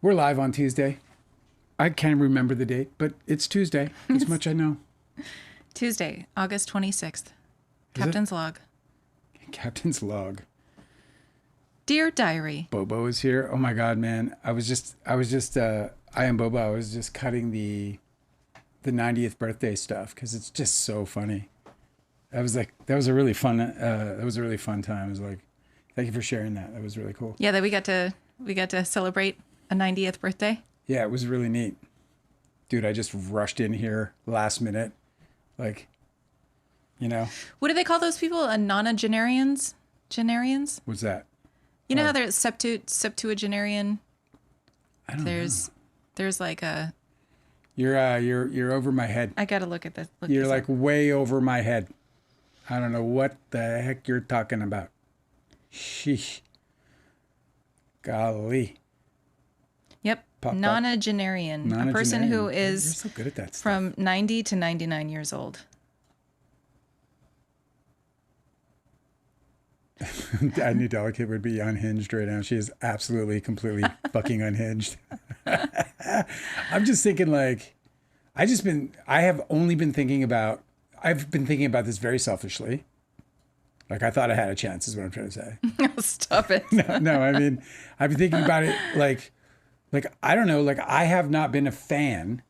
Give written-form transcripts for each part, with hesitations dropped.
We're live on Tuesday. I can't remember the date, but it's Tuesday. As much I know. Tuesday, August 26th. Captain's log. Captain's log. Dear Diary. Bobo is here. Oh my God, man. I am Bobo. I was just cutting the 90th birthday stuff because it's just so funny. That was a really fun time. It was like, thank you for sharing that. That was really cool. Yeah, that we got to celebrate a 90th birthday. Yeah, it was really neat. Dude, I just rushed in here last minute. Like, you know. What do they call those people? Nonagenarians? Genarians? What's that? You know how there's septuagenarian? I don't know. There's like a... You're over my head. I got to look at this. You're like way over my head. I don't know what the heck you're talking about. Sheesh. Golly. Yep. Nonagenarian. A person who is You're so good at that stuff. from 90 to 99 years old. I knew Delicate would be unhinged right now. She is absolutely, completely fucking unhinged. I'm just thinking like, I've been thinking about this very selfishly. Like I thought I had a chance is what I'm trying to say. Stop it. No, I mean, I've been thinking about it like, I don't know, like I have not been a fan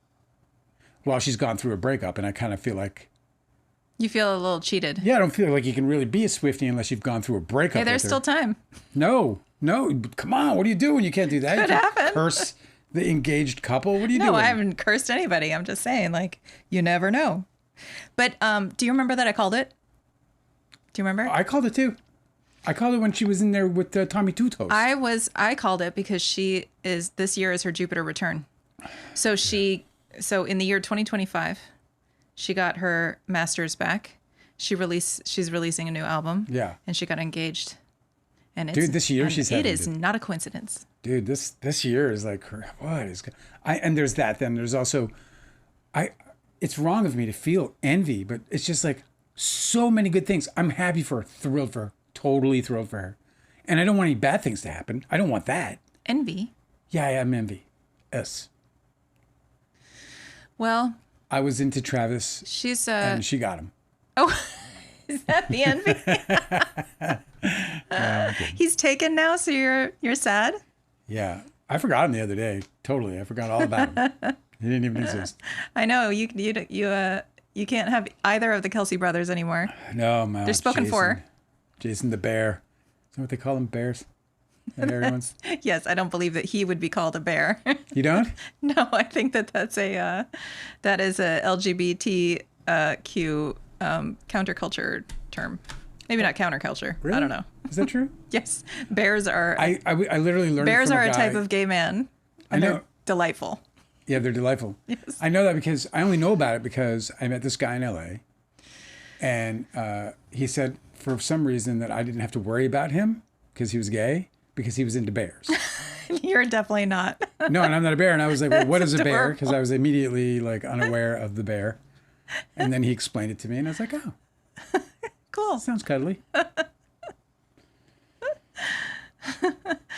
while she's gone through a breakup. And I kind of feel like. You feel a little cheated. Yeah, I don't feel like you can really be a Swiftie unless you've gone through a breakup. Hey, there's still time. No, come on. What are you doing? You can't do that. Could you can't happen. curse the engaged couple. What are you doing? No, I haven't cursed anybody. I'm just saying, like, you never know. But do you remember that I called it? Do you remember? I called it too. I called it when she was in there with Tommy Two Toes. I called it because this year is her Jupiter return. So in the year 2025, she got her master's back. She's releasing a new album. Yeah. And she got engaged. And this year she's having it is not a coincidence. Dude, this year is like, what is... and there's that. Then there's also... It's wrong of me to feel envy, but it's just like so many good things. I'm happy for her, thrilled for her, totally thrilled for her. And I don't want any bad things to happen. I don't want that. Envy? Yeah, I am envy. Yes. Well... I was into Travis, and she got him. Oh, is that the envy? He's taken now, so you're sad? Yeah. I forgot him the other day. Totally. I forgot all about him. He didn't even exist. I know. You can't have either of the Kelce brothers anymore. No, man. They're spoken for. Jason the Bear. Is that what they call them? Bears? The hairy ones? Yes, I don't believe that he would be called a bear. You don't? No, I think that is a LGBTQ counterculture term. Maybe not counterculture. Really? I don't know. Is that true? Yes, bears are. I literally learned. Bears from are a guy. type of gay man. And they're delightful. Yeah, they're delightful. Yes. I know that because I only know about it because I met this guy in LA, and he said for some reason that I didn't have to worry about him because he was gay because he was into bears. You're definitely not. No, and I'm not a bear. And I was like, well, what is a bear? Because I was immediately like unaware of the bear. And then he explained it to me and I was like, oh, cool. Sounds cuddly.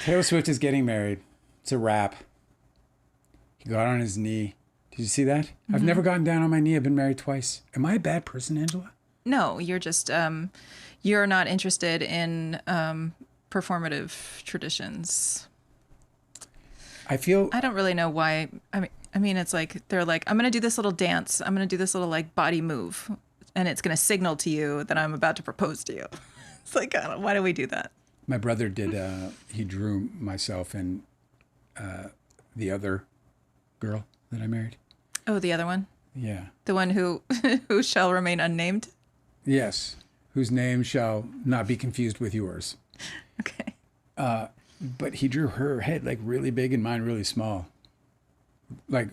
Taylor Swift is getting married. It's a wrap. He got on his knee. Did you see that? Mm-hmm. I've never gotten down on my knee. I've been married twice. Am I a bad person, Angela? No, you're just, you're not interested in performative traditions. I don't really know why. I mean, it's like, they're like, I'm going to do this little dance. I'm going to do this little like body move. And it's going to signal to you that I'm about to propose to you. It's like, why do we do that? My brother did, he drew myself and the other girl that I married. Oh, the other one? Yeah. The one who shall remain unnamed? Yes. Whose name shall not be confused with yours. Okay. But he drew her head like really big and mine really small. Like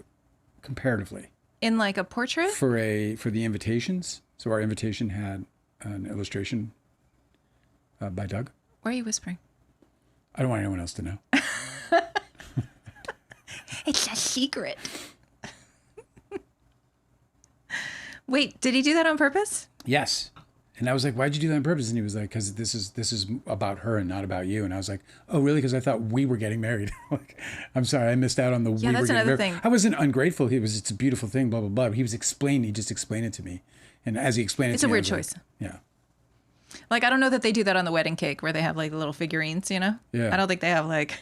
comparatively. In like a portrait? For the invitations. So our invitation had an illustration by Doug. Why are you whispering? I don't want anyone else to know. It's a secret. Wait, did he do that on purpose? Yes. And I was like, why'd you do that on purpose? And he was like, because this is about her and not about you. And I was like, oh, really? Because I thought we were getting married. Like, I'm sorry, I missed out on the we were that's getting another married. thing. I wasn't ungrateful. It's a beautiful thing, blah, blah, blah. He just explained it to me. And as he explained it It's to a me, weird I was choice. like, yeah. Like, I don't know that they do that on the wedding cake where they have like the little figurines, you know? Yeah. I don't think they have like,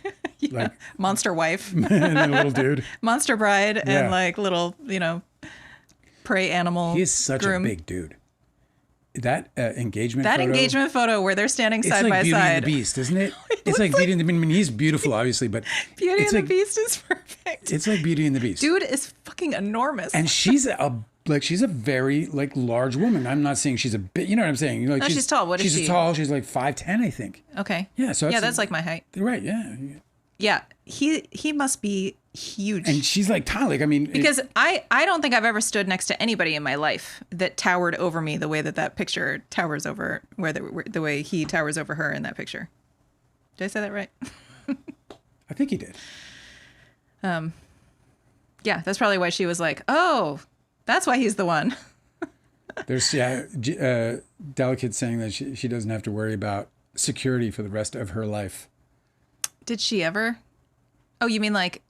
Like- monster wife, And then a little dude. monster bride, Yeah. and like little, prey animal. He is such groom. a big dude. That engagement That photo, engagement photo where they're standing it's side like by Beauty side. and the Beast, isn't it? It's like Beauty and the Beast. I mean, he's beautiful, obviously, but Beauty it's and like, the Beast is perfect. It's like Beauty and the Beast. Dude is fucking enormous. And she's a very like large woman. I'm not saying she's a bit, you know what I'm saying? Like, No, she's tall. What is she? She's tall. She's like 5'10", I think. Okay. Yeah, so that's like my height. Right, yeah. Yeah, he must be huge. And she's like tiny. Like, I mean, because I don't think I've ever stood next to anybody in my life that towered over me the way that picture towers over, where the way he towers over her in that picture. Did I say that right? I think he did. Yeah, that's probably why she was like, oh, that's why he's the one. There's Delicate saying that she doesn't have to worry about security for the rest of her life. Did she ever? Oh, you mean like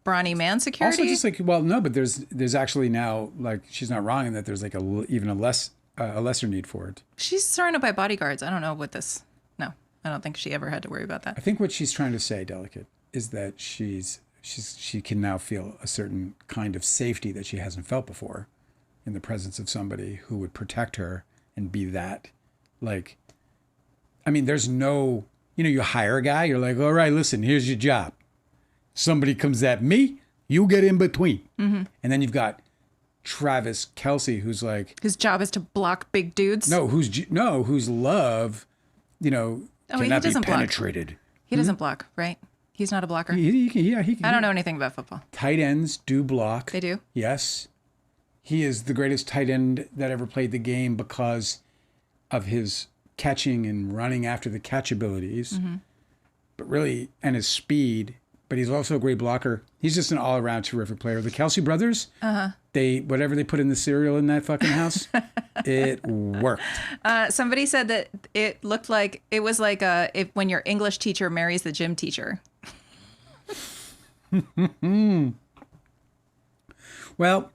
brawny man security? Also, just like, well, no, but there's actually now, like, she's not wrong in that there's like even a lesser need for it. She's surrounded by bodyguards. I don't know what this. No, I don't think she ever had to worry about that. I think what she's trying to say, Delicate, is that she can now feel a certain kind of safety that she hasn't felt before in the presence of somebody who would protect her and be that, like, I mean, there's no, you hire a guy, you're like, all right, listen, here's your job. Somebody comes at me, you get in between. Mm-hmm. And then you've got Travis Kelce, who's like, his job is to block big dudes. whose love, cannot be doesn't penetrated. Block. He doesn't block, right? He's not a blocker. He can. I don't know anything about football. Tight ends do block. They do? Yes. He is the greatest tight end that ever played the game because of his catching and running after the catch abilities, but really, and his speed. But he's also a great blocker. He's just an all-around terrific player. The Kelce brothers, whatever they put in the cereal in that fucking house, it worked. Somebody said that it looked like it was like when your English teacher marries the gym teacher. Well,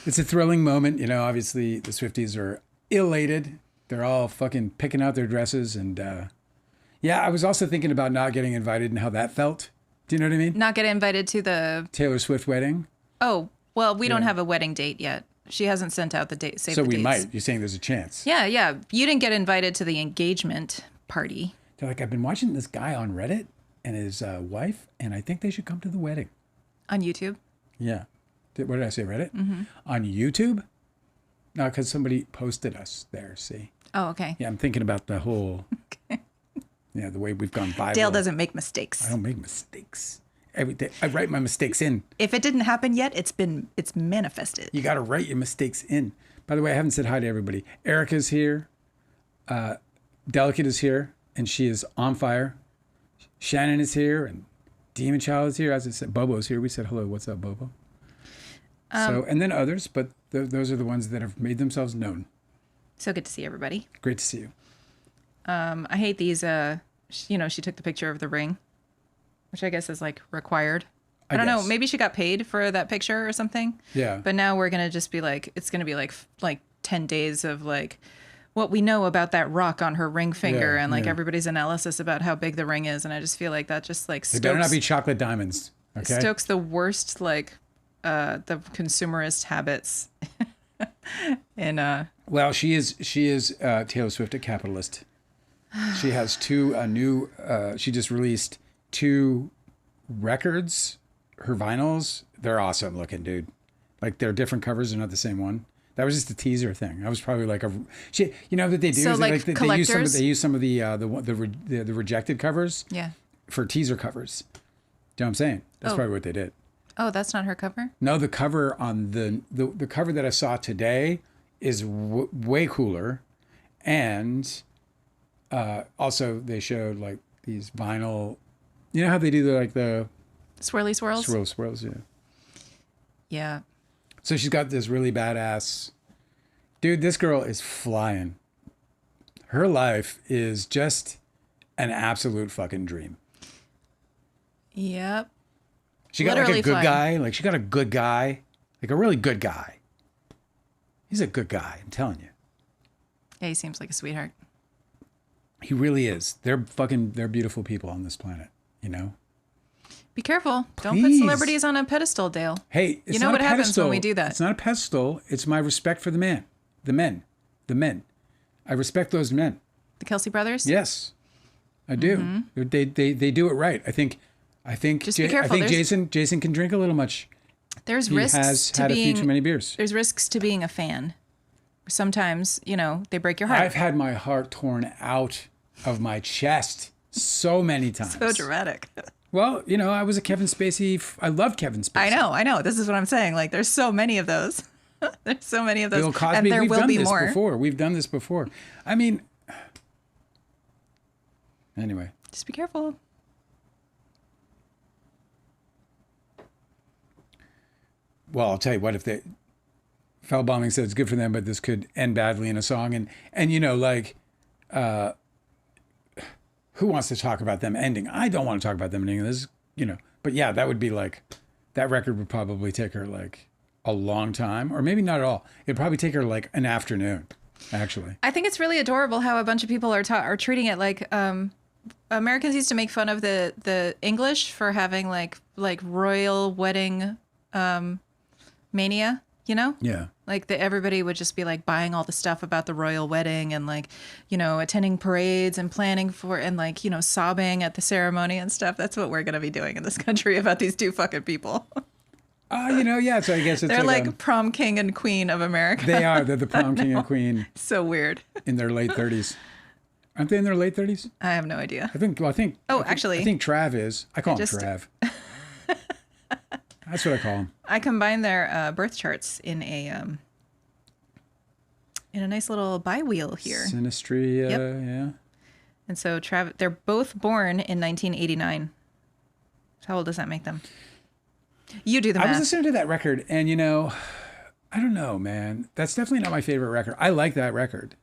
it's a thrilling moment. Obviously the Swifties are elated. They're all fucking picking out their dresses. And I was also thinking about not getting invited and how that felt. Do you know what I mean? Not get invited to the Taylor Swift wedding. Oh, well, we don't have a wedding date yet. She hasn't sent out the date. So we might. You're saying there's a chance. Yeah. You didn't get invited to the engagement party. They're like, I've been watching this guy on Reddit and his wife, and I think they should come to the wedding. On YouTube? Yeah. What did I say, Reddit? Mm-hmm. On YouTube? No, because somebody posted us there, see? Oh, okay. Yeah, I'm thinking about the whole, the way we've gone viral. Dale doesn't make mistakes. I don't make mistakes. Every day, I write my mistakes in. If it didn't happen yet, it's manifested. You got to write your mistakes in. By the way, I haven't said hi to everybody. Erica's here. Delicate is here, and she is on fire. Shannon is here, and Demon Child is here. As I said, Bobo's here. We said hello. What's up, Bobo? And then others, but those are the ones that have made themselves known. So good to see everybody. Great to see you. I hate these. She took the picture of the ring, which I guess is like required. I don't know. Maybe she got paid for that picture or something. Yeah. But now we're gonna just be like, it's gonna be like 10 days of like what we know about that rock on her ring finger, and like everybody's analysis about how big the ring is, and I just feel like that just like They better not be chocolate diamonds. Okay. Stokes the worst the consumerist habits. And well, she is Taylor Swift, a capitalist. She has she just released 2 records, her vinyls. They're awesome looking, dude. Like, they're different covers, they're not the same one. That was just a teaser thing. I was probably like what they do so is like they use some of the rejected covers for teaser covers. Do you know what I'm saying? That's probably what they did. Oh, that's not her cover? No, the cover on the cover that I saw today is way cooler, and also they showed like these vinyl. You know how they do the swirly swirls? Swirls, yeah. Yeah. So she's got this really badass. Dude, this girl is flying. Her life is just an absolute fucking dream. Yep. She got Literally like a good flying. guy. Like she got a good guy. Like a really good guy. He's a good guy, I'm telling you. Yeah, he seems like a sweetheart. He really is. They're beautiful people on this planet, you know? Be careful. Don't put Please. celebrities on a pedestal, Dale. Hey, it's you know not what a happens pedestal. when we do that. It's not a pedestal. It's my respect for the men. The men. I respect those men. The Kelce brothers? Yes, I do. Mm-hmm. They do it right. I think Just be careful. I think Jason can drink a little much. There's He risks has to had a being few too many beers. There's risks to being a fan. Sometimes, they break your heart. I've had my heart torn out of my chest so many times. So dramatic. Well, I was a Kevin Spacey. I loved Kevin Spacey. I know. This is what I'm saying. Like, there's so many of those. There's so many of those. Bill Cosby. And there We've will done be this more. before. We've done this before. I mean, anyway. Just be careful. Well, I'll tell you what. If they foul bombing said it's good for them, but this could end badly in a song, and who wants to talk about them ending? I don't want to talk about them ending. This, but yeah, that would be like, that record would probably take her like a long time, or maybe not at all. It'd probably take her like an afternoon, actually. I think it's really adorable how a bunch of people are treating it like Americans used to make fun of the English for having like royal wedding mania, Yeah. Like everybody would just be like buying all the stuff about the royal wedding and like, attending parades and planning for and like, sobbing at the ceremony and stuff. That's what we're going to be doing in this country about these two fucking people. Yeah. So I guess it's They're like prom king and queen of America. they are. They're the prom king and queen So weird. in their late 30s. Aren't they in their late 30s? I have no idea. I think. Actually, I think Trav is. I call him Trav. That's what I call him. I combined their birth charts in a nice little bi-wheel here. Sinistry, Yep. Yeah. And so they're both born in 1989. So how old does that make them? You do the math. I was listening to that record, and I don't know, man. That's definitely not my favorite record. I like that record,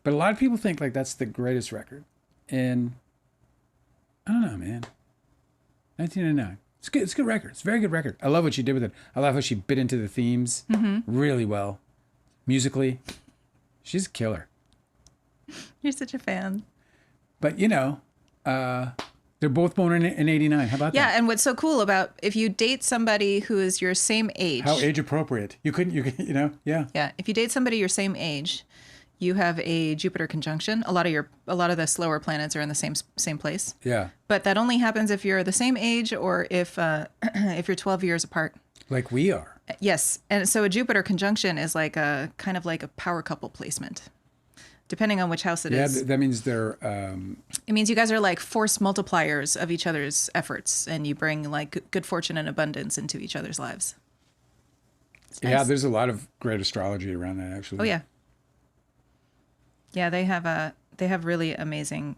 but a lot of people think like that's the greatest record, and I don't know, man. 1989. It's good. It's a good record. It's a very good record. I love what she did with it. I love how she bit into the themes really well, musically. She's a killer. You're such a fan. But they're both born in 89. How about that? Yeah, and what's so cool about if you date somebody who is your same age. How age appropriate. You could, yeah. Yeah, if you date somebody your same age, you have a Jupiter conjunction. A lot of the slower planets are in the same place. Yeah. But that only happens if you're the same age or if you're 12 years apart. Like we are. Yes. And so a Jupiter conjunction is like a kind of like a power couple placement, depending on which house it is. Yeah, that means they're... It means you guys are like force multipliers of each other's efforts, and you bring like good fortune and abundance into each other's lives. It's nice. Yeah, there's a lot of great astrology around that, actually. Oh, yeah. Yeah, they have really amazing...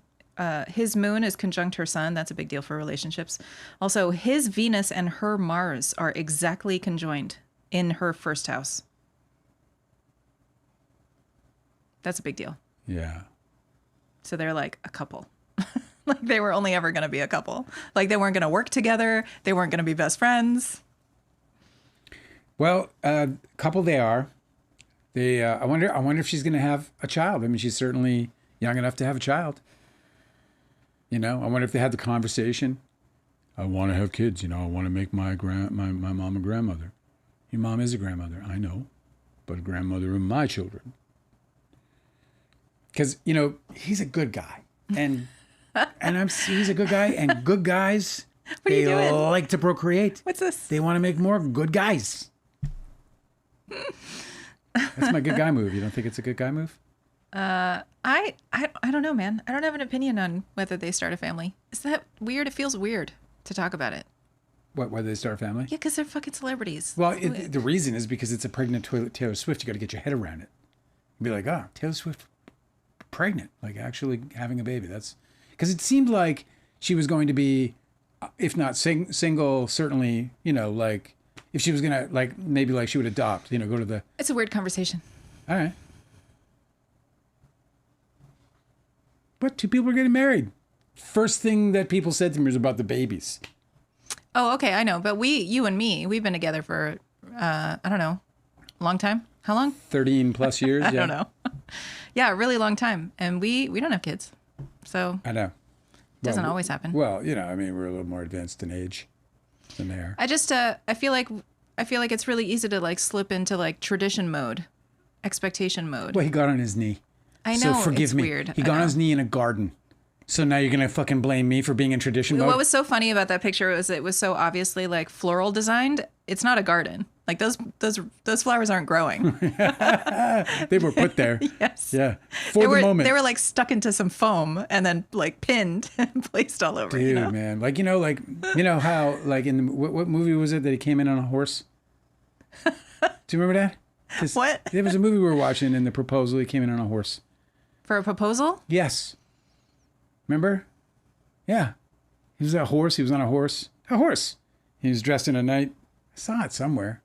his moon is conjunct her sun. That's a big deal for relationships. Also, his Venus and her Mars are exactly conjoined in her first house. That's a big deal. Yeah. So they're like a couple. Like they were only ever going to be a couple. Like they weren't going to work together. They weren't going to be best friends. Well, couple they are. They. I wonder if she's going to have a child. I mean, she's certainly young enough to have a child. I wonder if they had the conversation. I want to have kids. I want to make my mom a grandmother. Your mom is a grandmother, I know, but a grandmother of my children. Because he's a good guy, and he's a good guy, and good guys What are you doing? like to procreate. What's this? They want to make more good guys. That's my good guy move. You don't think it's a good guy move? I don't know, man. I don't have an opinion on whether they start a family. Is that weird? It feels weird to talk about it. What? Whether they start a family? Yeah, because they're fucking celebrities. Well, the reason is because it's a pregnant Taylor Swift. You got to get your head around it. You'd be like, oh, Taylor Swift pregnant, like actually having a baby. That's because it seemed like she was going to be, if not single, certainly, like if she was gonna like maybe like she would adopt, go to the. It's a weird conversation. All right. What? Two people are getting married. First thing that people said to me was about the babies. Oh, okay, I know. But you and me, we've been together for, I don't know, a long time. How long? 13 plus years. I don't know. Yeah, a really long time. And we don't have kids. So I know. It doesn't always happen. Well, I mean, we're a little more advanced in age than they are. I just, I feel like it's really easy to like slip into like tradition mode, expectation mode. Well, he got on his knee. I know. So forgive it's me. Weird. He got on his knee in a garden. So now you're going to fucking blame me for being in tradition mode? What was so funny about that picture was it was so obviously like floral designed. It's not a garden. Like those flowers aren't growing. They were put there. Yes. Yeah. For the moment. They were like stuck into some foam and then like pinned and placed all over. Dude, man. Like, how like in what movie was it that he came in on a horse? Do you remember that? What? There was a movie we were watching in the proposal. He came in on a horse. For a proposal? Yes. Remember? Yeah. He was a horse. He was on a horse. A horse. He was dressed in a night. I saw it somewhere.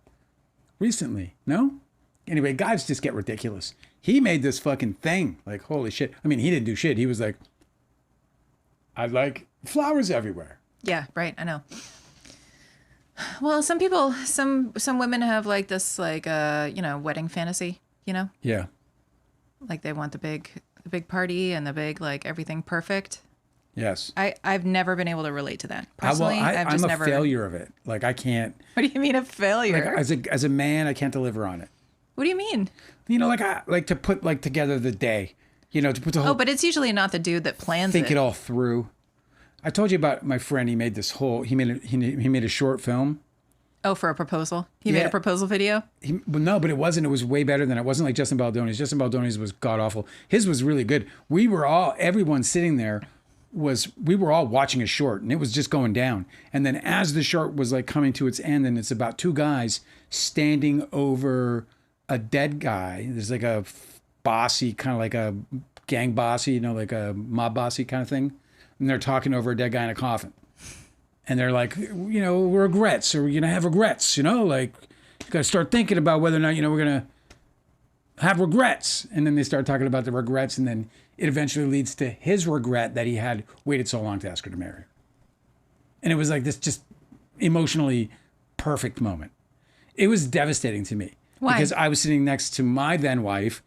Recently. No? Anyway, guys just get ridiculous. He made this fucking thing. Like, holy shit. I mean, he didn't do shit. He was like, I'd like flowers everywhere. Yeah, right. I know. Well, some people, some women have like this, like, wedding fantasy, Yeah. Like they want the big party and the big, like, everything perfect. Yes. I've never been able to relate to that. Personally, I'm a failure of it. Like, I can't. What do you mean a failure? Like, as a man, I can't deliver on it. What do you mean? Like I like to put like together the day, to put the whole. Oh, but it's usually not the dude that plans think it all through. I told you about my friend. He made this whole. He made a short film. Oh, for a proposal? He made a proposal video? No, but it wasn't. It was way better than it wasn't like Justin Baldoni's. Justin Baldoni's was god awful. His was really good. Everyone sitting there we were all watching a short, and it was just going down. And then as the short was like coming to its end, and it's about two guys standing over a dead guy. There's like a bossy, kind of like a gang bossy, like a mob bossy kind of thing. And they're talking over a dead guy in a coffin. And they're like, regrets, or we're going to have regrets, like you got to start thinking about whether or not, we're going to have regrets. And then they start talking about the regrets. And then it eventually leads to his regret that he had waited so long to ask her to marry. And it was like this just emotionally perfect moment. It was devastating to me. Why? Because I was sitting next to my then wife,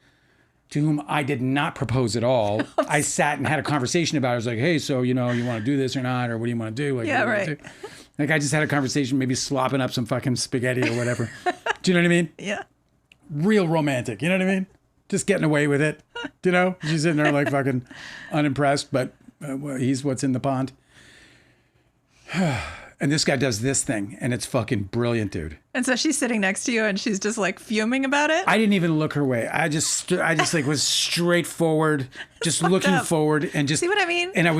to whom I did not propose at all. I sat and had a conversation about it. I was like, hey, so, you want to do this or not? Or what do you want to do? Like, yeah, right. Like, I just had a conversation, maybe slopping up some fucking spaghetti or whatever. Do you know what I mean? Yeah. Real romantic. You know what I mean? Just getting away with it. She's sitting there like fucking unimpressed, but he's what's in the pond. And this guy does this thing, and it's fucking brilliant, dude. And so she's sitting next to you, and she's just like fuming about it. I didn't even look her way. I just like was straightforward, just looking forward, and just see what I mean. And I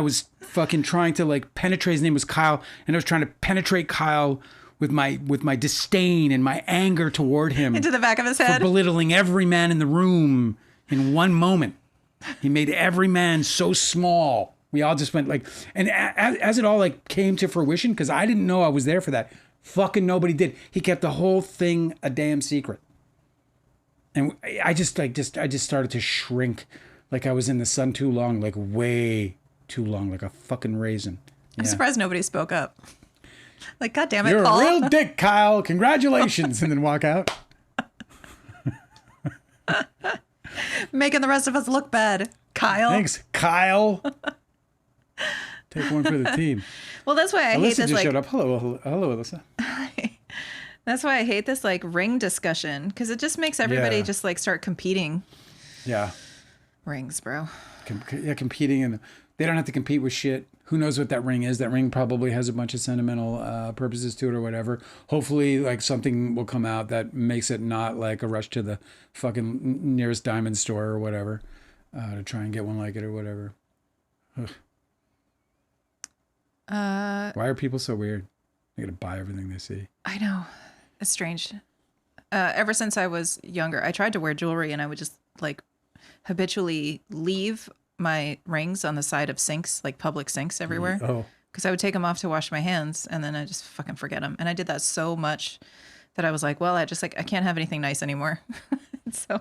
was fucking trying to like penetrate. His name was Kyle, and I was trying to penetrate Kyle with my disdain and my anger toward him into the back of his head, for belittling every man in the room in one moment. He made every man so small. We all just went like, and as it all like came to fruition, because I didn't know I was there for that. Fucking nobody did. He kept the whole thing a damn secret. And I just started to shrink, like I was in the sun too long, like way too long, like a fucking raisin. Yeah. I'm surprised nobody spoke up. Like, God damn it, You're Paul. a real dick, Kyle. Congratulations. And then walk out. Making the rest of us look bad, Kyle. Thanks, Kyle. Take one for the team. Well, that's why I hate this. Just showed up. Hello, Alyssa. That's why I hate this like ring discussion, because it just makes everybody just like start competing. Yeah. Rings, bro. Competing, and they don't have to compete with shit. Who knows what that ring is? That ring probably has a bunch of sentimental purposes to it or whatever. Hopefully, like something will come out that makes it not like a rush to the fucking nearest diamond store or whatever to try and get one like it or whatever. Ugh. Why are people so weird? They gotta buy everything they see. I know. It's strange. Ever since I was younger, I tried to wear jewelry, and I would just like habitually leave my rings on the side of sinks, like public sinks everywhere. Oh. Because I would take them off to wash my hands, and then I just fucking forget them. And I did that so much that I was like, well, I can't have anything nice anymore. So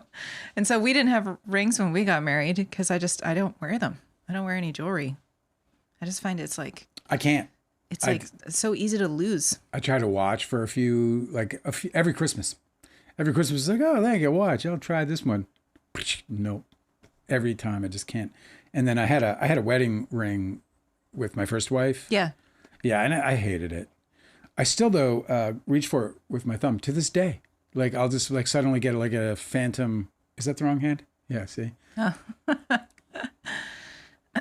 we didn't have rings when we got married because I don't wear them. I don't wear any jewelry. I just find it's like I can't. It's like so easy to lose. I try to watch for a few every Christmas. Every Christmas is like, oh, thank you, watch. I'll try this one. Nope. Every time I just can't. And then I had a wedding ring with my first wife. Yeah. Yeah, and I hated it. I still though reach for it with my thumb to this day. Like I'll just like suddenly get like a phantom. Is that the wrong hand? Yeah. See. Oh.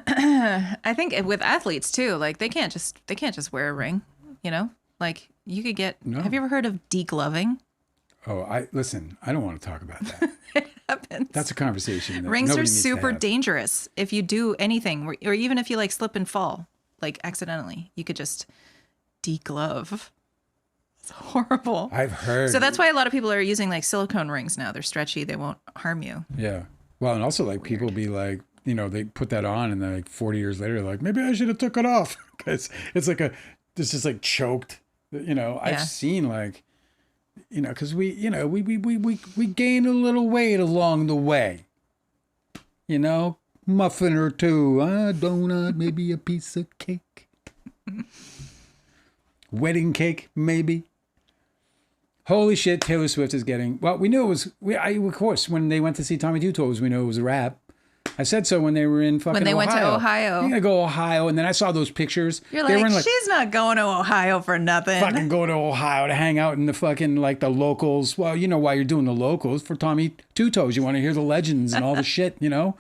I think with athletes too, like they can't just wear a ring, you know? Like you could get. No. Have you ever heard of degloving? Oh, I don't want to talk about that. It happens. That's a conversation. That Rings are super dangerous if you do anything, or even if you like slip and fall, like accidentally, you could just deglove. It's horrible. I've heard. So that's why a lot of people are using like silicone rings now. They're stretchy. They won't harm you. Yeah. Well, and also like people be like, you know, they put that on and then like 40 years later, they're like, maybe I should have took it off. Because it's like this is like choked. You know, I've seen like, you know, because we gain a little weight along the way. You know, muffin or two, donut, maybe a piece of cake. Wedding cake, maybe. Holy shit, Taylor Swift is getting... Well, we knew it was... of course, when they went to see Tommy Two Toes, we knew it was a wrap. I said so when they were in fucking Ohio. When they went to Ohio. You're going to go Ohio, and then I saw those pictures. You're like, she's not going to Ohio for nothing. Fucking go to Ohio to hang out in the fucking, like, the locals. Well, you know why you're doing the locals. For Tommy Two Toes. You want to hear the legends and all the shit, you know?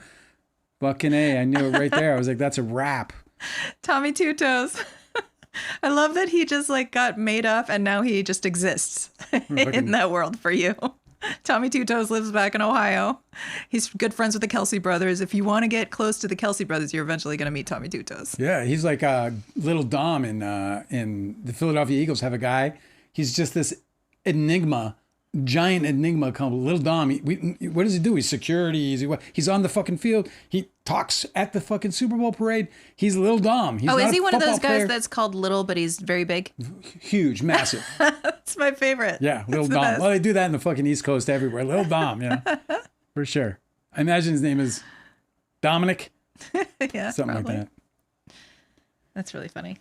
Fucking A, I knew it right there. I was like, that's a wrap. Tommy Two Toes. I love that he just like got made up and now he just exists in that world for you. Tommy Two Toes lives back in Ohio. He's good friends with the Kelce brothers. If you want to get close to the Kelce brothers, you're eventually going to meet Tommy Two Toes. Yeah, he's like little Dom in the Philadelphia Eagles have a guy. He's just this giant enigma called Little Dom. What does he do? He's security. He's on the fucking field. He talks at the fucking Super Bowl parade. He's Little Dom. He's is he one of those guys that's called little, but he's very big? Huge, massive. That's my favorite. Yeah, Little Dom. Well, they do that in the fucking East Coast everywhere. Little Dom, yeah. For sure. I imagine his name is Dominic. Yeah, something probably. like that. That's really funny.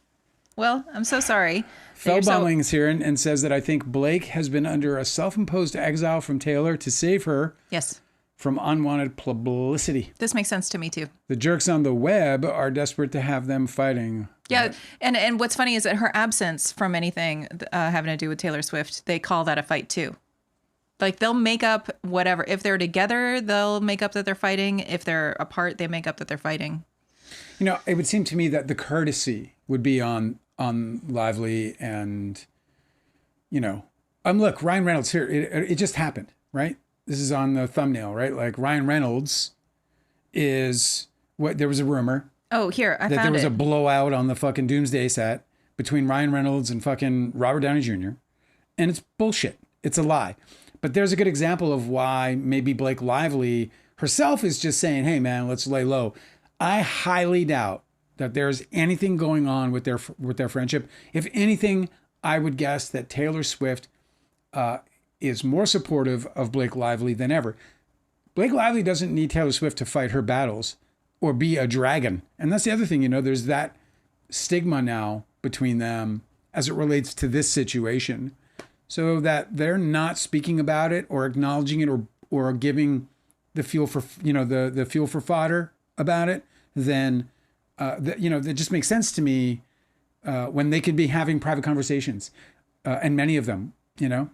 Well, I'm so sorry. Fellbombing is here and says that I think Blake has been under a self-imposed exile from Taylor to save her. Yes. From unwanted publicity. This makes sense to me too. The jerks on the web are desperate to have them fighting. Yeah, and what's funny is that her absence from anything having to do with Taylor Swift, they call that a fight too. Like they'll make up whatever. If they're together, they'll make up that they're fighting. If they're apart, they make up that they're fighting. You know, it would seem to me that the courtesy would be on Lively and, you know, look, Ryan Reynolds here. It just happened, right? This is on the thumbnail, right? Like Ryan Reynolds is what there was a rumor. Oh, here, I found it. That there was a blowout on the fucking Doomsday set between Ryan Reynolds and fucking Robert Downey Jr. And it's bullshit. It's a lie. But there's a good example of why maybe Blake Lively herself is just saying, hey man, let's lay low. I highly doubt that there's anything going on with their friendship. If anything, I would guess that Taylor Swift is more supportive of Blake Lively than ever. Blake Lively doesn't need Taylor Swift to fight her battles or be a dragon. And that's the other thing, you know, there's that stigma now between them as it relates to this situation. So that they're not speaking about it or acknowledging it or giving the fuel for, you know, the fuel for fodder about it, then, you know, that just makes sense to me when they could be having private conversations. And many of them, you know.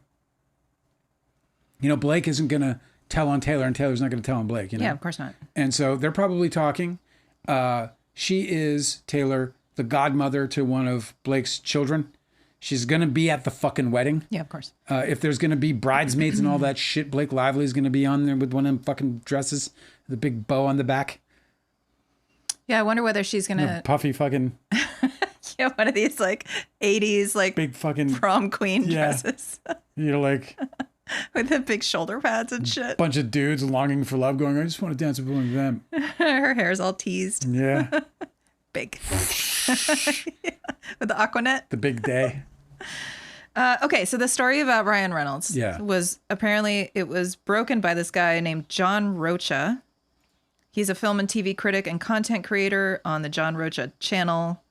You know, Blake isn't going to tell on Taylor and Taylor's not going to tell on Blake, you know? Yeah, of course not. And so they're probably talking. She is, Taylor, the godmother to one of Blake's children. She's going to be at the fucking wedding. Yeah, of course. If there's going to be bridesmaids and all that shit, Blake Lively's going to be on there with one of them fucking dresses, the big bow on the back. Yeah, I wonder whether she's going to... Puffy fucking... Yeah, one of these like 80s like big fucking prom queen dresses. You're like... With the big shoulder pads and shit. Bunch of dudes longing for love going, I just want to dance with one of them. Her hair's all teased. Yeah. Big. Yeah. With the Aquanet. The big day. Okay, so the story about Ryan Reynolds was apparently it was broken by this guy named John Rocha. He's a film and TV critic and content creator on the John Rocha channel.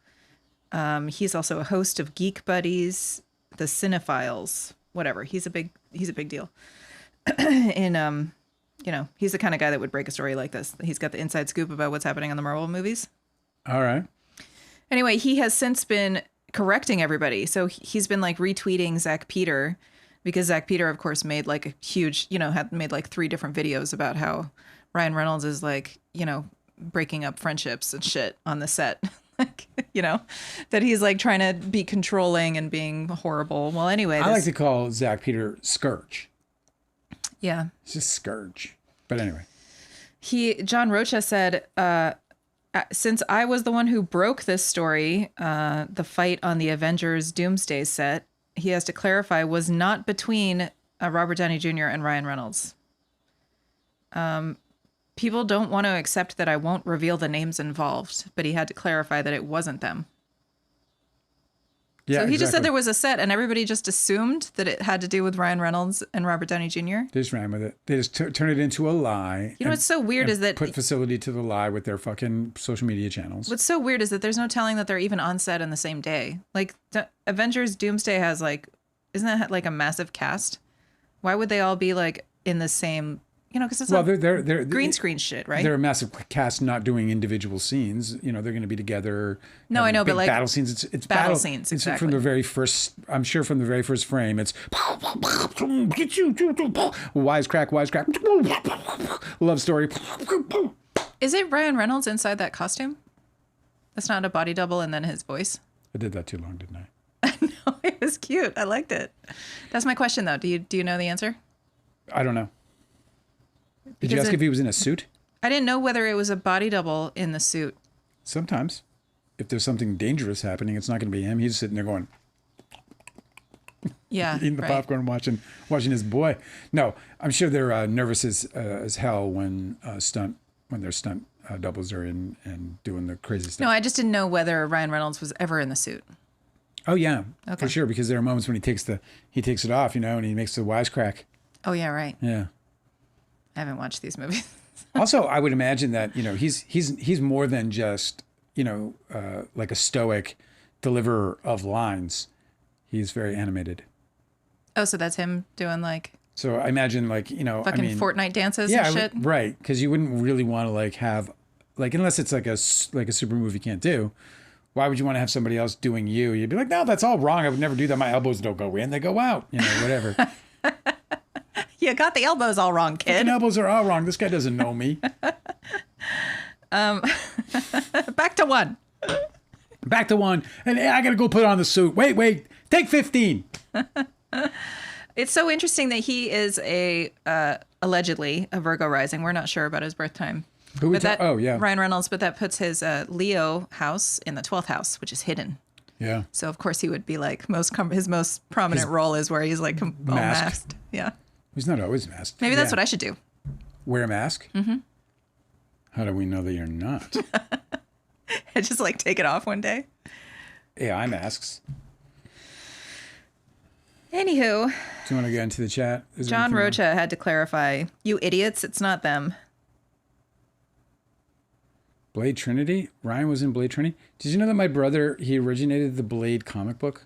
He's also a host of Geek Buddies, the Cinephiles, whatever. He's a big deal. And he's the kind of guy that would break a story like this. He's got the inside scoop about what's happening on the Marvel movies. All right. Anyway, he has since been correcting everybody. So he's been like retweeting Zach Peter, because Zach Peter, of course, made like a huge, had made like 3 different videos about how Ryan Reynolds is like, breaking up friendships and shit on the set. Like, that he's like trying to be controlling and being horrible. Well, anyway, I like to call Zach Peter Scourge. Yeah. It's just Scourge. But anyway. John Rocha said, since I was the one who broke this story, the fight on the Avengers Doomsday set, he has to clarify, was not between Robert Downey Jr. and Ryan Reynolds. People don't want to accept that I won't reveal the names involved, but he had to clarify that it wasn't them. Yeah, so he exactly. just said there was a set, and everybody just assumed that it had to do with Ryan Reynolds and Robert Downey Jr. They just ran with it. They just turned it into a lie. What's so weird is that put facility to the lie with their fucking social media channels. What's so weird is that there's no telling that they're even on set on the same day. Like Avengers Doomsday has like, isn't that like a massive cast? Why would they all be like in the same? Because it's they're green screen shit, right? They're a massive cast, not doing individual scenes. They're going to be together. No, I know, but like battle scenes. It's battle scenes. It's exactly. from the very first. I'm sure from the very first frame, it's get you, wisecrack, love story. Is it Ryan Reynolds inside that costume? That's not a body double, and then his voice. I did that too long, didn't I? No, it was cute. I liked it. That's my question, though. Do you know the answer? I don't know. Did you ask if he was in a suit? I didn't know whether it was a body double in the suit. Sometimes. If there's something dangerous happening, it's not going to be him. He's sitting there going, yeah, eating the popcorn, watching his boy. No, I'm sure they're nervous as hell when their stunt doubles are in and doing the crazy stuff. No, I just didn't know whether Ryan Reynolds was ever in the suit. Oh yeah, okay. For sure. Because there are moments when he takes it off, and he makes the wisecrack. Oh yeah, right. Yeah. I haven't watched these movies. Also, I would imagine that he's more than just like a stoic deliverer of lines. He's very animated. Oh, so that's him doing like. So I imagine fucking Fortnite dances and shit. Right? Because you wouldn't really want to have unless it's like a super move you can't do. Why would you want to have somebody else doing you? You'd be like, no, that's all wrong. I would never do that. My elbows don't go in; they go out. Whatever. You got the elbows all wrong, kid. The elbows are all wrong. This guy doesn't know me. Back to one. And I got to go put on the suit. Wait. Take 15. It's so interesting that he is allegedly a Virgo rising. We're not sure about his birth time. Ryan Reynolds, but that puts his Leo house in the 12th house, which is hidden. Yeah. So of course he would be like his most prominent role is where he's like all masked. Yeah. He's not always masked. Maybe that's what I should do. Wear a mask? Mm-hmm. How do we know that you're not? I just like take it off one day. Yeah, eye masks. Anywho. Do you want to get into the chat? John Rocha had to clarify, you idiots, it's not them. Blade Trinity? Ryan was in Blade Trinity? Did you know that my brother, he originated the Blade comic book?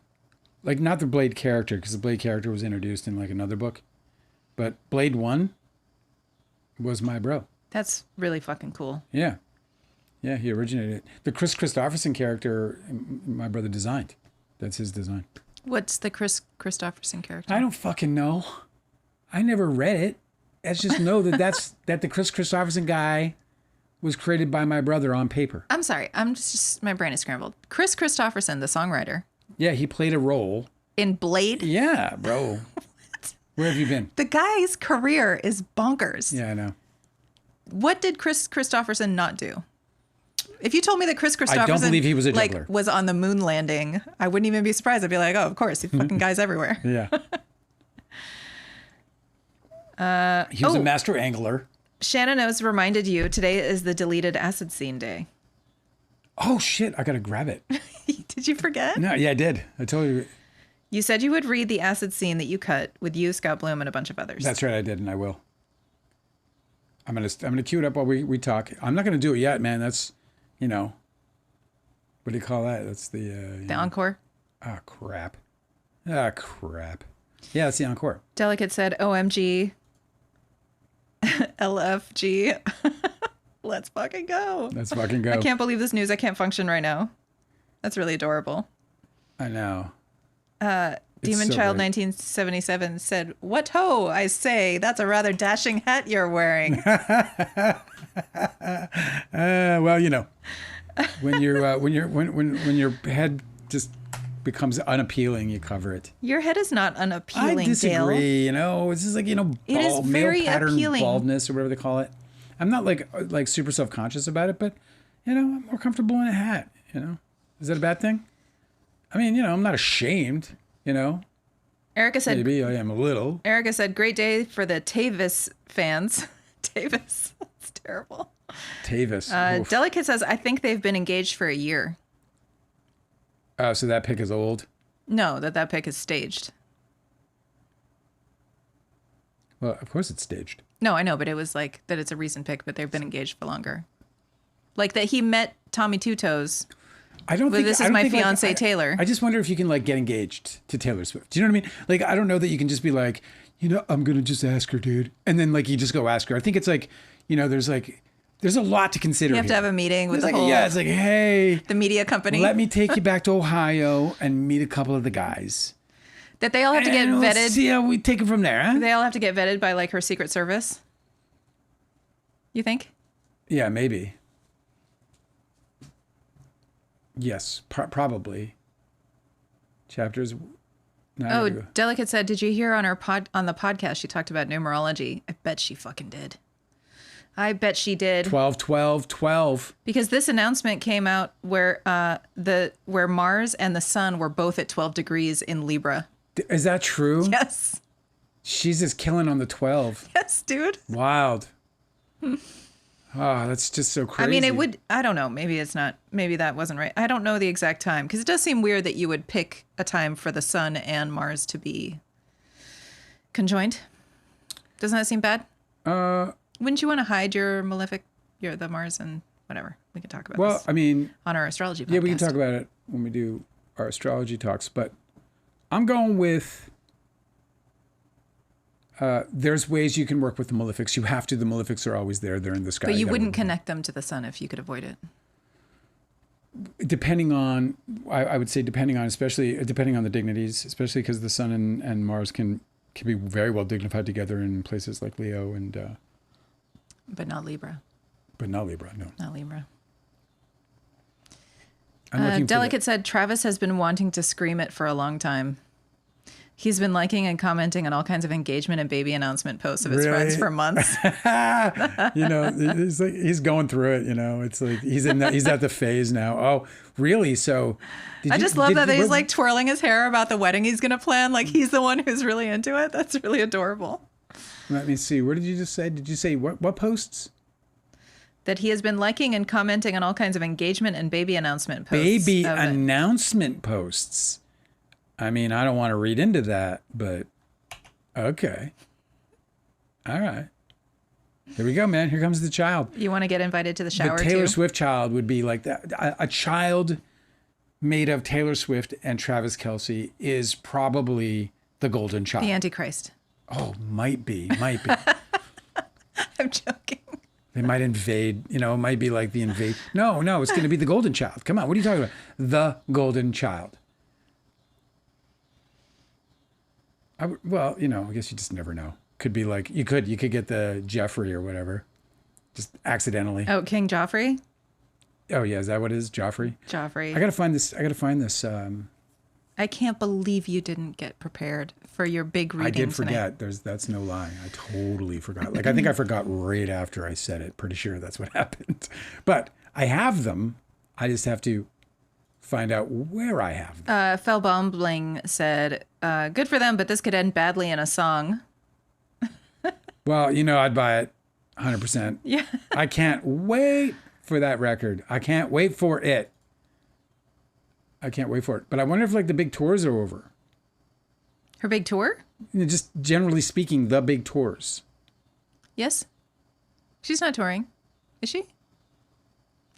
Like, not the Blade character, because the Blade character was introduced in another book. But Blade 1 was my bro. That's really fucking cool. Yeah. Yeah, he originated it. The Chris Christopherson character, my brother designed. That's his design. What's the Chris Christopherson character? I don't fucking know. I never read it. I just know that the Chris Christopherson guy was created by my brother on paper. I'm sorry. I'm just my brain is scrambled. Chris Christopherson, the songwriter. Yeah, he played a role. In Blade? Yeah, bro. Where have you been? The guy's career is bonkers. Yeah, I know. What did Chris Christopherson not do? If you told me that Chris Christopherson, I don't believe he was a juggler. Was on the moon landing, I wouldn't even be surprised. I'd be like, oh, of course, he fucking guy's everywhere. Yeah. He was a master angler. Shannon has reminded you today is the deleted acid scene day. Oh shit! I gotta grab it. Did you forget? No, yeah, I did. I told you. You said you would read the acid scene that you cut with you, Scott Bloom, and a bunch of others. That's right, I did, and I will. I'm gonna cue it up while we talk. I'm not gonna do it yet, man. That's, you know, what do you call that? That's the encore. Ah, crap. Ah, crap. Yeah, that's the encore. Delicate said, OMG, LFG. Let's fucking go. Let's fucking go. I can't believe this news. I can't function right now. That's really adorable. I know. Demon so Child great. 1977 said, "What ho! I say, that's a rather dashing hat you're wearing." Well, you know, when your head just becomes unappealing, you cover it. Your head is not unappealing, I disagree. Dale. You know, it's just like, you know, It is very male pattern appealing. baldness or whatever they call it. I'm not like super self-conscious about it, but you know, I'm more comfortable in a hat. You know, is that a bad thing? I mean, you know, I'm not ashamed. You know, Erica said, maybe I am a little. Erica said, "Great day for the Tavis fans." Tavis, that's terrible. Tavis. Oof. Delicate says, "I think they've been engaged for a year." Oh, so that pic is old. No, that pic is staged. Well, of course it's staged. No, I know, but it was like that. It's a recent pic, but they've been engaged for longer. Like that, he met Tommy Two Toes. I don't think This I is don't my think, like, fiance Taylor. I just wonder if you can like get engaged to Taylor Swift. Do you know what I mean? Like, I don't know that you can just be like, you know, I'm gonna just ask her, dude, and then like you just go ask her. I think it's like, you know, there's a lot to consider. You have to have a meeting with It's the like, whole yeah, it's like, hey, the media company. let me take you back to Ohio and meet a couple of the guys. That they all have to get And let's vetted. see how we take it from there, huh? They all have to get vetted by like her Secret Service. You think? Yeah, maybe. Yes, probably. Chapters. Oh, Delicate said, "Did you hear on the podcast she talked about numerology?" I bet she fucking did. I bet she did. 12, 12, 12. Because this announcement came out where where Mars and the Sun were both at 12 degrees in Libra. Is that true? Yes. She's just killing on the 12. Yes, dude. Wild. Oh, that's just so crazy. I mean, it would, I don't know. Maybe it's not, maybe that wasn't right. I don't know the exact time because it does seem weird that you would pick a time for the Sun and Mars to be conjoined. Doesn't that seem bad? Wouldn't you want to hide your the Mars and whatever? We can talk about this I mean, on our astrology podcast. yeah, we can talk about it when we do our astrology talks, but I'm going with, there's ways you can work with the malefics. You have to. The malefics are always there. They're in the sky. But you gotta wouldn't work. connect them to the Sun if you could avoid it. Depending on, I would say depending on, especially depending on the dignities, especially because the Sun and Mars can be very well dignified together in places like Leo and. But not Libra. But not Libra, no. Not Libra. I'm looking for Delicate said Travis has been wanting to scream it for a long time. He's been liking and commenting on all kinds of engagement and baby announcement posts of his friends for months. You know, he's going through it. You know, it's like he's at the phase now. Oh, really? So, I just love that he's like twirling his hair about the wedding he's going to plan. Like he's the one who's really into it. That's really adorable. Let me see. What did you just say? Did you say what posts? That he has been liking and commenting on all kinds of engagement and baby announcement posts. Baby announcement posts. I mean, I don't want to read into that, but okay. All right. Here we go, man. Here comes the child. You want to get invited to the shower The Taylor too? Swift child would be like that. A child made of Taylor Swift and Travis Kelce is probably the golden child. The Antichrist. Oh, might be. I'm joking. They might invade, you know, it might be like the invade. No, it's going to be the golden child. Come on, what are you talking about? The golden child. Well, you know, I guess you just never know. Could be like, you could get the Jeffrey or whatever. Just accidentally. Oh, King Joffrey? Oh, yeah, is that what it is? Joffrey? Joffrey. I got to find this. I can't believe you didn't get prepared for your big reading. I did tonight. forget. That's no lie. I totally forgot. Like, I think I forgot right after I said it. Pretty sure that's what happened. But I have them. I just have to find out where I have them. Felbombling said, good for them, but this could end badly in a song. Well, you know, I'd buy it 100%. Yeah. I can't wait for that record. I can't wait for it. But I wonder if, like, the big tours are over. Her big tour? You know, just generally speaking, the big tours. Yes. She's not touring, is she?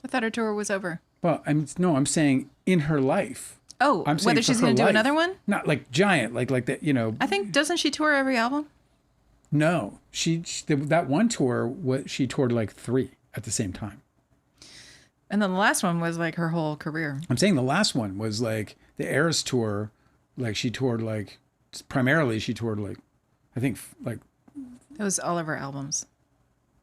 I thought her tour was over. Well, I'm saying in her life. Oh, whether she's going to do another one? Not like giant, like that, you know. I think, doesn't she tour every album? No, that one tour, she toured like 3 at the same time. And then the last one was like her whole career. I'm saying the last one was like the Eras tour, like she toured like, primarily she toured like, I think like. It was all of her albums.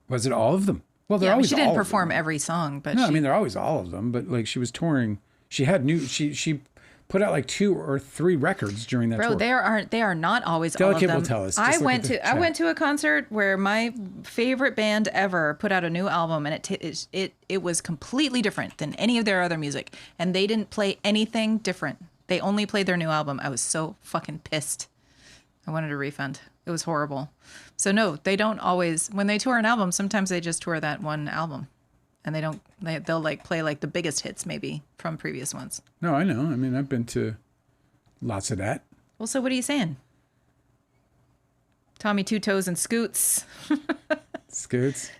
Was it all of them? Well, they're yeah, always she all didn't of perform them. every song, but no, I mean they're always all of them. But like she was touring, she had she put out like 2 or 3 records during that tour. They are not always Delicate all of them. will tell us. I went to a concert where my favorite band ever put out a new album, and it was completely different than any of their other music, and they didn't play anything different. They only played their new album. I was so fucking pissed. I wanted a refund. It was horrible. So no, they don't always, when they tour an album, sometimes they just tour that one album. And they'll like play like the biggest hits maybe from previous ones. No, I know. I mean, I've been to lots of that. Well, so what are you saying? Tommy Two Toes and Scoots. Scoots?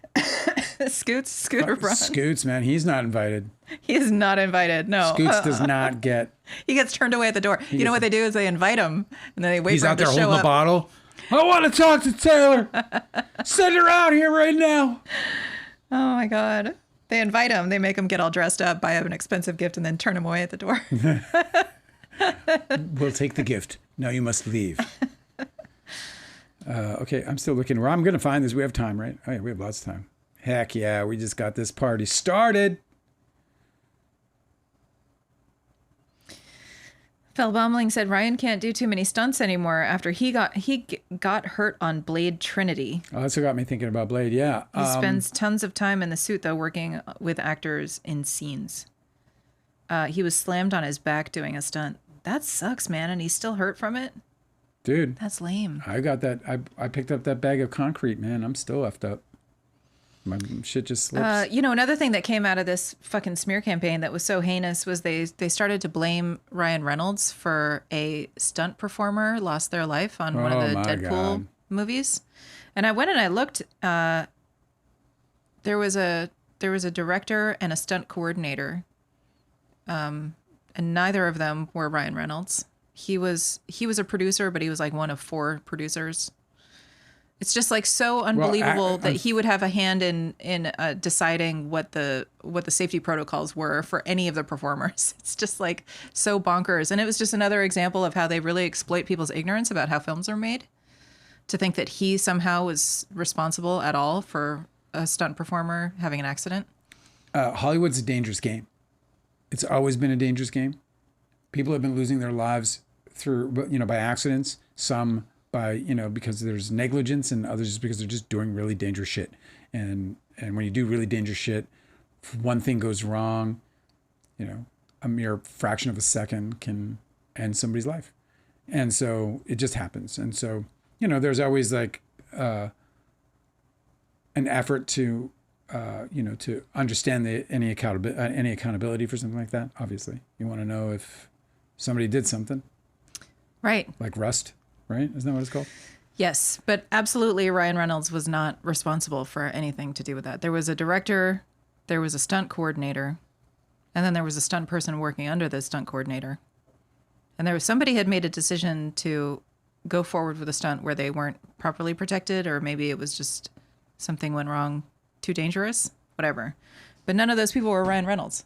Scooter Braun. Scoots, man. He's not invited. He is not invited, no. Scoots does not get. He gets turned away at the door. You know what they do is they invite him and then they wait for him to show up. He's out there holding a bottle. I want to talk to Taylor. Send her out here right now. Oh my God. They invite him. They make him get all dressed up, buy him an expensive gift, and then turn him away at the door. We'll take the gift. Now you must leave. Okay, I'm still looking. Well, I'm going to find this. We have time, right? Oh, yeah, we have lots of time. Heck yeah, we just got this party started. Fellbaumling said Ryan can't do too many stunts anymore after he got hurt on Blade Trinity. Oh, that's what got me thinking about Blade, yeah. He spends tons of time in the suit, though, working with actors in scenes. He was slammed on his back doing a stunt. That sucks, man, and he's still hurt from it? Dude. That's lame. I got that. I picked up that bag of concrete, man. I'm still effed up. My shit just slips. Another thing that came out of this fucking smear campaign that was so heinous was they started to blame Ryan Reynolds for a stunt performer lost their life on one of the Deadpool movies. And I went and I looked. There was a director and a stunt coordinator, and neither of them were Ryan Reynolds. He was a producer, but he was like one of 4 producers. It's just like so unbelievable that he would have a hand in deciding what the safety protocols were for any of the performers. It's just like so bonkers. And it was just another example of how they really exploit people's ignorance about how films are made. To think that he somehow was responsible at all for a stunt performer having an accident. Hollywood's a dangerous game. It's always been a dangerous game. People have been losing their lives through, by accidents. Some by, because there's negligence, and others just because they're just doing really dangerous shit. And when you do really dangerous shit, if one thing goes wrong, a mere fraction of a second can end somebody's life. And so it just happens. And so, there's always like an effort to, to understand any accountability for something like that. Obviously, you want to know if somebody did something. Right. Like Rust. Right? Isn't that what it's called? Yes, but absolutely Ryan Reynolds was not responsible for anything to do with that. There was a director, there was a stunt coordinator, and then there was a stunt person working under the stunt coordinator. And somebody had made a decision to go forward with a stunt where they weren't properly protected, or maybe it was just something went wrong, too dangerous, whatever. But none of those people were Ryan Reynolds.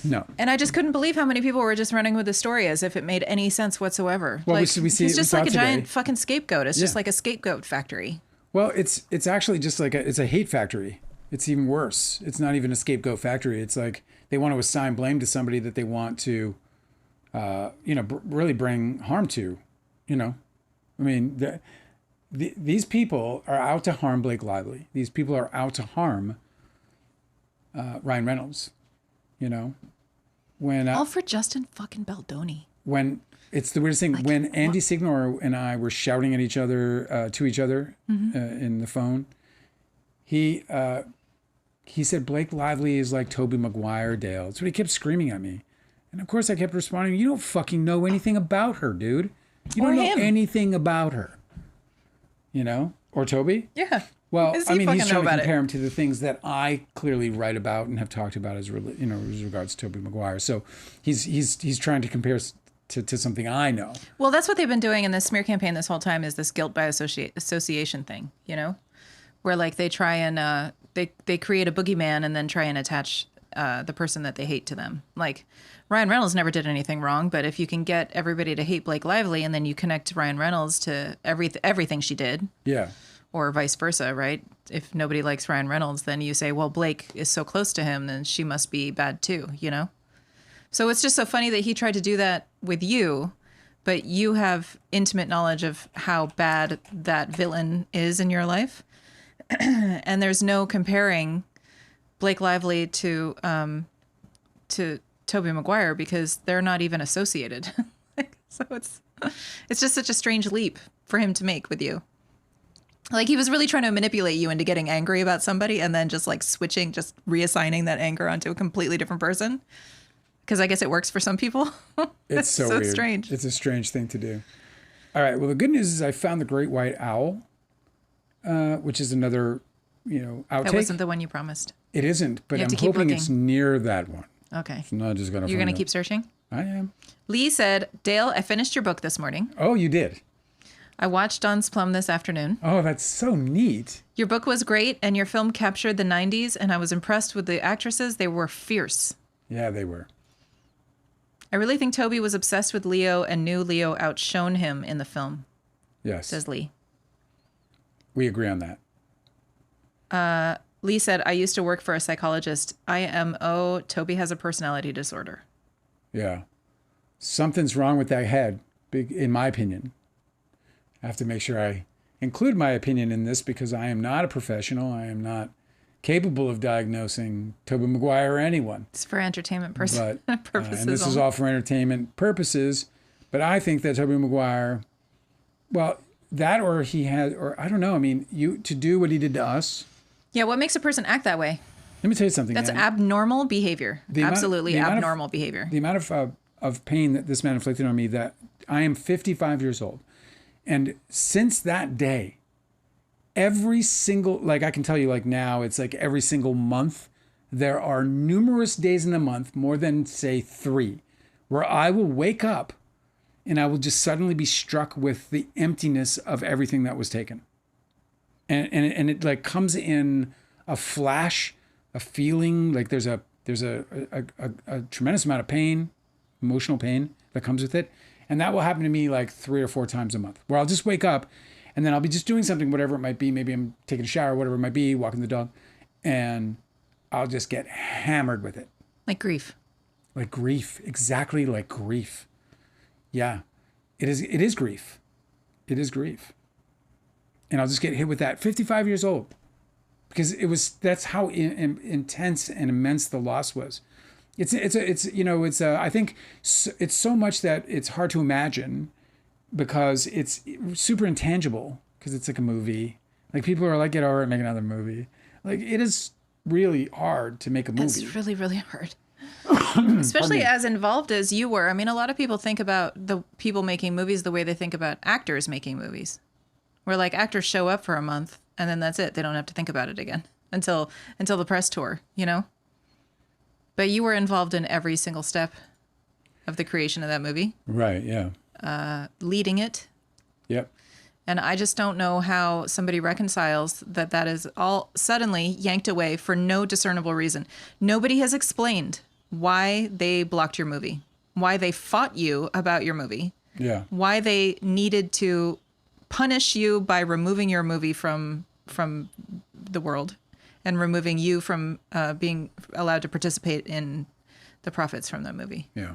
No. And I just couldn't believe how many people were just running with the story as if it made any sense whatsoever. Well, we see he's just like a giant today. fucking scapegoat. It's just like a scapegoat factory. Well, it's actually just like it's a hate factory. It's even worse. It's not even a scapegoat factory. It's like they want to assign blame to somebody that they want to, really bring harm to. I mean, these people are out to harm Blake Lively. These people are out to harm Ryan Reynolds. When all for Justin fucking Baldoni. When it's the weirdest thing, when Andy Signor and I were shouting at each other to each other in the phone, he said Blake Lively is like Tobey Maguire, Dale. That's what he kept screaming at me, and of course I kept responding, "You don't fucking know anything about her, dude. You don't know anything about her." Or Toby? Yeah. Well, Does I he mean, he's fucking know trying to about compare it? him to the things that I clearly write about and have talked about as regards to Tobey Maguire. So he's trying to compare to something I know. Well, that's what they've been doing in this smear campaign this whole time, is this guilt by association thing, you know, where like they try and they create a boogeyman and then try and attach the person that they hate to them. Like Ryan Reynolds never did anything wrong, but if you can get everybody to hate Blake Lively and then you connect Ryan Reynolds to everything she did, Yeah. or vice versa, right? If nobody likes Ryan Reynolds, then you say, well, Blake is so close to him, then she must be bad too, you know? So it's just so funny that he tried to do that with you, but you have intimate knowledge of how bad that villain is in your life. And there's no comparing Blake Lively to Tobey Maguire because they're not even associated. So it's just such a strange leap for him to make with you. Like he was really trying to manipulate you into getting angry about somebody and then just like switching, just reassigning that anger onto a completely different person. Because I guess it works for some people. It's so weird. Strange. It's a strange thing to do. All right. Well, the good news is I found the Great White Owl, which is another, outtake. That wasn't the one you promised. It isn't, but You I'm have to keep hoping it's looking. near that one. Okay. I'm not just going to You're going to keep searching? I am. Lee said, Dale, I finished your book this morning. Oh, you did? I watched Don's Plum this afternoon. Oh, that's so neat. Your book was great, and your film captured the 90s, and I was impressed with the actresses. They were fierce. Yeah, they were. I really think Toby was obsessed with Leo and knew Leo outshone him in the film, Yes. says Lee. We agree on that. Lee said, I used to work for a psychologist. IMO, Toby has a personality disorder. Yeah. Something's wrong with that head, in my opinion. I have to make sure I include my opinion in this because I am not a professional. I am not capable of diagnosing Tobey Maguire or anyone. It's for entertainment But, purposes. and this is only. all for entertainment purposes. But I think that Tobey Maguire, well, that or he had, or I don't know. I mean, to do what he did to us. Yeah, what makes a person act that way? Let me tell you something. That's man. abnormal behavior. Absolutely the amount of- abnormal behavior. The amount of pain that this man inflicted on me, that I am 55 years old. And since that day, every single, like I can tell you like now, it's like every single month, there are numerous days in a month, more than say 3, where I will wake up and I will just suddenly be struck with the emptiness of everything that was taken. And it like comes in a flash, a feeling, like there's a tremendous amount of pain, emotional pain that comes with it. And that will happen to me like 3 or 4 times a month, where I'll just wake up and then I'll be just doing something, whatever it might be. Maybe I'm taking a shower, whatever it might be, walking the dog, and I'll just get hammered with it. Like grief. Like grief. Exactly like grief. Yeah. It is grief. It is grief. And I'll just get hit with that. 55 years old. Because that's how intense and immense the loss was. I think it's so much that it's hard to imagine because it's super intangible because it's like a movie. Like people are like, get over it, make another movie. Like it is really hard to make a movie. It's really, really hard. Especially as involved as you were. I mean, a lot of people think about the people making movies the way they think about actors making movies. Where like actors show up for a month and then that's it. They don't have to think about it again until the press tour, you know? But you were involved in every single step of the creation of that movie. Right, yeah. Leading it. Yep. And I just don't know how somebody reconciles that is all suddenly yanked away for no discernible reason. Nobody has explained why they blocked your movie, why they fought you about your movie, Yeah. why they needed to punish you by removing your movie from the world and removing you from being allowed to participate in the profits from that movie. Yeah.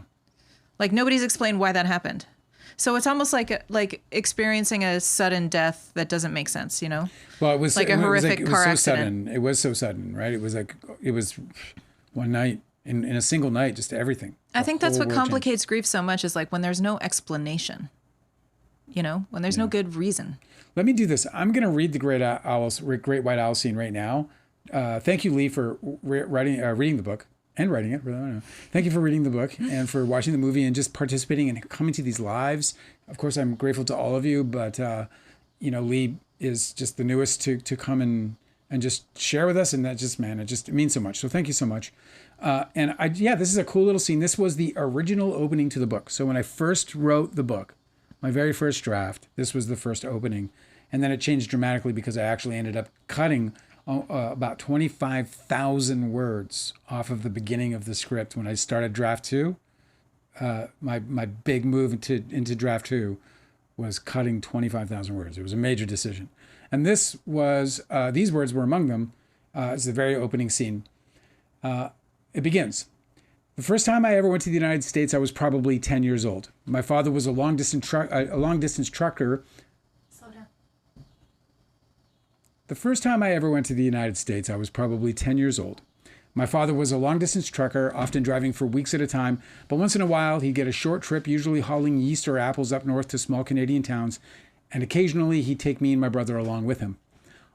Like nobody's explained why that happened. So it's almost like experiencing a sudden death that doesn't make sense, you know? Well, it was like a horrific car so accident. Sudden. It was so sudden, right? It was one night in a single night, just everything. I think that's what world changed. complicates grief so much is like when there's no explanation, you know, when there's no good reason. Let me do this. I'm going to read the Great White Owl scene right now. Thank you, Lee, for reading the book and writing it. Thank you for reading the book and for watching the movie and just participating and coming to these lives. Of course, I'm grateful to all of you, but Lee is just the newest to come and just share with us. And that just, man, it means so much. So thank you so much. This is a cool little scene. This was the original opening to the book. So when I first wrote the book, my very first draft, this was the first opening. And then it changed dramatically because I actually ended up cutting about 25,000 words off of the beginning of the script. When I started draft two, my big move into draft two was cutting 25,000 words. It was a major decision. And these words were among them. It's the very opening scene. It begins. The first time I ever went to the United States, I was probably 10 years old. My father was a long-distance trucker. Slow down. The first time I ever went to the United States, I was probably 10 years old. My father was a long-distance trucker, often driving for weeks at a time, but once in a while, he'd get a short trip, usually hauling yeast or apples up north to small Canadian towns, and occasionally he'd take me and my brother along with him.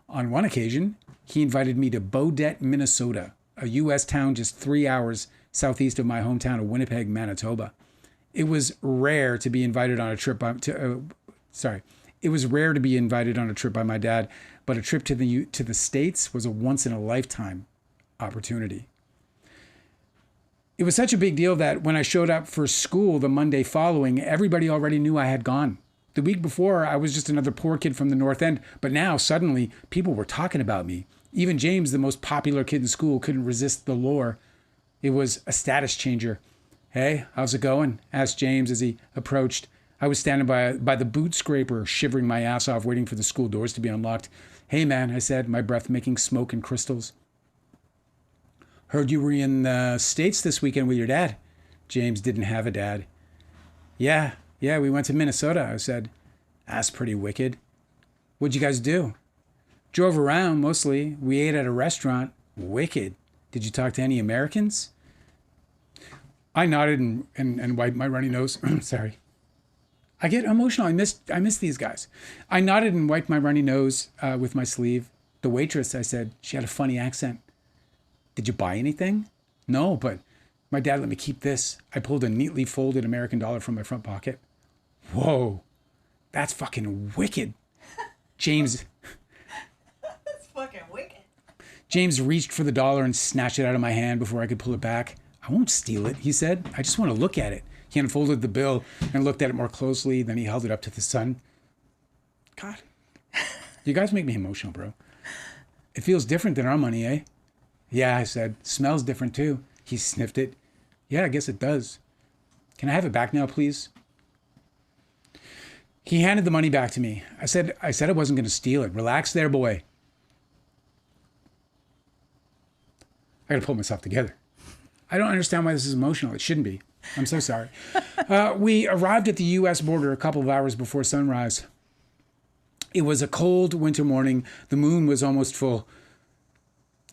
On one occasion, he invited me to Baudette, Minnesota, a U.S. town just 3 hours southeast of my hometown of Winnipeg, Manitoba. It was rare to be invited on a trip by my dad, but a trip to the States was a once-in-a-lifetime opportunity. It was such a big deal that when I showed up for school the Monday following, everybody already knew I had gone. The week before, I was just another poor kid from the North End, but now suddenly people were talking about me. Even James, the most popular kid in school, couldn't resist the lure. It was a status changer. "Hey, how's it going?" asked James as he approached. I was standing by the boot scraper, shivering my ass off, waiting for the school doors to be unlocked. "Hey, man," I said, my breath making smoke and crystals. "Heard you were in the States this weekend with your dad." James didn't have a dad. Yeah, we went to Minnesota," I said. "That's pretty wicked. What'd you guys do?" "Drove around, mostly. We ate at a restaurant." "Wicked. Did you talk to any Americans?" I nodded and wiped my runny nose. Sorry. I get emotional. I miss these guys. I nodded and wiped my runny nose with my sleeve. "The waitress," I said, "she had a funny accent." "Did you buy anything?" "No, but my dad let me keep this." I pulled a neatly folded American dollar from my front pocket. "Whoa, that's fucking wicked." James Fucking wicked. James reached for the dollar and snatched it out of my hand before I could pull it back. "I won't steal it," he said. "I just want to look at it." He unfolded the bill and looked at it more closely. Then he held it up to the sun. God, you guys make me emotional, bro. "It feels different than our money, eh?" "Yeah," I said. "Smells different too." He sniffed it. "Yeah, I guess it does. Can I have it back now, please?" He handed the money back to me. I said I wasn't going to steal it. "Relax there, boy." I got to pull myself together. I don't understand why this is emotional. It shouldn't be. I'm so sorry. We arrived at the U.S. border a couple of hours before sunrise. It was a cold winter morning. The moon was almost full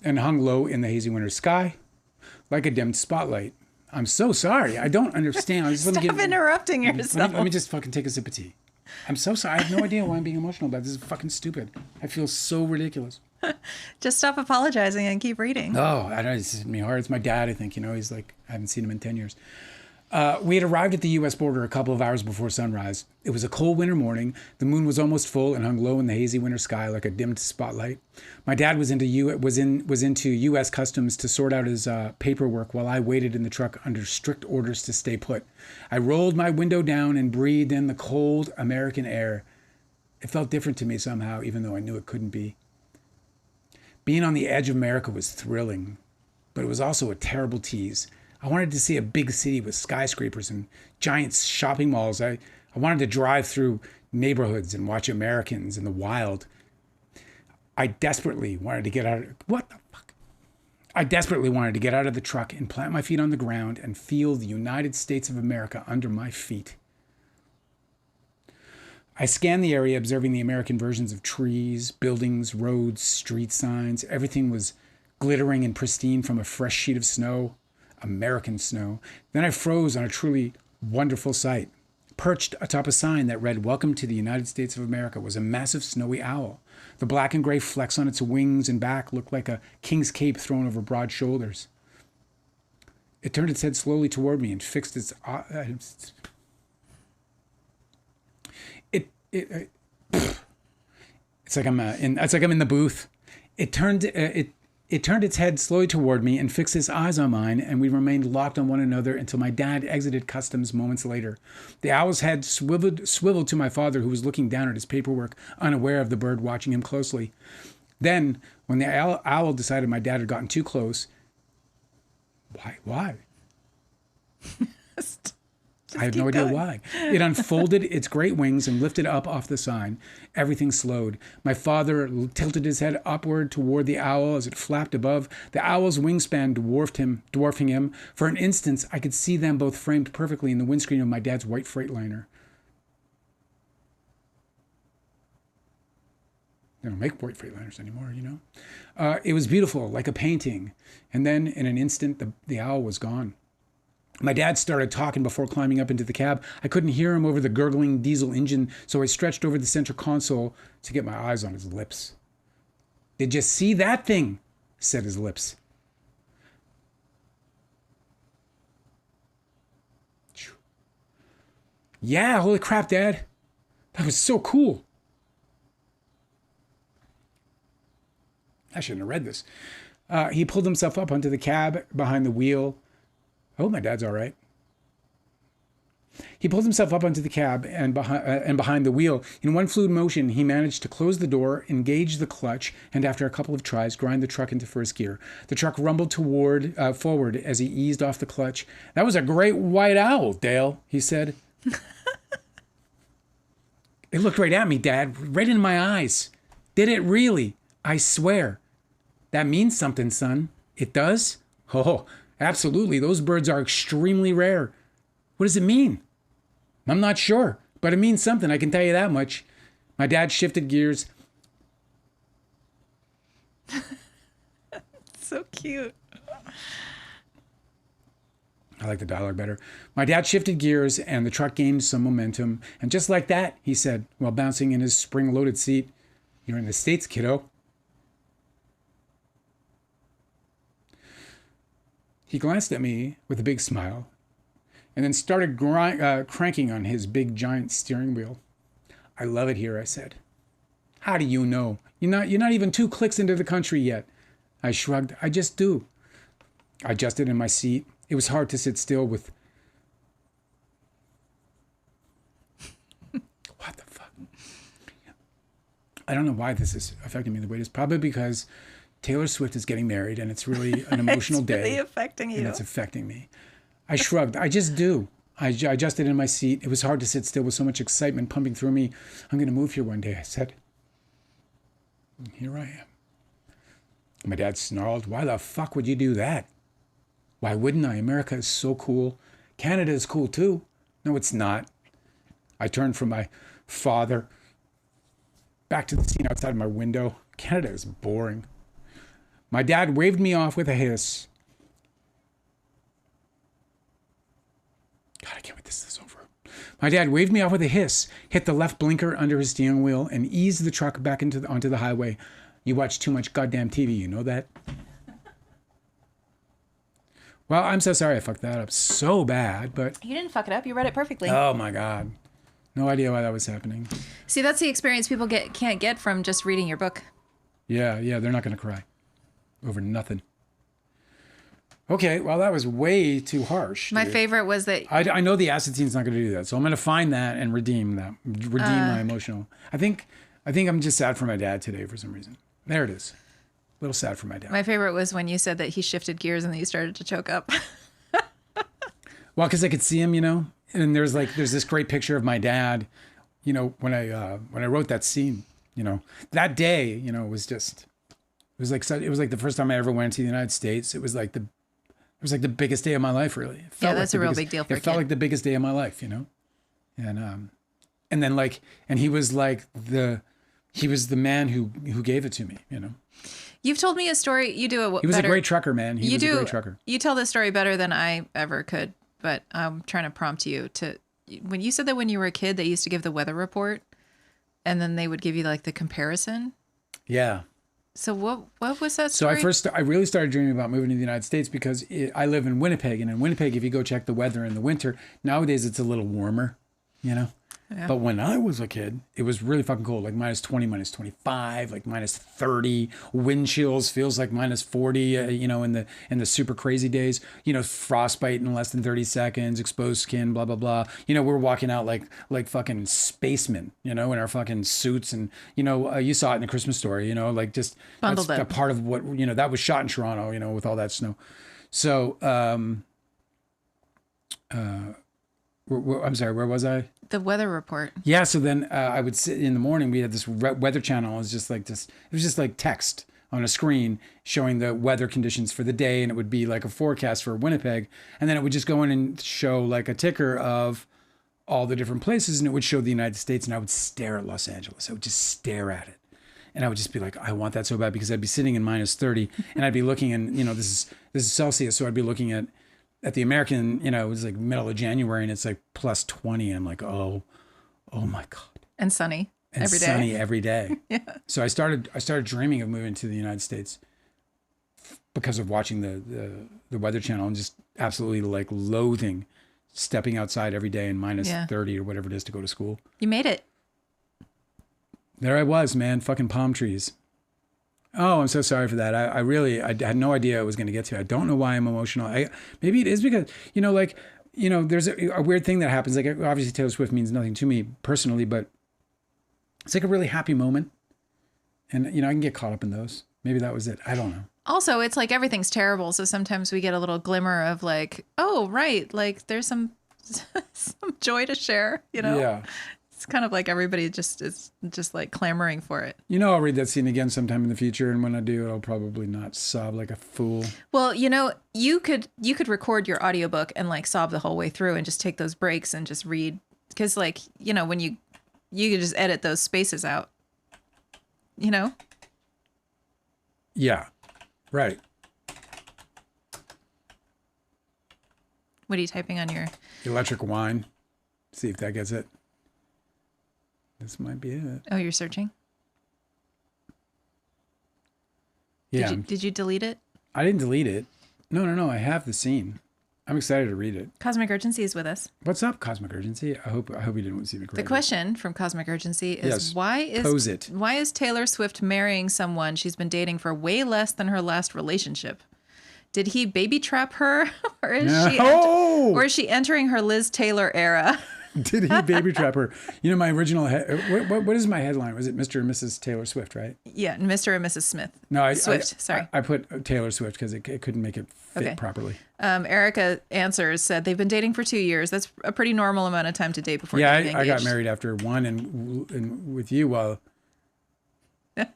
and hung low in the hazy winter sky like a dimmed spotlight. I'm so sorry. I don't understand. Stop interrupting yourself. Let me just fucking take a sip of tea. I'm so sorry. I have no idea why I'm being emotional about this. This is fucking stupid. I feel so ridiculous. Just stop apologizing and keep reading. Oh, I don't know. It's me hard. It's my dad, I think. He's like, I haven't seen him in 10 years. We had arrived at the U.S. border a couple of hours before sunrise. It was a cold winter morning. The moon was almost full and hung low in the hazy winter sky like a dimmed spotlight. My dad was into U.S. Customs to sort out his paperwork while I waited in the truck under strict orders to stay put. I rolled my window down and breathed in the cold American air. It felt different to me somehow, even though I knew it couldn't be. Being on the edge of America was thrilling, but it was also a terrible tease. I wanted to see a big city with skyscrapers and giant shopping malls. I wanted to drive through neighborhoods and watch Americans in the wild. I desperately wanted to get out of the truck and plant my feet on the ground and feel the United States of America under my feet. I scanned the area, observing the American versions of trees, buildings, roads, street signs. Everything was glittering and pristine from a fresh sheet of snow. American snow. Then I froze on a truly wonderful sight. Perched atop a sign that read, "Welcome to the United States of America," was a massive snowy owl. The black and gray flecks on its wings and back looked like a king's cape thrown over broad shoulders. It turned its head slowly toward me and fixed its... It's like I'm in the booth. It turned its head slowly toward me and fixed its eyes on mine, and we remained locked on one another until my dad exited customs moments later. The owl's head swiveled to my father, who was looking down at his paperwork, unaware of the bird watching him closely. Then, when the owl decided my dad had gotten too close, why? I have no idea why. It unfolded its great wings and lifted up off the sign. Everything slowed. My father tilted his head upward toward the owl as it flapped above. The owl's wingspan dwarfing him. For an instant, I could see them both framed perfectly in the windscreen of my dad's white Freightliner. They don't make white Freightliners anymore, you know. It was beautiful, like a painting. And then, in an instant, the owl was gone. My dad started talking before climbing up into the cab. I couldn't hear him over the gurgling diesel engine, so I stretched over the center console to get my eyes on his lips. "Did you see that thing?" said his lips. "Yeah, holy crap, Dad. That was so cool." I shouldn't have read this. He pulled himself up onto the cab behind the wheel. Oh, my dad's all right. He pulled himself up onto the cab and behind the wheel. In one fluid motion, he managed to close the door, engage the clutch, and after a couple of tries, grind the truck into first gear. The truck rumbled forward as he eased off the clutch. "That was a great white owl, Dale," he said. It looked right at me, Dad, right in my eyes. "Did it really? I swear." "That means something, son." "It does?" "Oh, absolutely. Those birds are extremely rare." "What does it mean?" "I'm not sure, but it means something, I can tell you that much." My dad shifted gears. So cute. I like the dialogue better. My dad shifted gears and the truck gained some momentum. And just like that, he said, while bouncing in his spring-loaded seat, "You're in the States, kiddo." He glanced at me with a big smile and then started cranking on his big giant steering wheel. "I love it here," I said. "How do you know? You're not even 2 clicks into the country yet." I shrugged. "I just do." I adjusted in my seat. It was hard to sit still with... What the fuck? I don't know why this is affecting me the way it is. Probably because Taylor Swift is getting married, and it's really an emotional day. It's really affecting you. And it's affecting me. I shrugged. "I just do." I adjusted in my seat. It was hard to sit still with so much excitement pumping through me. "I'm going to move here one day," I said. And here I am. My dad snarled. "Why the fuck would you do that?" "Why wouldn't I? America is so cool. Canada is cool too." "No, it's not." I turned from my father back to the scene outside my window. "Canada is boring." My dad waved me off with a hiss. God, I can't wait till this is over. My dad waved me off with a hiss, hit the left blinker under his steering wheel, and eased the truck back onto the highway. "You watch too much goddamn TV, you know that?" Well, I'm so sorry I fucked that up so bad, but... You didn't fuck it up. You read it perfectly. Oh, my God. No idea why that was happening. See, that's the experience people can't get from just reading your book. Yeah, they're not going to cry over nothing. Okay, well, that was way too harsh. My favorite was that... I know the acetine's not going to do that, so I'm going to find that and redeem my emotional... I think I'm just sad for my dad today for some reason. There it is. A little sad for my dad. My favorite was when you said that he shifted gears and then you started to choke up. Well, because I could see him, and there's this great picture of my dad, when I wrote that scene, that day, it was like the first time I ever went to the United States. It was like the biggest day of my life, really. Yeah, that's a real big deal for a kid. It felt like the biggest day of my life, and then he was the man who gave it to me, You've told me a story. You do it. He was a great trucker, man. He was a great trucker. You tell this story better than I ever could, but I'm trying to prompt you to, when you said that when you were a kid, they used to give the weather report and then they would give you like the comparison. Yeah. So what was that story? So I really started dreaming about moving to the United States because I live in Winnipeg, and in Winnipeg, if you go check the weather in the winter, nowadays it's a little warmer, Yeah. But when I was a kid, it was really fucking cold. Like -20, -25, like -30. Wind chills feels like -40. In the super crazy days. Frostbite in less than 30 seconds, exposed skin, blah blah blah. We're walking out like fucking spacemen. In our fucking suits, and you saw it in the Christmas Story. Like just bundled that's up. a part of what that was shot in Toronto. With all that snow. So I'm sorry, where was I? The weather report. Yeah, so then I would sit in the morning. We had this weather channel. It was just like this. It was just like text on a screen showing the weather conditions for the day, and it would be like a forecast for Winnipeg. And then it would just go in and show like a ticker of all the different places, and it would show the United States. And I would stare at Los Angeles. I would just stare at it, and I would just be like, I want that so bad, because I'd be sitting in -30, and I'd be looking, and this is Celsius, so I'd be looking at the American, it was like middle of January, and it's like +20. And I'm like, oh my God. And sunny And every day. sunny every day. Yeah. So I started dreaming of moving to the United States because of watching the Weather Channel, and just absolutely like loathing stepping outside every day in -30 or whatever it is to go to school. You made it. There I was, man, fucking palm trees. Oh, I'm so sorry for that. I really had no idea I was going to get to. I don't know why I'm emotional. Maybe it is because, there's a weird thing that happens. Like, obviously Taylor Swift means nothing to me personally, but it's like a really happy moment. And, I can get caught up in those. Maybe that was it. I don't know. Also, it's like everything's terrible. So sometimes we get a little glimmer of like, oh, right. Like there's some joy to share, Yeah. It's kind of like everybody just is just like clamoring for it. I'll read that scene again sometime in the future, and when I do, I'll probably not sob like a fool. Well, you could record your audiobook and like sob the whole way through and just take those breaks and just read, because like, when you could just edit those spaces out. Yeah. Right. What are you typing on your Electric wine. See if that gets it. This might be it. Oh, you're searching? Yeah. Did you delete it? I didn't delete it. No. I have the scene. I'm excited to read it. Cosmic Urgency is with us. What's up, Cosmic Urgency? I hope you didn't see me correctly. The question from Cosmic Urgency is, yes. Pose it. Why is Taylor Swift marrying someone she's been dating for way less than her last relationship? Did he baby trap her, or is she entering her Liz Taylor era? Did he baby trap her? My original what is my headline? Was it Mr. and Mrs. Taylor Swift, right? Yeah, Mr. and Mrs. Smith. No, Swift. Sorry, I put Taylor Swift because it couldn't make it fit properly. Erica Answers said they've been dating for 2 years. That's a pretty normal amount of time to date before getting engaged. I got married after 1, and with you, well. What'd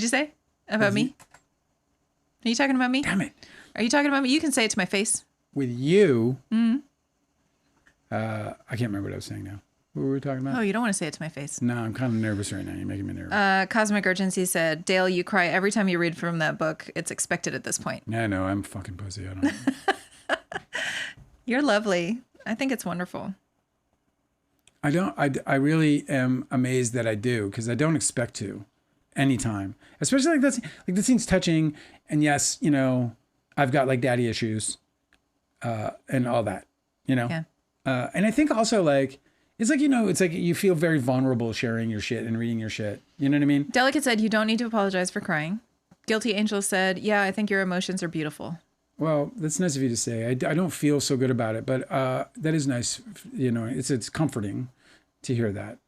you say about me? Are you talking about me? Damn it! Are you talking about me? You can say it to my face. With you. Mm-hmm. I can't remember what I was saying now. What were we talking about? Oh, you don't want to say it to my face. No, I'm kind of nervous right now. You're making me nervous. Cosmic Urgency said, Dale, you cry every time you read from that book. It's expected at this point. No, I'm fucking pussy. I don't know. You're lovely. I think it's wonderful. I really am amazed that I do, because I don't expect to anytime. Especially like the scene's touching, and yes, I've got like daddy issues and all that, Yeah. And I think also like, it's like, it's like you feel very vulnerable sharing your shit and reading your shit. You know what I mean? Delicate said, you don't need to apologize for crying. Guilty Angel said, yeah, I think your emotions are beautiful. Well, that's nice of you to say. I don't feel so good about it, but that is nice. It's comforting to hear that.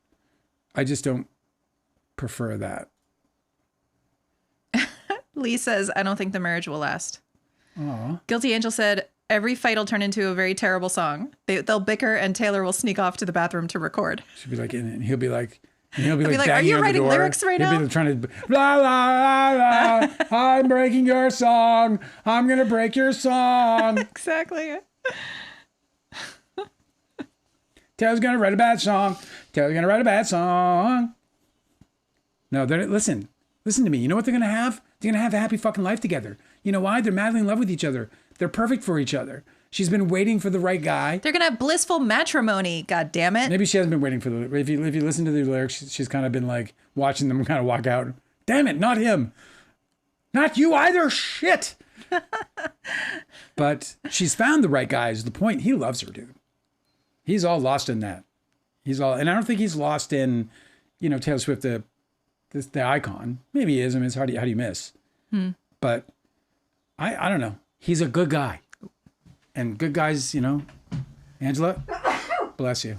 I just don't prefer that. Lee says, I don't think the marriage will last. Aww. Guilty Angel said, every fight will turn into a very terrible song. They'll bicker and Taylor will sneak off to the bathroom to record. She'll be like, and he'll be like, are you writing lyrics right now? He'll be trying to, la, la, la, la, I'm breaking your song. I'm going to break your song. Exactly. Taylor's going to write a bad song. Taylor's going to write a bad song. No, listen to me. You know what they're going to have? They're going to have a happy fucking life together. You know why? They're madly in love with each other. They're perfect for each other. She's been waiting for the right guy. They're going to have blissful matrimony. God damn it. Maybe she hasn't been waiting for if you listen to the lyrics, she's kind of been like watching them kind of walk out. Damn it, not him. Not you either. Shit. But she's found the right guy is the point. He loves her, dude. He's all lost in that. And I don't think he's lost in, Taylor Swift, the icon. Maybe he is. I mean, it's how do you miss? But I don't know. He's a good guy. And good guys, Angela, bless you.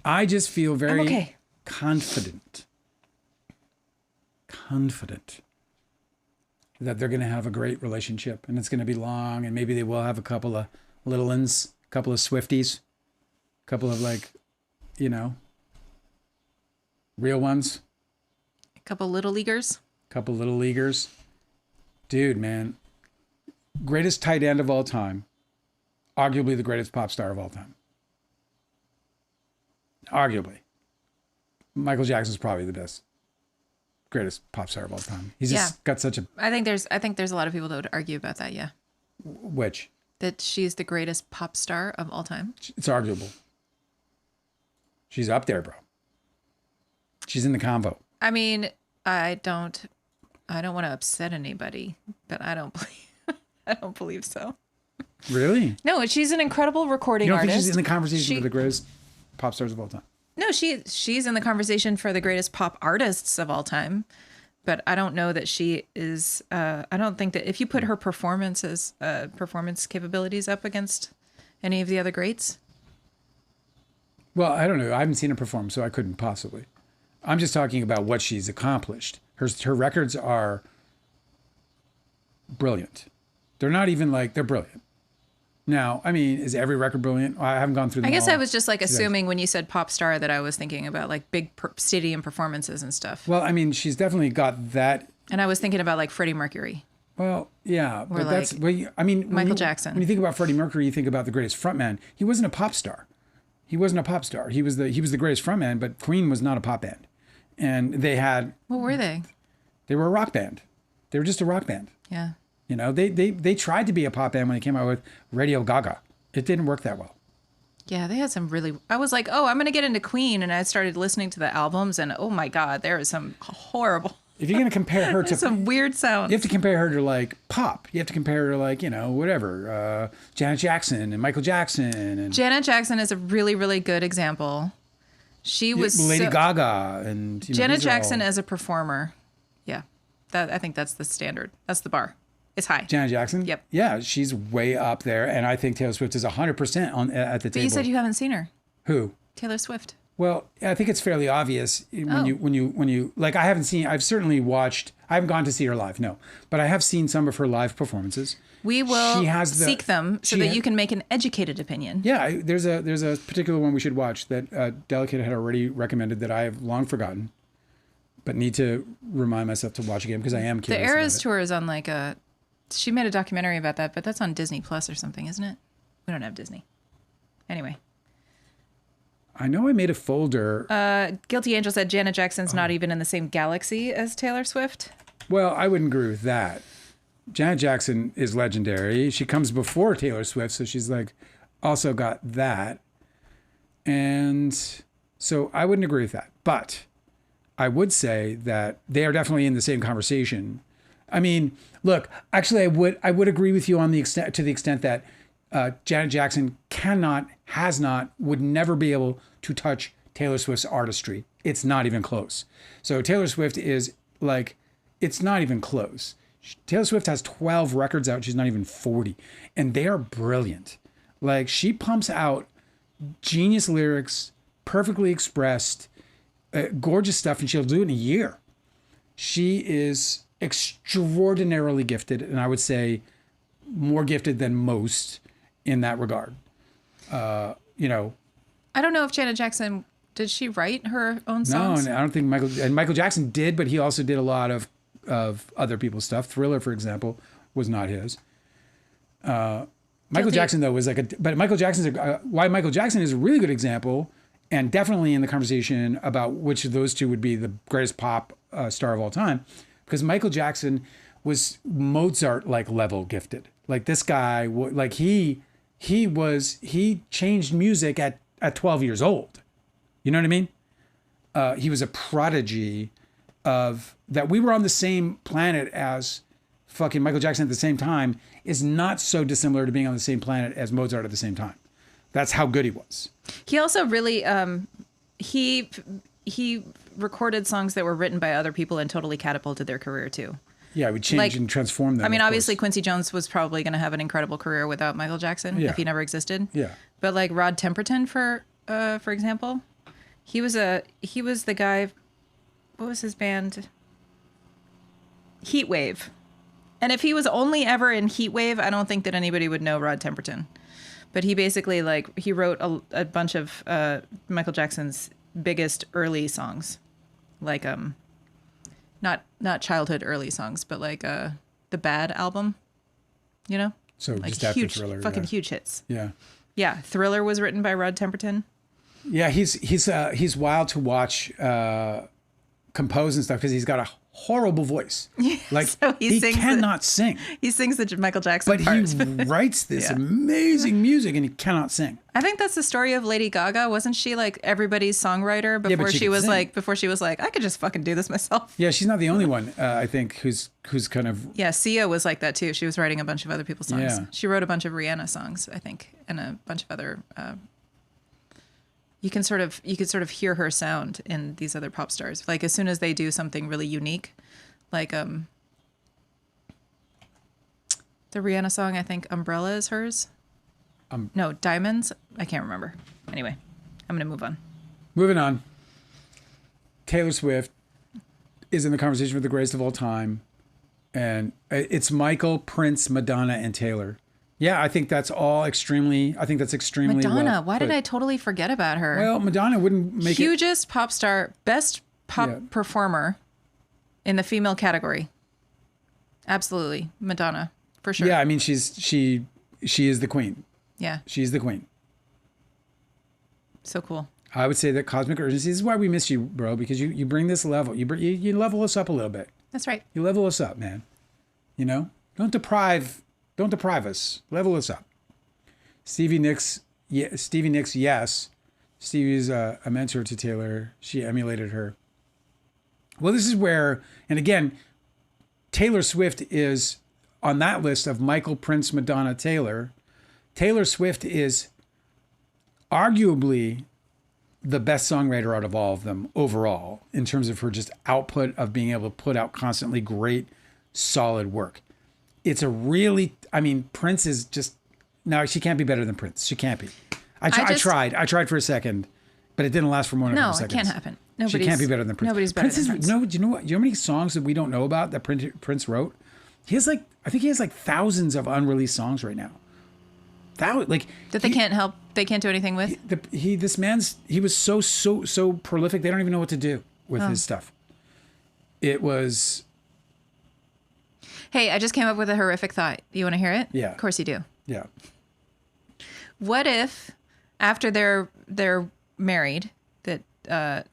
I just feel very confident that they're going to have a great relationship and it's going to be long and maybe they will have a couple of little ones, a couple of Swifties, a couple of real ones. A couple little leaguers. Dude, man. Greatest tight end of all time. Arguably the greatest pop star of all time. Arguably. Michael Jackson's probably the greatest pop star of all time. He's just got such a... I think there's a lot of people that would argue about that, yeah. Which? That she's the greatest pop star of all time. It's arguable. She's up there, bro. She's in the convo. I mean, I don't want to upset anybody, but I don't believe so. Really? No, she's an incredible recording artist. You don't think she's in the conversation for the greatest pop stars of all time? No, she's in the conversation for the greatest pop artists of all time, but I don't know that she is. I don't think that if you put her performance capabilities up against any of the other greats. Well, I don't know. I haven't seen her perform, so I couldn't possibly. I'm just talking about what she's accomplished. Her records are brilliant. They're not even they're brilliant. Now, I mean, is every record brilliant? I haven't gone through them I guess all. I was just assuming when you said pop star that I was thinking about big stadium performances and stuff. Well, I mean, she's definitely got that. And I was thinking about Freddie Mercury. Well, yeah, or but that's I mean, Michael Jackson. When you think about Freddie Mercury, you think about the greatest frontman. He wasn't a pop star. He was the greatest frontman, but Queen was not a pop band. And they had... What were they? They were a rock band. They were just a rock band. Yeah. They tried to be a pop band when they came out with Radio Gaga. It didn't work that well. Yeah, they had some really... I was like, I'm going to get into Queen. And I started listening to the albums. And oh my God, there is some horrible... If you're going to compare her to... some weird sounds. You have to compare her to pop. You have to compare her to whatever. Janet Jackson and Michael Jackson. And Janet Jackson is a really, really good example. She was... Lady Gaga and... Janet Jackson as a performer. Yeah. I think that's the standard. That's the bar. It's high. Janet Jackson? Yep. Yeah, she's way up there. And I think Taylor Swift is 100% at the table. But you said you haven't seen her. Who? Taylor Swift. Well, I think it's fairly obvious when you I've certainly watched, I haven't gone to see her live, no. But I have seen some of her live performances. We will seek them so that you can make an educated opinion. Yeah, there's a particular one we should watch that Delicate had already recommended that I have long forgotten, but need to remind myself to watch again because I am curious. The Eras Tour is on she made a documentary about that, but that's on Disney Plus or something, isn't it? We don't have Disney. Anyway. I know I made a folder. Guilty Angel said Janet Jackson's not even in the same galaxy as Taylor Swift. Well, I wouldn't agree with that. Janet Jackson is legendary. She comes before Taylor Swift, so she's also got that. And so I wouldn't agree with that. But I would say that they are definitely in the same conversation. I mean, look, actually I would agree with you on the extent that Janet Jackson would never be able to touch Taylor Swift's artistry. It's not even close. So Taylor Swift is it's not even close. Taylor Swift has 12 records out. She's not even 40. And they are brilliant. She pumps out genius lyrics, perfectly expressed, gorgeous stuff, and she'll do it in a year. She is extraordinarily gifted, and I would say more gifted than most in that regard. I don't know if Janet Jackson, did she write her own songs? No, I don't think Michael Jackson did, but he also did a lot of other people's stuff. Thriller, for example, was not his. Michael Jackson, though, was but Michael Jackson's why Michael Jackson is a really good example, and definitely in the conversation about which of those two would be the greatest pop star of all time, because Michael Jackson was Mozart-like level gifted. This guy, he changed music at 12 years old. You know what I mean? He was a prodigy that we were on the same planet as fucking Michael Jackson at the same time is not so dissimilar to being on the same planet as Mozart at the same time. That's how good he was. He also really he recorded songs that were written by other people and totally catapulted their career too. Yeah, we changed and transformed them. I mean, obviously Quincy Jones was probably going to have an incredible career without Michael Jackson if he never existed. Yeah. But like Rod Temperton, for example, he was the guy. What was his band? Heatwave. And if he was only ever in Heatwave, I don't think that anybody would know Rod Temperton. But he basically he wrote a bunch of Michael Jackson's biggest early songs, like not childhood early songs, but like the Bad album, you know? So like just after huge, Thriller. fucking huge hits. Yeah. Yeah, Thriller was written by Rod Temperton. Yeah, he's wild to watch compose and stuff because he's got a horrible voice. Like So he cannot sing. He sings the Michael Jackson But parts. he writes this amazing music and he cannot sing. I think that's the story of Lady Gaga. Wasn't she like everybody's songwriter before but she she could was sing. like, I could just fucking do this myself. Yeah, she's not the only one, I think, who's kind of... Yeah, Sia was like that too. She was writing a bunch of other people's songs. Yeah. She wrote a bunch of Rihanna songs, I think, and a bunch of other. You could sort of hear her sound in these other pop stars. Like as soon as they do something really unique, like the Rihanna song, I think Umbrella is hers. No, Diamonds. I can't remember. Anyway, I'm gonna move on. Moving on. Taylor Swift is in the conversation with the greatest of all time. And it's Michael, Prince, Madonna, and Taylor. Yeah, I think that's extremely Madonna. well Why did put. I totally forget about her? Well, Madonna wouldn't make it. Hugest pop star, best pop Yeah. performer in the female category. Absolutely, Madonna for sure. Yeah, I mean she is the queen. Yeah, She's the queen. so cool. I would say that Cosmic Urgency, this is why we miss you, bro, because you bring this level. You level us up a little bit. That's right. You level us up, man. You know? Don't deprive us. Level us up. Stevie Nicks, yes. Stevie's a mentor to Taylor. She emulated her. Well, this is where, and again, Taylor Swift is on that list of Michael, Prince, Madonna, Taylor. Taylor Swift is arguably the best songwriter out of all of them overall in terms of her just output of being able to put out constantly great, solid work. It's a really, I mean, Prince is just, no, she can't be better than Prince. She can't be. I tried for a second, but it didn't last for more than a couple seconds. No, it can't happen. She can't be better than Prince. Nobody's better than Prince. No, do you know what? Do you know how many songs that we don't know about that Prince wrote? He has I think he has thousands of unreleased songs right now. They can't do anything with. He was so prolific. They don't even know what to do with his stuff. It was. Hey, I just came up with a horrific thought. You want to hear it? Yeah. Of course you do. Yeah. What if, after they're married, that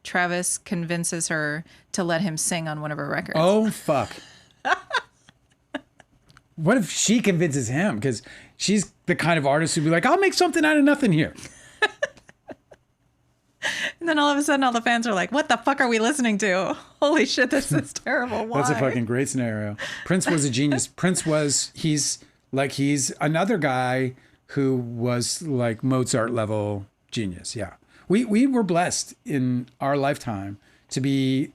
Travis convinces her to let him sing on one of her records? Oh fuck. What if she convinces him? Because she's the kind of artist who'd be like, I'll make something out of nothing here. And then all of a sudden, all the fans are like, what the fuck are we listening to? Holy shit, this is terrible. Why? That's a fucking great scenario. Prince was a genius. He's another guy who was like Mozart level genius. Yeah. We were blessed in our lifetime to be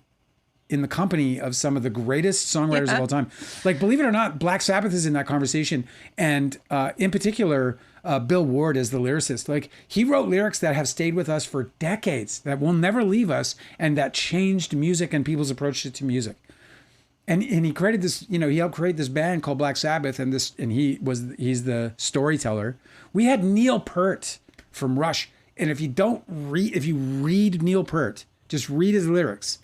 in the company of some of the greatest songwriters of all time. Like, believe it or not, Black Sabbath is in that conversation. And in particular, Bill Ward is the lyricist. Like, he wrote lyrics that have stayed with us for decades, that will never leave us, and that changed music and people's approach to music. And he created this, he helped create this band called Black Sabbath, and he's the storyteller. We had Neil Peart from Rush. And if you read Neil Peart, just read his lyrics,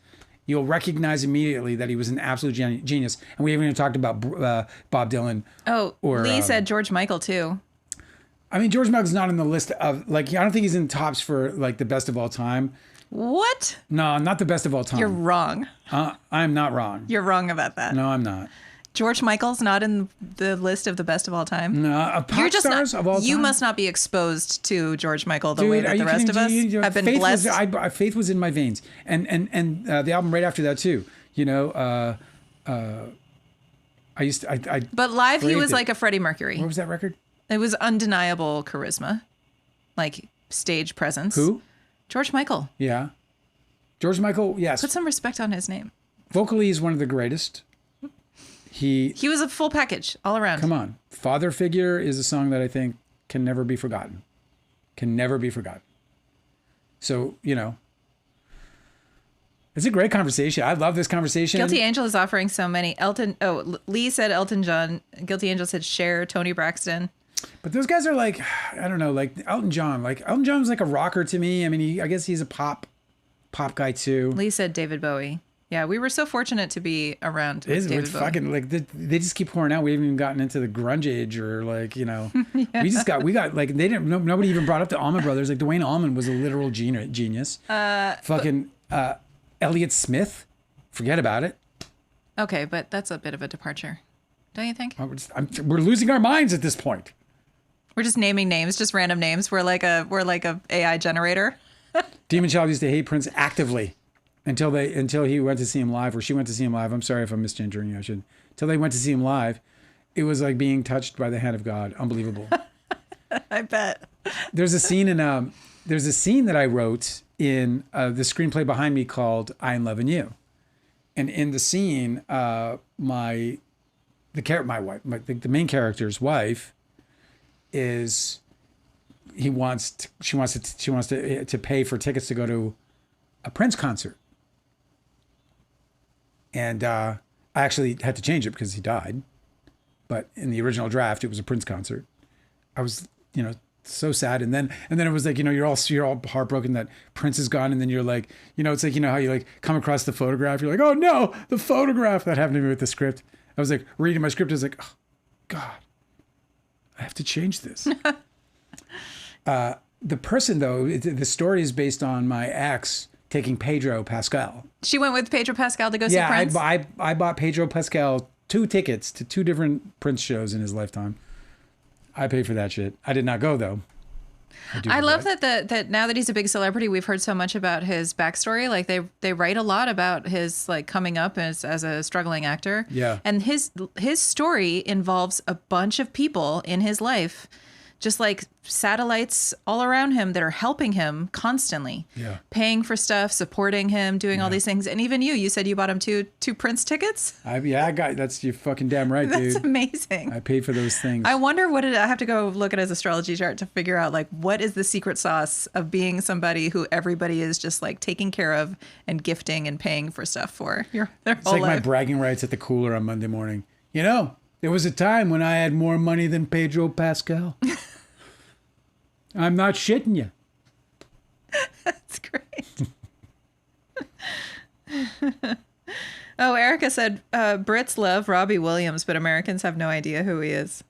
you'll recognize immediately that he was an absolute genius. And we haven't even talked about Bob Dylan. Oh, Lee said George Michael too. I mean, George Michael's not in the list of, I don't think he's in tops for the best of all time. What? No, not the best of all time. You're wrong. I'm not wrong. You're wrong about that. No, I'm not. George Michael's not in the list of the best of all time? No, pop stars of all time? You must not be exposed to George Michael the way that the rest of us have been blessed. Faith was in my veins. And the album right after that, too. But live, he was it. like a Freddie Mercury. What was that record? It was undeniable charisma, like stage presence. Who? George Michael. Yeah. George Michael, yes. Put some respect on his name. Vocally, he's one of the greatest. He was a full package all around. Come on. Father Figure is a song that I think can never be forgotten. Can never be forgotten. So, it's a great conversation. I love this conversation. Guilty Angel is offering so many. Lee said Elton John. Guilty Angel said Cher, Tony Braxton. But those guys are like, I don't know, like Elton John. Like Elton John's like a rocker to me. I mean, I guess he's a pop guy too. Lee said David Bowie. Yeah, we were so fortunate to be around with David Bowie. Fucking like they just keep pouring out. We haven't even gotten into the grunge age or like yeah. we got like they didn't. Nobody even brought up the Allman Brothers. Like Dwayne Allman was a literal genius. Elliott Smith, forget about it. Okay, but that's a bit of a departure, don't you think? We're losing our minds at this point. We're just naming names, just random names. We're like a AI generator. Demon Child used to hate Prince actively until he went to see him live, or she went to see him live. I'm sorry if I'm misgendering you. Until they went to see him live, it was like being touched by the hand of God. Unbelievable. I bet. There's a scene that I wrote in the screenplay behind me called "I Am Loving You," and in the scene, the main character's wife is. She wants to pay for tickets to go to a Prince concert. And I actually had to change it because he died. But in the original draft, it was a Prince concert. I was, so sad. And then it was like, you're all heartbroken that Prince is gone. And then you're like, it's like, how you like come across the photograph. You're like, oh no, the photograph. That happened to me with the script. I was like reading my script. I was like, oh God, I have to change this. The person, though, the story is based on my ex taking Pedro Pascal. She went with Pedro Pascal to go see Prince? Yeah, I bought Pedro Pascal 2 tickets to 2 different Prince shows in his lifetime. I paid for that shit. I did not go, though. I love that now that he's a big celebrity, we've heard so much about his backstory. Like they write a lot about his like coming up as a struggling actor. Yeah. And his story involves a bunch of people in his life, just like satellites all around him that are helping him constantly, paying for stuff, supporting him, doing all these things. And even you said you bought him two Prince tickets. I got that's you fucking damn right, dude. That's amazing. I paid for those things. I wonder I have to go look at his astrology chart to figure out like what is the secret sauce of being somebody who everybody is just like taking care of and gifting and paying for stuff for their it's whole like life. My bragging rights at the cooler on Monday morning. There was a time when I had more money than Pedro Pascal. I'm not shitting you. That's great. Oh, Erica said Brits love Robbie Williams, but Americans have no idea who he is.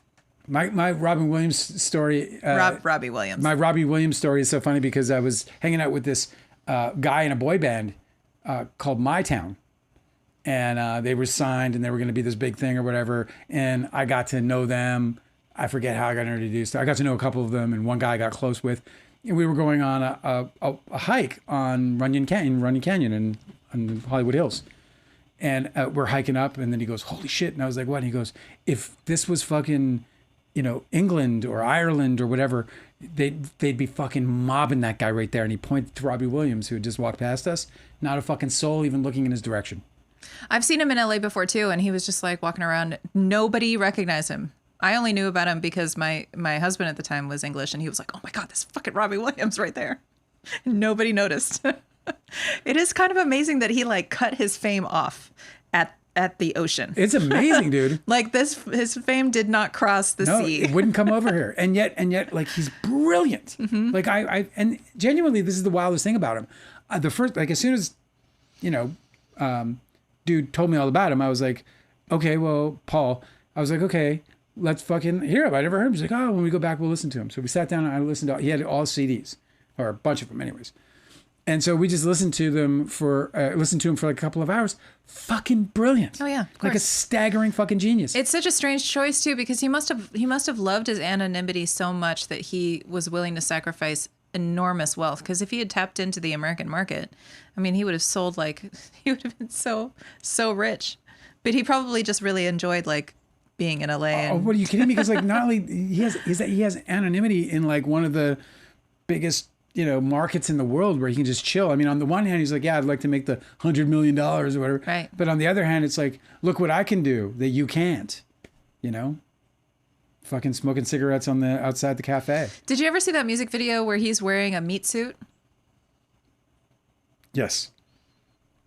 My Robin Williams story. Robbie Williams. My Robbie Williams story is so funny because I was hanging out with this guy in a boy band called My Town. And they were signed and they were going to be this big thing or whatever. And I got to know them. I forget how I got introduced. I got to know a couple of them, and one guy I got close with. And we were going on a hike on Runyon Canyon in Hollywood Hills. And we're hiking up, and then he goes, "Holy shit!" And I was like, "What?" And he goes, "If this was fucking, England or Ireland or whatever, they'd be fucking mobbing that guy right there." And he pointed to Robbie Williams, who had just walked past us. Not a fucking soul even looking in his direction. I've seen him in LA before too, and he was just like walking around. Nobody recognized him. I only knew about him because my husband at the time was English, and he was like, "Oh my God, this fucking Robbie Williams right there." Nobody noticed. It is kind of amazing that he like cut his fame off at the ocean. It's amazing, dude. Like his fame did not cross the sea. It wouldn't come over here. And yet like he's brilliant. Mm-hmm. Like and genuinely, this is the wildest thing about him. The first, like as soon as, dude told me all about him, I was like, okay, well, Paul, I was like, okay, let's fucking hear him. I never heard him. He's like, oh, when we go back, we'll listen to him. So we sat down and I listened to, he had all CDs, or a bunch of them anyways. And so we just listened to him for like a couple of hours. Fucking brilliant. Oh yeah, like a staggering fucking genius. It's such a strange choice too, because he must have loved his anonymity so much that he was willing to sacrifice enormous wealth. Because if he had tapped into the American market, I mean, he would have been so rich. But he probably just really enjoyed like being in LA. Oh, what are you kidding me? Because like not only he has anonymity in like one of the biggest markets in the world where he can just chill. I mean, on the one hand, he's like, yeah, I'd like to make the $100 million or whatever. Right. But on the other hand, it's like, look what I can do that you can't. Fucking smoking cigarettes outside the cafe. Did you ever see that music video where he's wearing a meat suit? Yes.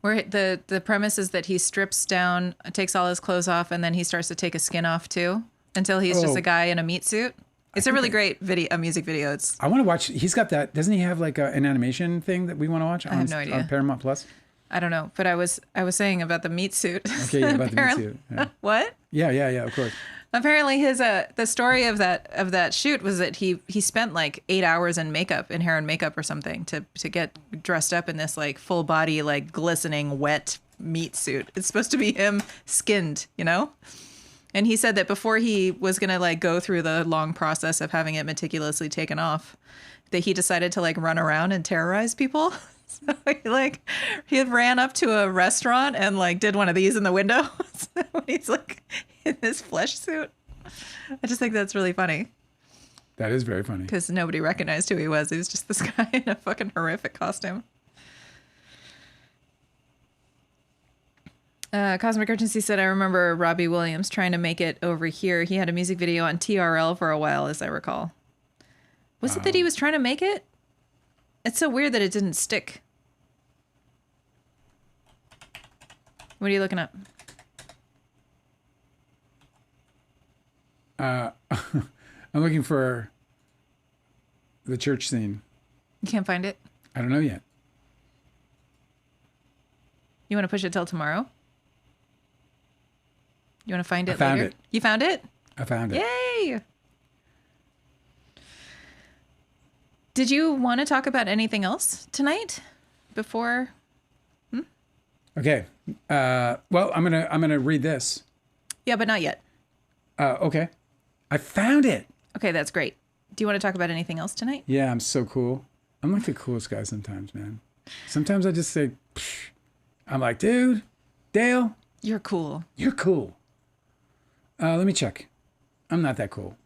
Where the premise is that he strips down, takes all his clothes off, and then he starts to take his skin off too, until he's just a guy in a meat suit. It's a really great music video. I want to watch. He's got that. Doesn't he have like an animation thing that we want to watch? I have no idea. On Paramount Plus. I don't know, but I was saying about the meat suit. Okay, yeah, about the meat suit. Yeah. What? Yeah, of course. Apparently, his the story of that shoot was that he spent like 8 hours in hair and makeup or something to get dressed up in this like full body like glistening wet meat suit. It's supposed to be him skinned, And he said that before he was gonna like go through the long process of having it meticulously taken off, that he decided to like run around and terrorize people. So he had ran up to a restaurant and like did one of these in the window. So he's like in this flesh suit. I just think that's really funny. That is very funny. Because nobody recognized who he was. He was just this guy in a fucking horrific costume. Cosmic Urgency said, I remember Robbie Williams trying to make it over here. He had a music video on TRL for a while, as I recall. Was it that he was trying to make it? It's so weird that it didn't stick. What are you looking up? I'm looking for the church scene. You can't find it? I don't know yet. You want to push it till tomorrow? You want to find it I found later? it. You found it? I found it. Yay! Did you want to talk about anything else tonight before? Okay. Well, I'm gonna read this. Yeah, but not yet. Okay. I found it. Okay, that's great. Do you want to talk about anything else tonight? Yeah, I'm so cool. I'm like the coolest guy sometimes, man. Sometimes I just say, psh. I'm like, dude, Dale. You're cool. You're cool. Let me check. I'm not that cool.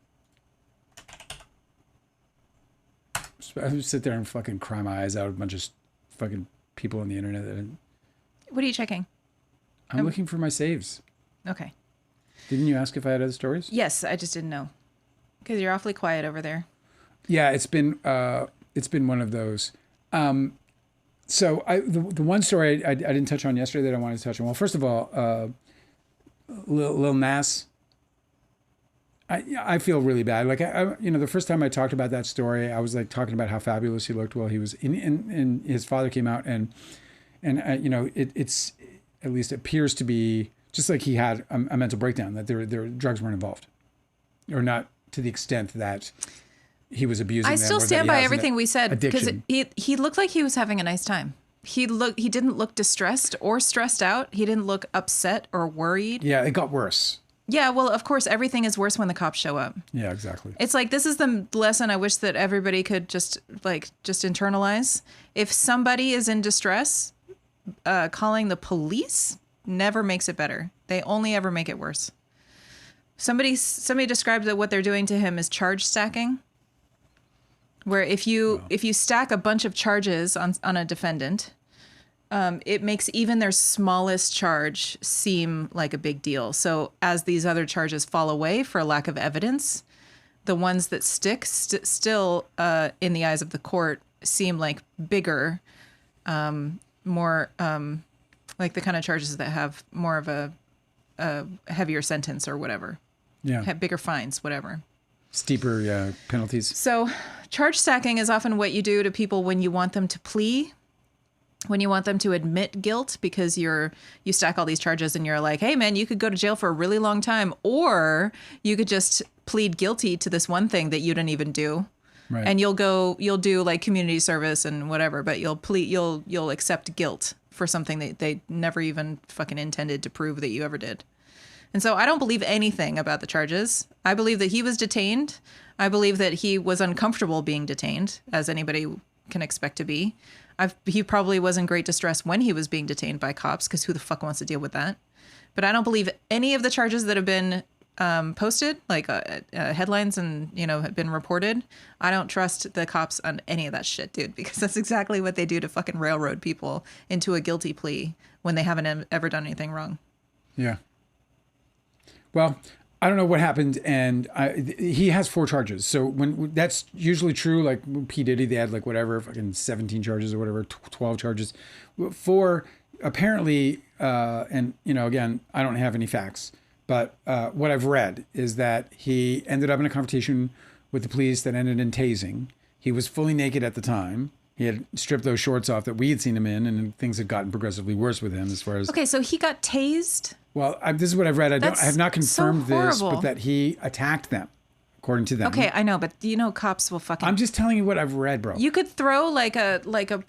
I would sit there and fucking cry my eyes out at a bunch of fucking people on the internet. What are you checking? I'm looking for my saves. Okay. Didn't you ask if I had other stories? Yes, I just didn't know. Because you're awfully quiet over there. Yeah, it's been one of those. So the one story I didn't touch on yesterday that I wanted to touch on. Well, first of all, Lil Nas. I feel really bad. Like the first time I talked about that story, I was like talking about how fabulous he looked while he was in his father came out and it's at least appears to be just like he had a mental breakdown, that there drugs weren't involved, or not to the extent that he was abusing them. I still stand by everything we said, because addiction. he looked like he was having a nice time. He didn't look distressed or stressed out. He didn't look upset or worried. Yeah, it got worse. Yeah, well, of course, everything is worse when the cops show up. Yeah, exactly. It's like, this is the lesson I wish that everybody could just internalize. If somebody is in distress, calling the police never makes it better. They only ever make it worse. Somebody described that what they're doing to him is charge stacking, where if you stack a bunch of charges on a defendant, it makes even their smallest charge seem like a big deal. So as these other charges fall away for lack of evidence, the ones that stick still in the eyes of the court seem like bigger, more like the kind of charges that have more of a heavier sentence or whatever. Yeah. Have bigger fines, whatever. Steeper penalties. So charge stacking is often what you do to people when you want them to plea, when you want them to admit guilt, because you stack all these charges and you're like, hey man, you could go to jail for a really long time, or you could just plead guilty to this one thing that you didn't even do. Right. And you'll do like community service and whatever, but you'll accept guilt for something that they never even fucking intended to prove that you ever did. And so I don't believe anything about the charges. I believe that he was detained. I believe that he was uncomfortable being detained, as anybody can expect to be. He probably was in great distress when he was being detained by cops, because who the fuck wants to deal with that? But I don't believe any of the charges that have been posted, like headlines and, have been reported, I don't trust the cops on any of that shit, dude, because that's exactly what they do to fucking railroad people into a guilty plea when they haven't ever done anything wrong. Yeah. Well, I don't know what happened, and he has 4 charges. So when that's usually true, like P. Diddy, they had like whatever, fucking 17 charges or whatever, 12 charges. 4 apparently, and again, I don't have any facts, but what I've read is that he ended up in a confrontation with the police that ended in tasing. He was fully naked at the time. He had stripped those shorts off that we had seen him in, and things had gotten progressively worse with him as far as... Okay, so he got tased? Well, this is what I've read. I have not confirmed this, but that he attacked them, according to them. Okay, I know, but cops will fucking... I'm just telling you what I've read, bro. You could throw like a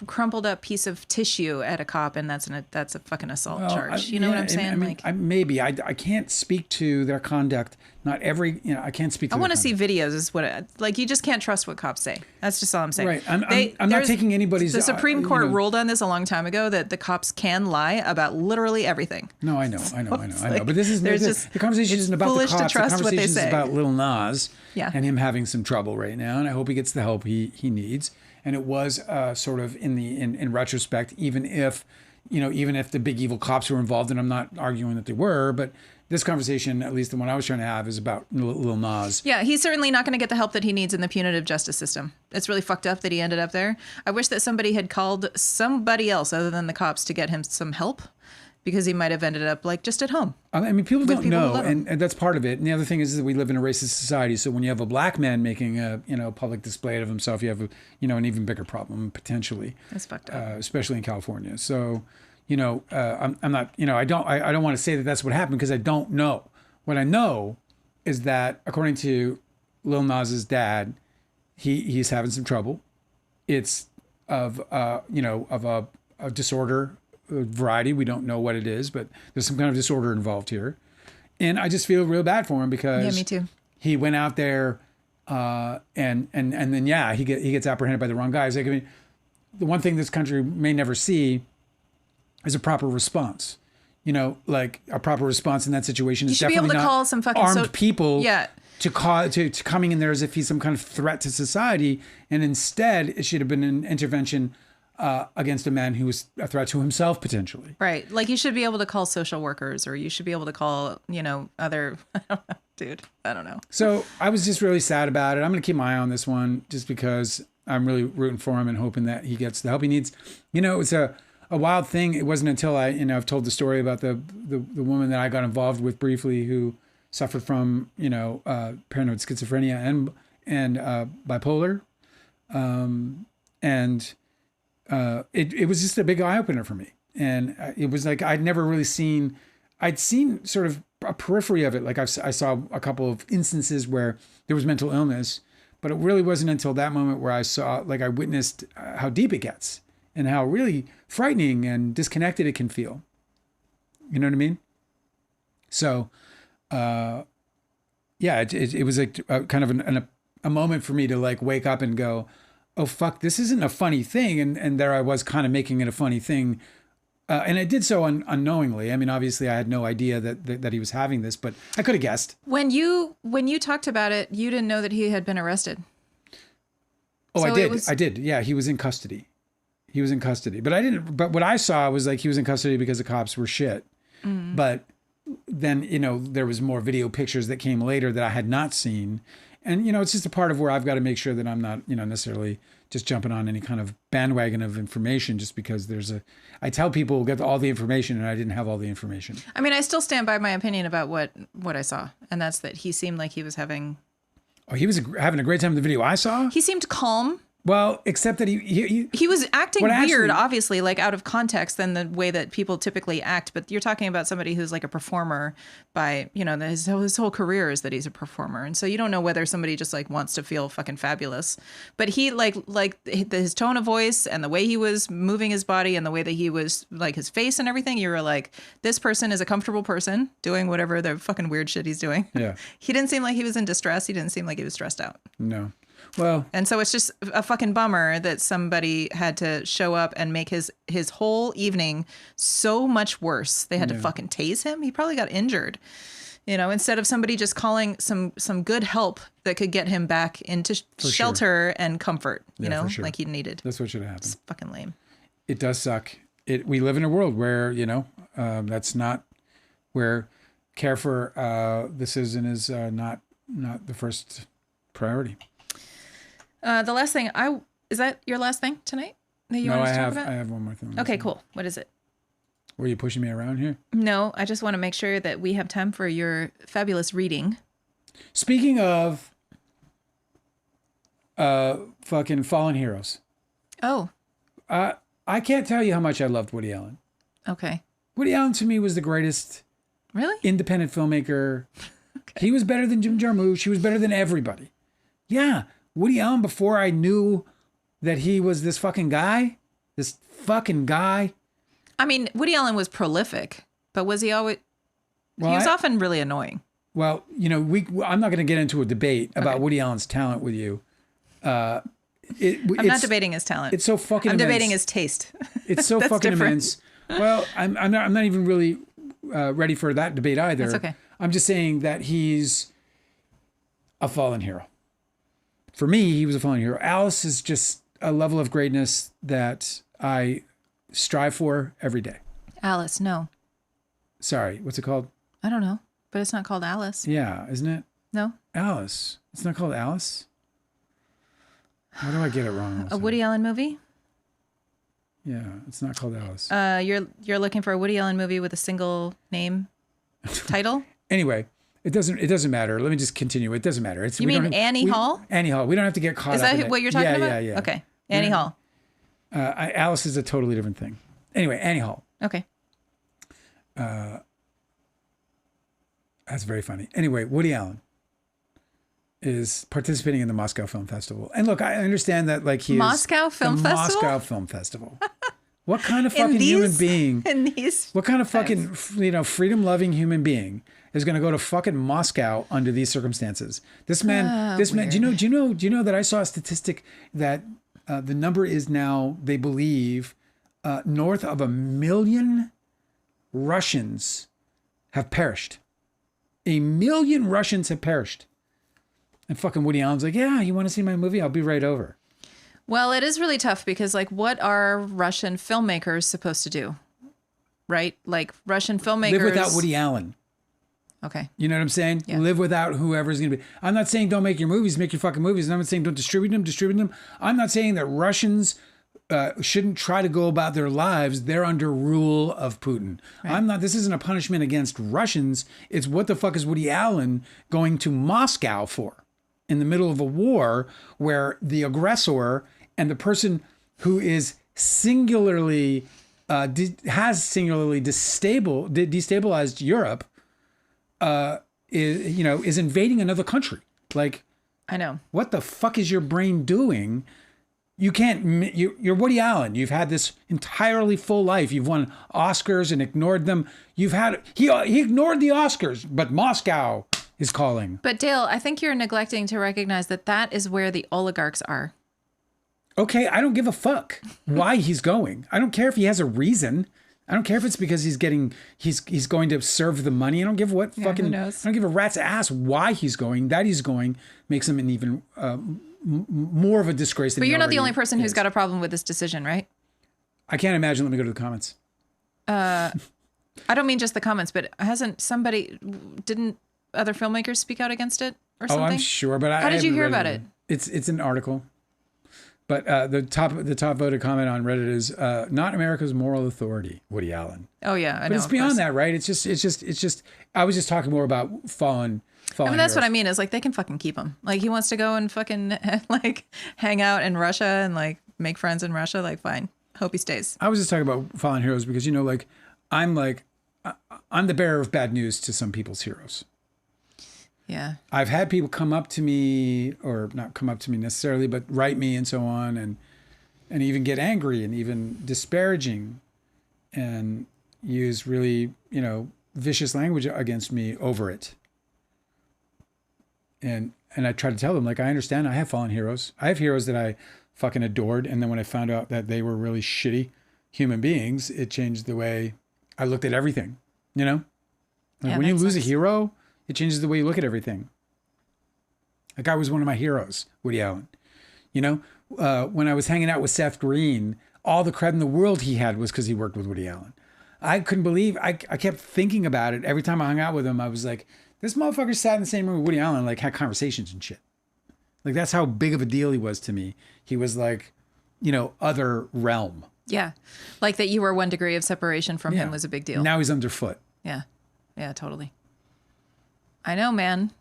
crumpled up piece of tissue at a cop, and that's a fucking assault charge. You know what I'm saying? I mean, maybe I can't speak to their conduct. Not every, I can't speak to. I want to see videos. Is what you just can't trust what cops say. That's just all I'm saying. Right. I'm not taking anybody's. The Supreme Court ruled on this a long time ago that the cops can lie about literally everything. No, I know. But this is the conversation isn't about the cops. The conversation is about Lil Nas and him having some trouble right now, and I hope he gets the help he needs. And it was sort of in retrospect, even if the big evil cops were involved, and I'm not arguing that they were, but this conversation, at least the one I was trying to have, is about Lil Nas. Yeah, he's certainly not going to get the help that he needs in the punitive justice system. It's really fucked up that he ended up there. I wish that somebody had called somebody else other than the cops to get him some help, because he might have ended up just at home. I mean, people don't know, and that's part of it. And the other thing is that we live in a racist society. So when you have a black man making a public display of himself, you have an even bigger problem potentially. That's fucked up, especially in California. So. I'm not, I don't want to say that that's what happened, because I don't know. What I know is that according to Lil Nas's dad, he's having some trouble. It's of a disorder variety. We don't know what it is, but there's some kind of disorder involved here. And I just feel real bad for him, because me too. He went out there and then, he gets apprehended by the wrong guys. Like, I mean, the one thing this country may never see is a proper response. Like a proper response in that situation is definitely not call some fucking armed people to coming in there as if he's some kind of threat to society. And instead, it should have been an intervention against a man who was a threat to himself potentially. Right. Like you should be able to call social workers, or you should be able to call, other, I don't know, dude, I don't know. So I was just really sad about it. I'm going to keep my eye on this one just because I'm really rooting for him and hoping that he gets the help he needs. It's a wild thing. It wasn't until I've told the story about the woman that I got involved with briefly, who suffered from paranoid schizophrenia and bipolar, and it was just a big eye opener for me. And it was like I'd never really seen. I'd seen sort of a periphery of it. Like I saw a couple of instances where there was mental illness, but it really wasn't until that moment where I witnessed how deep it gets. And how really frightening and disconnected it can feel. You know what I mean? So, it was a kind of a moment for me to wake up and go, oh, fuck, this isn't a funny thing. And there I was kind of making it a funny thing. And I did so unknowingly. I mean, obviously I had no idea that he was having this, but I could have guessed. When you talked about it, you didn't know that he had been arrested. Oh, so I did. Yeah, he was in custody. He was in custody, but but what I saw was he was in custody because the cops were shit. Mm. But then, there was more video pictures that came later that I had not seen. And, it's just a part of where I've got to make sure that I'm not, necessarily just jumping on any kind of bandwagon of information just because I tell people get all the information and I didn't have all the information. I mean, I still stand by my opinion about what I saw. And that's that he seemed like he was having. Oh, he was having a great time in the video I saw? He seemed calm. Well, except that he was acting weird, obviously, out of context than the way that people typically act. But you're talking about somebody who's a performer by, his whole career is that he's a performer. And so you don't know whether somebody just wants to feel fucking fabulous. But he his tone of voice and the way he was moving his body and the way that he was his face and everything, you were like, this person is a comfortable person doing whatever the fucking weird shit he's doing. Yeah. He didn't seem like he was in distress. He didn't seem like he was stressed out. No. Well, and so it's just a fucking bummer that somebody had to show up and make his whole evening so much worse. They had to fucking tase him. He probably got injured. You know, instead of somebody just calling some good help that could get him back into shelter and comfort, you know, like he needed. That's what should have happened. It's fucking lame. It does suck. We live in a world where, you know, that's not where care for the citizen is not the first priority. The last thing is that your last thing tonight that you want to talk about? I have one more thing. Okay, cool. What is it? Were you pushing me around here? No, I just want to make sure that we have time for your fabulous reading. Speaking of fucking fallen heroes. Oh. I can't tell you how much I loved Woody Allen. Okay. Woody Allen to me was the greatest independent filmmaker. Okay. He was better than Jim Jarmusch. He was better than everybody. Yeah. Woody Allen, before I knew that he was this fucking guy. I mean, Woody Allen was prolific, but was he always... Well, he was often really annoying. Well, you know, I'm not going to get into a debate about Woody Allen's talent with you. I'm not debating his talent. It's so fucking I'm immense. Debating his taste. It's so fucking different. Immense. Well, I'm not even really ready for that debate either. That's okay. I'm just saying that he's a fallen hero. For me, he was a fallen hero. Alice is just a level of greatness that I strive for every day. Alice, no. Sorry, what's it called? I don't know, but it's not called Alice. Yeah, isn't it? No. Alice. It's not called Alice? Why do I get it wrong? Also? A Woody Allen movie? Yeah, it's not called Alice. You're looking for a Woody Allen movie with a single name title? Anyway, it doesn't matter. Let me just continue. It doesn't matter. You mean Annie Hall? Annie Hall. We don't have to get caught up in it. Is that what you're talking about? Yeah. Okay. Annie Hall. Alice is a totally different thing. Anyway, Annie Hall. Okay. That's very funny. Anyway, Woody Allen is participating in the Moscow Film Festival. And look, I understand that like he Moscow Film Festival? Moscow Film Festival. What kind of fucking human being? What kind of fucking freedom-loving human being is going to go to fucking Moscow under these circumstances? This man. Do you know that I saw a statistic that the number is now, they believe, north of 1 million Russians have perished. 1 million Russians have perished. And fucking Woody Allen's like, yeah, you want to see my movie? I'll be right over. Well, it is really tough because, like, what are Russian filmmakers supposed to do? Right? Like, Russian filmmakers... Live without Woody Allen. Okay. You know what I'm saying? Yeah. Live without whoever's going to be... I'm not saying don't make your movies, make your fucking movies. I'm not saying don't distribute them. I'm not saying that Russians shouldn't try to go about their lives. They're under rule of Putin. Right. This isn't a punishment against Russians. It's what the fuck is Woody Allen going to Moscow for? In the middle of a war where the aggressor and the person who is singularly destabilized Europe is invading another country. Like, I know. What the fuck is your brain doing? You can't. You're Woody Allen. You've had this entirely full life. You've won Oscars and ignored them. He ignored the Oscars, but Moscow is calling. But Dale, I think you're neglecting to recognize that is where the oligarchs are. Okay, I don't give a fuck why he's going. I don't care if he has a reason. I don't care if it's because he's going to serve the money. I don't give what fucking. Who knows? I don't give a rat's ass why he's going. That he's going makes him an even more of a disgrace. But you're not the only person who's got a problem with this decision, right? I can't imagine. Let me go to the comments. I don't mean just the comments, but didn't other filmmakers speak out against it or something? Oh, I'm sure, but how did you hear about it? It's an article. But the top voted comment on Reddit is not America's moral authority, Woody Allen. Oh yeah, I know. But it's beyond that, right? It's just. I was just talking more about fallen. I mean, that's what I mean. Is like they can fucking keep him. Like he wants to go and fucking like hang out in Russia and like make friends in Russia. Like fine, hope he stays. I was just talking about fallen heroes because I'm the bearer of bad news to some people's heroes. Yeah. I've had people come up to me, or not come up to me necessarily, but write me and so on, and even get angry and even disparaging and use really, vicious language against me over it. And I try to tell them, like, I understand I have fallen heroes. I have heroes that I fucking adored. And then when I found out that they were really shitty human beings, it changed the way I looked at everything, Like when you lose a hero, It changes the way you look at everything. That guy was one of my heroes, Woody Allen. You know, when I was hanging out with Seth Green, all the credit in the world he had was because he worked with Woody Allen. I couldn't believe, I kept thinking about it. Every time I hung out with him, I was like, this motherfucker sat in the same room with Woody Allen, like had conversations and shit. Like that's how big of a deal he was to me. He was like, you know, other realm. Yeah. Like that you were 1 degree of separation from him was a big deal. Now he's underfoot. Yeah. Yeah, totally. I know, man.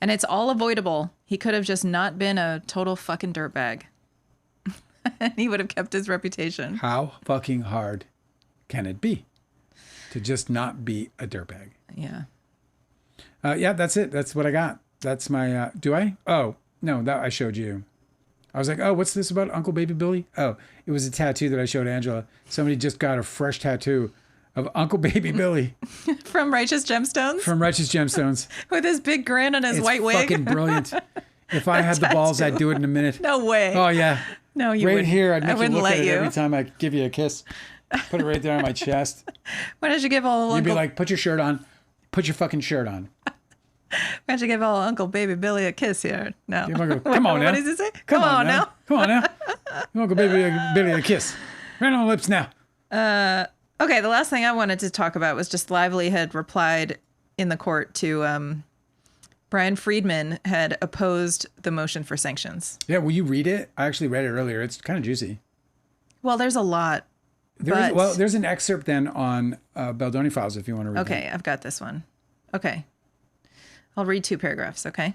And it's all avoidable. He could have just not been a total fucking dirtbag. And he would have kept his reputation. How fucking hard can it be to just not be a dirtbag? Yeah. Yeah, that's it. That's what I got. That's my, do I? Oh, no, that I showed you. I was like, oh, what's this about Uncle Baby Billy? Oh, it was a tattoo that I showed Angela. Somebody just got a fresh tattoo of Uncle Baby Billy. From Righteous Gemstones? From Righteous Gemstones. With his big grin and his white wig. It's fucking brilliant. If I had the balls, I'd do it in a minute. No way. Oh, yeah. No, you right wouldn't. here, I'd make you look at it you. every time I give you a kiss. Put it right there on my chest. Why don't you give old You'd be like, put your shirt on. Put your fucking shirt on. Why don't you give old Uncle Baby Billy a kiss here? No. Come on now. What does it say? Come on now. Come on now. Uncle Baby Billy a kiss. Right on the lips now. Okay, the last thing I wanted to talk about was just Lively had replied in the court to Brian Friedman had opposed the motion for sanctions. Yeah, will you read it? I actually read it earlier. It's kind of juicy. Well, there's a lot. There's an excerpt then on Baldoni Files if you want to read it. Okay, I've got this one. Okay. I'll read 2 paragraphs, okay?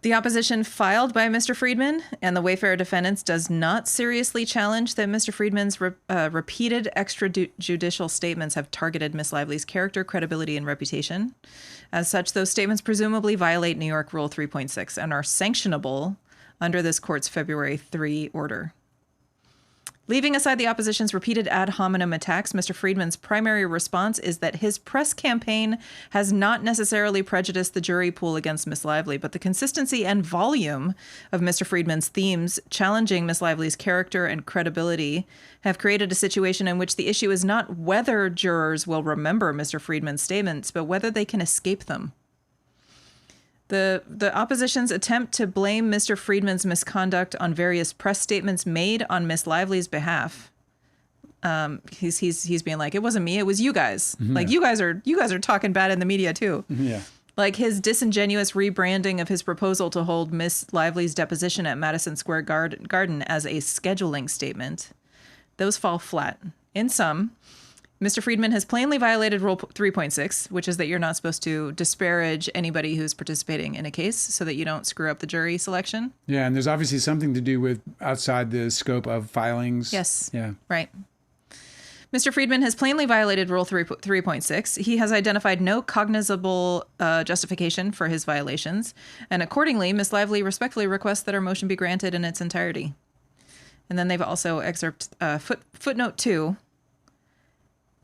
The opposition filed by Mr. Friedman and the Wayfarer defendants does not seriously challenge that Mr. Friedman's repeated extrajudicial statements have targeted Miss Lively's character, credibility, and reputation. As such, those statements presumably violate New York Rule 3.6 and are sanctionable under this court's February 3 order. Leaving aside the opposition's repeated ad hominem attacks, Mr. Friedman's primary response is that his press campaign has not necessarily prejudiced the jury pool against Miss Lively, but the consistency and volume of Mr. Friedman's themes challenging Miss Lively's character and credibility have created a situation in which the issue is not whether jurors will remember Mr. Friedman's statements, but whether they can escape them. The opposition's attempt to blame Mr. Friedman's misconduct on various press statements made on Miss Lively's behalf. He's being like, it wasn't me, it was you guys. Mm-hmm. Like you guys are talking bad in the media too. Yeah. Like his disingenuous rebranding of his proposal to hold Miss Lively's deposition at Madison Square Garden as a scheduling statement. Those fall flat. In sum, Mr. Friedman has plainly violated Rule 3.6, which is that you're not supposed to disparage anybody who's participating in a case so that you don't screw up the jury selection. Yeah, and there's obviously something to do with outside the scope of filings. Yes. Yeah. Right. Mr. Friedman has plainly violated Rule 3.6. He has identified no cognizable justification for his violations, and accordingly, Ms. Lively respectfully requests that her motion be granted in its entirety. And then they've also excerpt footnote 2.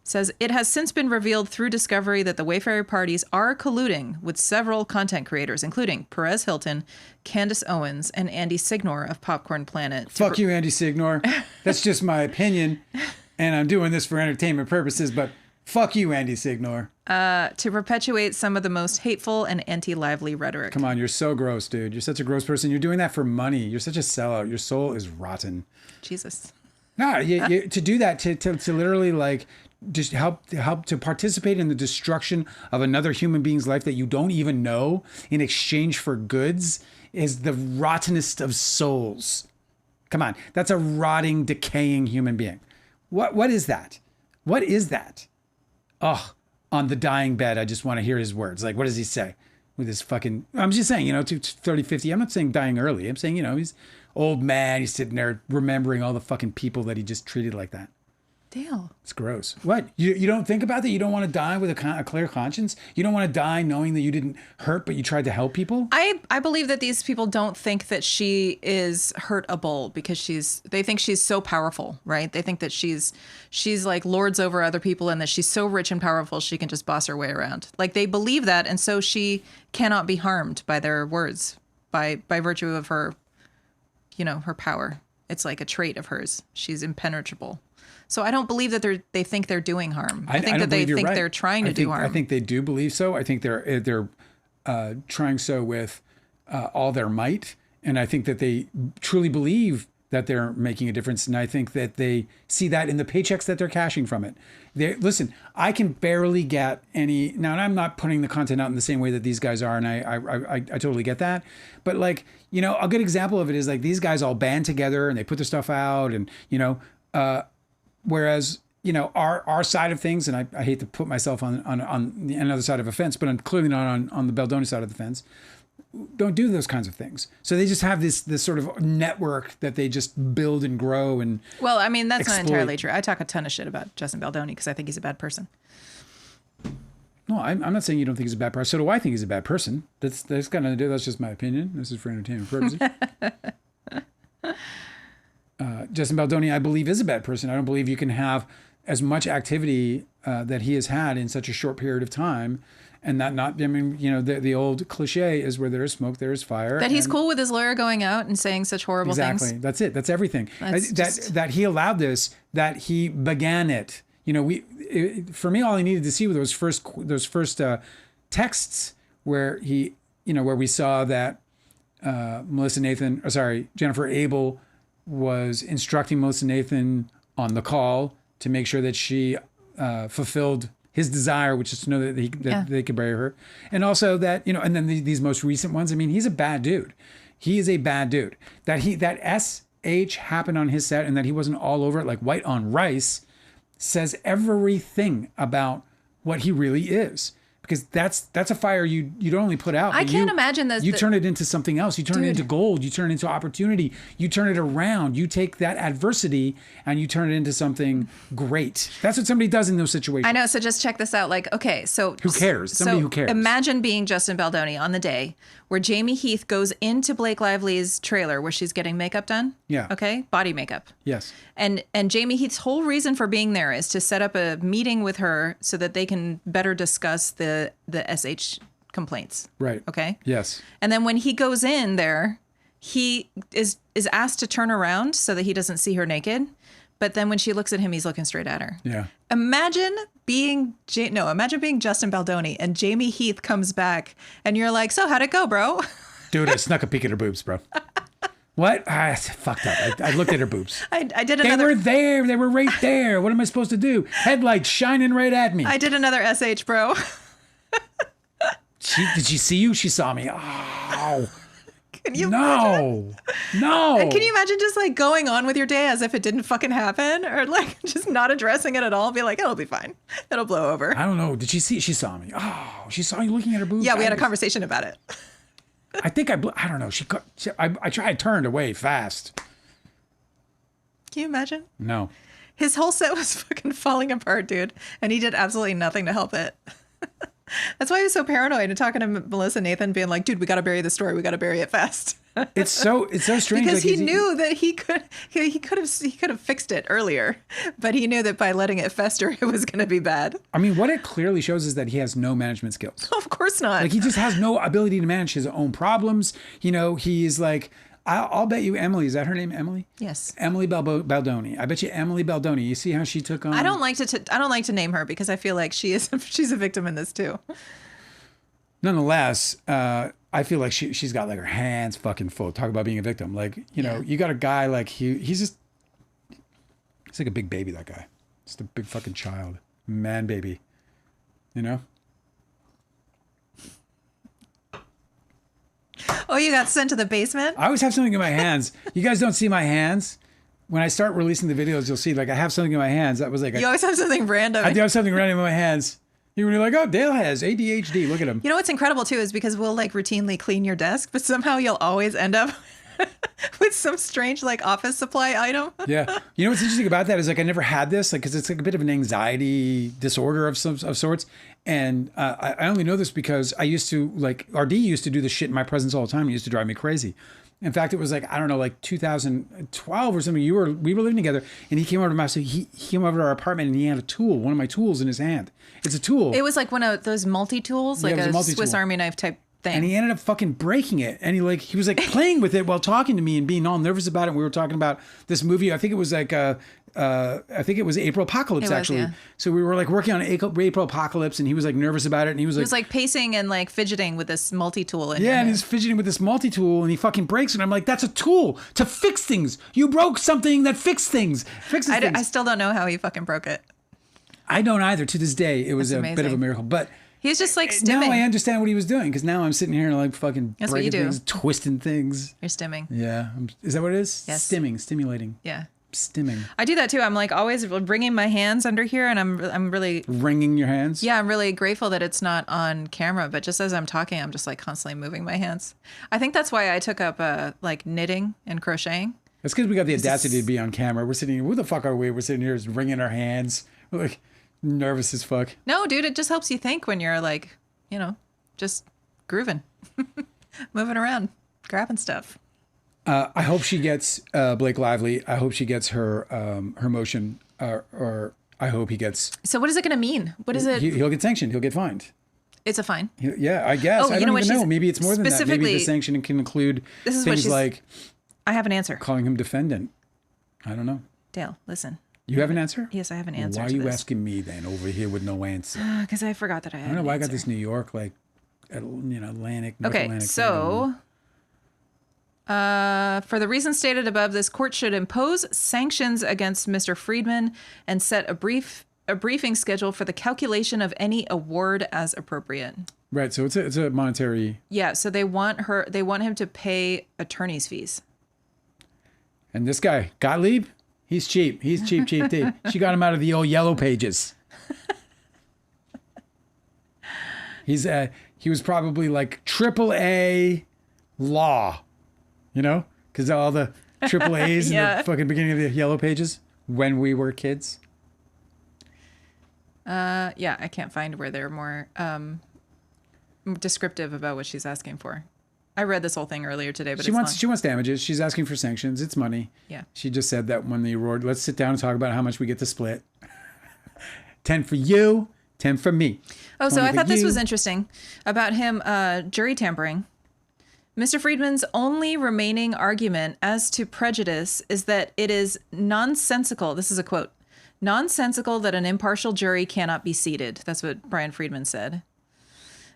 Says, it has since been revealed through discovery that the Wayfarer parties are colluding with several content creators, including Perez Hilton, Candace Owens, and Andy Signor of Popcorn Planet. Fuck you, Andy Signor. That's just my opinion, and I'm doing this for entertainment purposes, but fuck you, Andy Signor. To perpetuate some of the most hateful and anti-Lively rhetoric. Come on, you're so gross, dude. You're such a gross person. You're doing that for money. You're such a sellout. Your soul is rotten. Jesus. No, to do that, to literally like just help to participate in the destruction of another human being's life that you don't even know in exchange for goods is the rottenest of souls. Come on, that's a rotting, decaying human being. What is that? What is that? Oh, on the dying bed, I just want to hear his words. Like, what does he say with his fucking... I'm just saying, to 30, 50. I'm not saying dying early. I'm saying, he's old man. He's sitting there remembering all the fucking people that he just treated like that. Dale. It's gross. What? You don't think about that? You don't want to die with a clear conscience? You don't want to die knowing that you didn't hurt, but you tried to help people? I believe that these people don't think that she is hurtable because they think she's so powerful, right? They think that she's like lords over other people and that she's so rich and powerful she can just boss her way around. Like they believe that, and so she cannot be harmed by their words by virtue of her, her power. it's like a trait of hers. She's impenetrable. So I don't believe that they think they're doing harm. I think that they think they're trying to do harm. I think they do believe so. I think they're trying so with all their might, and I think that they truly believe that they're making a difference, and I think that they see that in the paychecks that they're cashing from it. Listen, I can barely get any now, and I'm not putting the content out in the same way that these guys are, and I totally get that. But like, you know, a good example of it is like these guys all band together and they put their stuff out, and you know, whereas you know our side of things, and I hate to put myself on the other side of a fence, but I'm clearly not on the Baldoni side of the fence. Don't do those kinds of things. So they just have this sort of network that they just build and grow and well, I mean, that's exploit. not entirely true. I talk a ton of shit about Justin Baldoni because I think he's a bad person. No, I'm not saying you don't think he's a bad person. So do I think he's a bad person. That's kind of that's just my opinion. This is for entertainment purposes. Justin Baldoni, I believe, is a bad person. I don't believe you can have as much activity that he has had in such a short period of time. And that not, I mean, you know, the old cliche is where there is smoke, there is fire. That he's cool with his lawyer going out and saying such horrible things. Exactly. That's it. That's everything. That he allowed this, that he began it. You know, for me, all he needed to see were those first texts where where we saw that Jennifer Abel was instructing Melissa Nathan on the call to make sure that she fulfilled his desire, which is to know that they could bury her. And also that, you know, and then these most recent ones, I mean, he's a bad dude. He is a bad dude. That SH happened on his set and that he wasn't all over it like white on rice says everything about what he really is. Because that's a fire you don't only put out. I can't imagine this. You turn it into something else. You turn it into gold. You turn it into opportunity. You turn it around. You take that adversity and you turn it into something great. That's what somebody does in those situations. I know. So just check this out. Like, okay, so who cares? Somebody who cares. Imagine being Justin Baldoni on the day where Jamie Heath goes into Blake Lively's trailer where she's getting makeup done. Yeah. Okay. Body makeup. Yes. And Jamie Heath's whole reason for being there is to set up a meeting with her so that they can better discuss the SH complaints. Right. Okay. Yes. And then when he goes in there, he is asked to turn around so that he doesn't see her naked. But then when she looks at him, he's looking straight at her. Yeah. Imagine being Justin Baldoni and Jamie Heath comes back and you're like, so how'd it go, bro? Dude, I snuck a peek at her boobs, bro. What? I fucked up. I looked at her boobs. I did another. They were there. They were right there. What am I supposed to do? Headlights shining right at me. I did another SH, bro. Did she see you? She saw me. Oh. Can you imagine? No. And can you imagine just like going on with your day as if it didn't fucking happen, or like just not addressing it at all? Be like, it'll be fine. It'll blow over. I don't know. Did she see? She saw me. Oh, she saw you looking at her boobs. Yeah, we had a conversation about it. I think I don't know. I turned away fast. Can you imagine? No. His whole set was fucking falling apart, dude, and he did absolutely nothing to help it. That's why he was so paranoid and talking to Melissa Nathan, being like, "Dude, we got to bury the story. We got to bury it fast." It's so strange because he knew that he could have fixed it earlier, but he knew that by letting it fester, it was going to be bad. I mean, what it clearly shows is that he has no management skills. Of course not. Like he just has no ability to manage his own problems. You know, he's like, I'll bet you Emily, is that her name, Emily? Yes. Emily Baldoni. I bet you Emily Baldoni. You see how she took on? I don't like to name her because I feel like she's a victim in this too. Nonetheless, I feel like she's got like her hands fucking full. Talk about being a victim. Like, you know, you got a guy like he's like a big baby, that guy. Just a big fucking child. Man baby. You know? Oh, you got sent to the basement? I always have something in my hands. You guys don't see my hands. When I start releasing the videos, you'll see like I have something in my hands. That was like you always have something random. I do have something random in my hands. You're like, oh, Dale has ADHD. Look at him. You know what's incredible too is because we'll like routinely clean your desk, but somehow you'll always end up with some strange like office supply item. Yeah. You know what's interesting about that is like I never had this, like, because it's like a bit of an anxiety disorder of sorts. And I only know this because I used to, like, RD used to do this shit in my presence all the time. It used to drive me crazy. In fact, it was like, I don't know, like 2012 or something. We were living together, and he came over to my house. So he came over to our apartment, and he had a tool, one of my tools in his hand. It's a tool. It was like one of those multi-tools, like a Swiss Army knife type thing. And he ended up fucking breaking it. And he was like playing with it while talking to me and being all nervous about it. And we were talking about this movie. I think it was like I think it was April Apocalypse, actually. Yeah. So we were like working on April Apocalypse, and he was like nervous about it. And he was like pacing and like fidgeting with this multi-tool. And he's fidgeting with this multi-tool, and he fucking breaks it. And I'm like, that's a tool to fix things. You broke something that fixes things. I still don't know how he fucking broke it. I don't either. To this day, it was a bit of a miracle. But he's just like stimming. Now I understand what he was doing, because now I'm sitting here and like fucking breaking things, twisting things. You're stimming. Yeah. Is that what it is? Yes. Stimulating. Yeah. Stimming. I do that too. I'm like always bringing my hands under here, and I'm really wringing your hands. Yeah, I'm really grateful that it's not on camera. But just as I'm talking, I'm just like constantly moving my hands. I think that's why I took up like knitting and crocheting. That's because we got the audacity to be on camera. We're sitting here. Who the fuck are we? We're sitting here wringing our hands. We're like nervous as fuck. No, dude, it just helps you think when you're like, just grooving, moving around, grabbing stuff. I hope she gets Blake Lively. I hope she gets her motion, or I hope he gets. So what is it going to mean? What is it? He'll get sanctioned. He'll get fined. It's a fine. Yeah, I guess. I don't even know. Maybe it's more than that. Maybe the sanction can include things like. I have an answer. Calling him defendant. I don't know. Dale, listen. You have an answer? Yes, I have an answer. Why are you asking me then over here with no answer? Because I forgot that I had. I don't know why I got this New York Atlantic. North okay, Atlantic so. For the reasons stated above, this court should impose sanctions against Mr. Friedman and set a briefing schedule for the calculation of any award as appropriate. Right. So it's a monetary. Yeah. So they want him to pay attorney's fees. And this guy Gottlieb, he's cheap. He's cheap. She got him out of the old yellow pages. He was probably like AAA law. Because all the triple A's in the fucking beginning of the yellow pages when we were kids. Yeah, I can't find where they're more descriptive about what she's asking for. I read this whole thing earlier today, but she wants damages. She's asking for sanctions. It's money. Yeah. She just said that when the award. Let's sit down and talk about how much we get to split. 10 for you, 10 for me. Oh, so I thought this was interesting about him jury tampering. Mr. Friedman's only remaining argument as to prejudice is that it is nonsensical. This is a quote. Nonsensical that an impartial jury cannot be seated. That's what Brian Friedman said.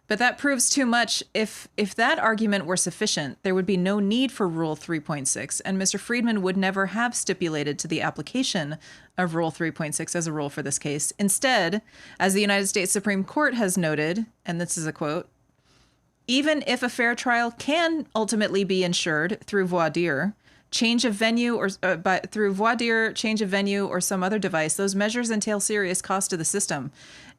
But that proves too much. If that argument were sufficient, there would be no need for Rule 3.6, and Mr. Friedman would never have stipulated to the application of Rule 3.6 as a rule for this case. Instead, as the United States Supreme Court has noted, and this is a quote, even if a fair trial can ultimately be ensured through voir dire, change of venue or change of venue or some other device, those measures entail serious cost to the system,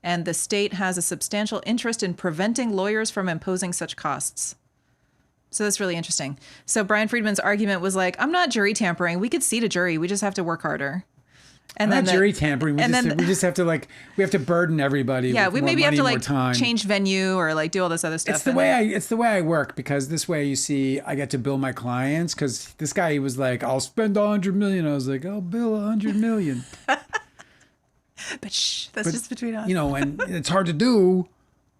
and the state has a substantial interest in preventing lawyers from imposing such costs. So that's really interesting. So Brian Friedman's argument was like, I'm not jury tampering. We could seat a jury. We just have to work harder. And then jury tampering. We just have to we have to burden everybody. Yeah, with we more maybe money, have to more time. change venue or do all this other stuff. It's the way I work, because this way you see I get to bill my clients, because this guy, he was like, I'll spend $100 million. I was like, I'll bill $100 million. But that's just between us. And it's hard to do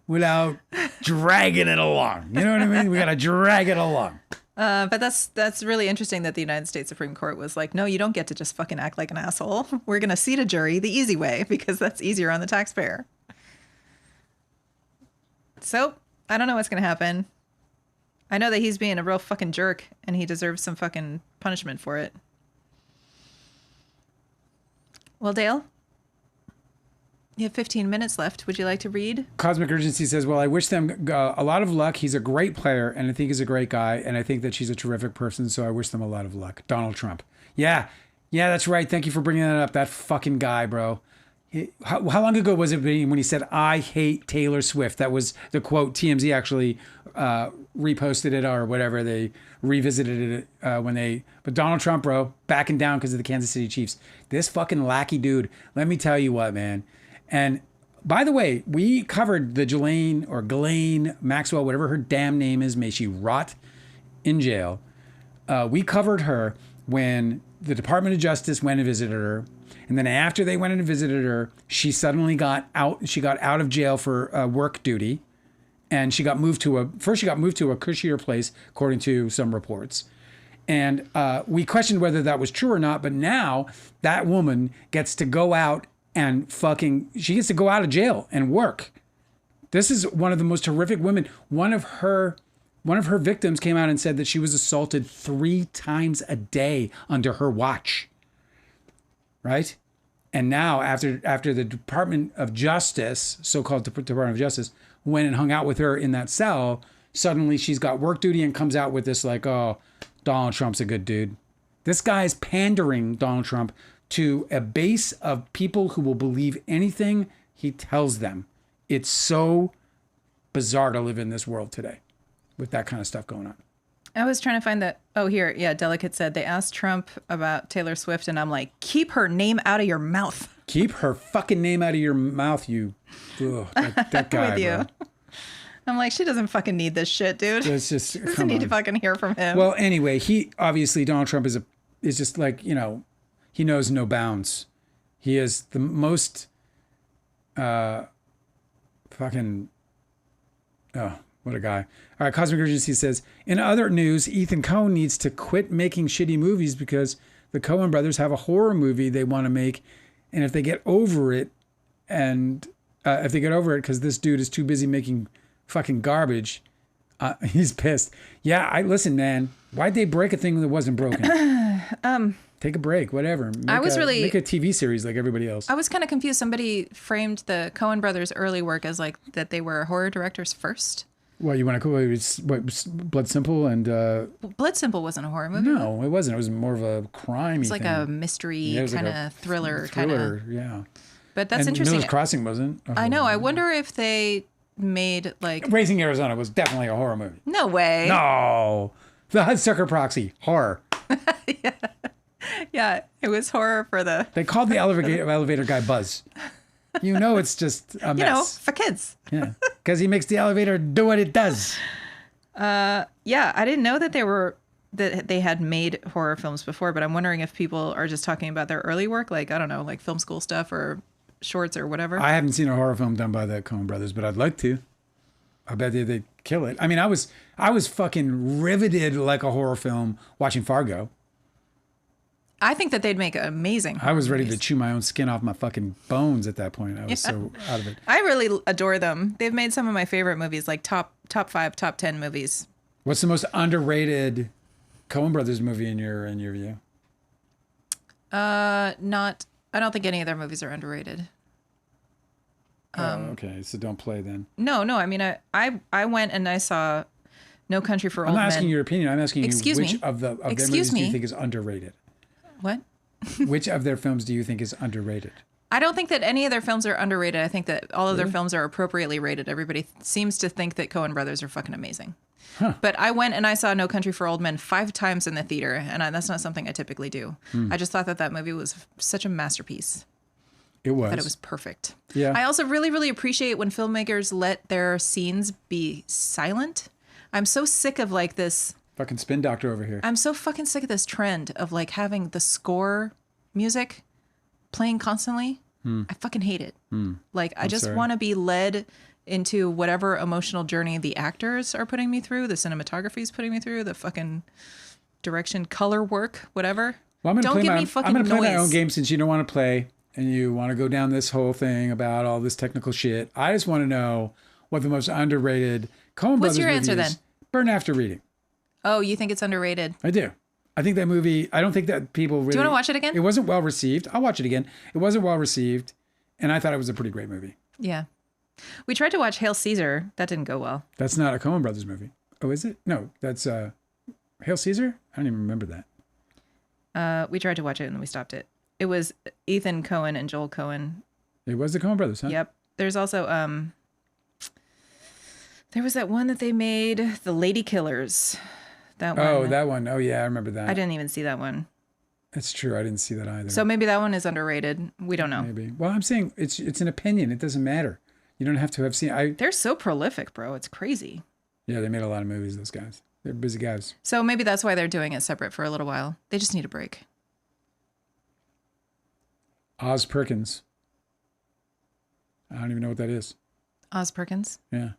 without dragging it along. You know what I mean? We got to drag it along. But that's really interesting that the United States Supreme Court was like, no, you don't get to just fucking act like an asshole. We're going to seat a jury the easy way, because that's easier on the taxpayer. So I don't know what's going to happen. I know that he's being a real fucking jerk, and he deserves some fucking punishment for it. Well, Dale, you have 15 minutes left. Would you like to read? Cosmic Urgency says, well, I wish them a lot of luck. He's a great player, and I think he's a great guy, and I think that she's a terrific person, so I wish them a lot of luck. Donald Trump. Yeah, that's right. Thank you for bringing that up. That fucking guy, bro. How long ago was it when he said, I hate Taylor Swift? That was the quote. TMZ actually reposted it, or whatever. They revisited it But Donald Trump, bro, backing down because of the Kansas City Chiefs. This fucking lackey dude, let me tell you what, man. And by the way, we covered the Ghislaine Maxwell, whatever her damn name is, may she rot in jail. We covered her when the Department of Justice went and visited her. And then after they went and visited her, she suddenly got out. She got out of jail for work duty. And she got moved to a cushier place, according to some reports. And we questioned whether that was true or not. But now that woman gets to go out and she gets to go out of jail and work. This is one of the most horrific women. One of her victims came out and said that she was assaulted 3 times a day under her watch. Right? And now after the Department of Justice, so-called Department of Justice, went and hung out with her in that cell, suddenly she's got work duty and comes out with this like, oh, Donald Trump's a good dude. This guy's pandering, Donald Trump, to a base of people who will believe anything he tells them. It's so bizarre to live in this world today with that kind of stuff going on. I was trying to find that. Oh, here. Yeah, Delicate said they asked Trump about Taylor Swift, and I'm like, keep her name out of your mouth. Keep her fucking name out of your mouth, that guy, with you. Bro. I'm like, she doesn't fucking need this shit, dude. It's just, doesn't need to fucking hear from him. Well, anyway, Donald Trump is just like, he knows no bounds. He is the most fucking, oh, what a guy. All right, Cosmic Urgency says, in other news, Ethan Coen needs to quit making shitty movies because the Coen brothers have a horror movie they want to make. And if they get over it, because this dude is too busy making fucking garbage, he's pissed. Yeah, listen, man. Why'd they break a thing that wasn't broken? Take a break, whatever. Make a TV series like everybody else. I was kind of confused. Somebody framed the Coen brothers' early work as like that they were horror directors first. What, you want to call it Blood Simple and... Blood Simple wasn't a horror movie. No, it wasn't. It was more of a crime-y It's like thing. a mystery kind of thriller. Yeah. But that's and interesting. Miller's Crossing wasn't. I know. I wonder if they made like... Raising Arizona was definitely a horror movie. No way. No. The Hudsucker Proxy. Horror. Yeah. Yeah, it was horror for the... They called the elevator guy Buzz. It's just a mess. For kids. Yeah, because he makes the elevator do what it does. Yeah, I didn't know that they had made horror films before, but I'm wondering if people are just talking about their early work, like, I don't know, like film school stuff or shorts or whatever. I haven't seen a horror film done by the Coen brothers, but I'd like to. I bet they'd kill it. I mean, I was fucking riveted like a horror film watching Fargo. I think that they'd make amazing. I was ready to chew my own skin off my fucking bones at that point. I was so out of it. I really adore them. They've made some of my favorite movies, like top 5, top 10 movies. What's the most underrated Coen Brothers movie in your view? I don't think any of their movies are underrated. Okay, so don't play then. No. I mean, I went and I saw No Country for Old Men. I'm not asking your opinion. I'm asking you which of their movies do you think is underrated? What? Which of their films do you think is underrated? I don't think that any of their films are underrated. I think that all of their films are appropriately rated. Everybody seems to think that Coen brothers are fucking amazing. Huh. But I went and I saw No Country for Old Men 5 times in the theater, and that's not something I typically do. I just thought that movie was such a masterpiece. It was. That it was perfect. Yeah. I also really, really appreciate when filmmakers let their scenes be silent. I'm so sick of like this... Fucking spin doctor over here. I'm so fucking sick of this trend of like having the score music playing constantly. I fucking hate it. Like I just want to be led into whatever emotional journey the actors are putting me through, the cinematography is putting me through, the fucking direction, color work, whatever. Well, I'm Don't give me fucking noise. play my own game since you don't want to play and you want to go down this whole thing about all this technical shit. I just want to know what the most underrated Coen Brothers What's your movie answer is. then? Burn After Reading. Oh, you think it's underrated? I do. I think that movie, I don't think that people really... Do you want to watch it again? It wasn't well received. I'll watch it again. It wasn't well received, and I thought it was a pretty great movie. Yeah. We tried to watch Hail Caesar. That didn't go well. That's not a Coen Brothers movie. Oh, is it? No, that's Hail Caesar? I don't even remember that. We tried to watch it and then we stopped it. It was Ethan Coen and Joel Coen. It was the Coen Brothers, huh? Yep. There's also... there was that one that they made, The Lady Killers. That one. Oh, that one. Oh, yeah, I remember that. I didn't even see that one. That's true. I didn't see that either. So maybe that one is underrated. We don't know. Maybe. Well, I'm saying it's an opinion. It doesn't matter. You don't have to have seen... They're so prolific, bro. It's crazy. Yeah, they made a lot of movies, those guys. They're busy guys. So maybe that's why they're doing it separate for a little while. They just need a break. Oz Perkins. I don't even know what that is. Oz Perkins? Yeah.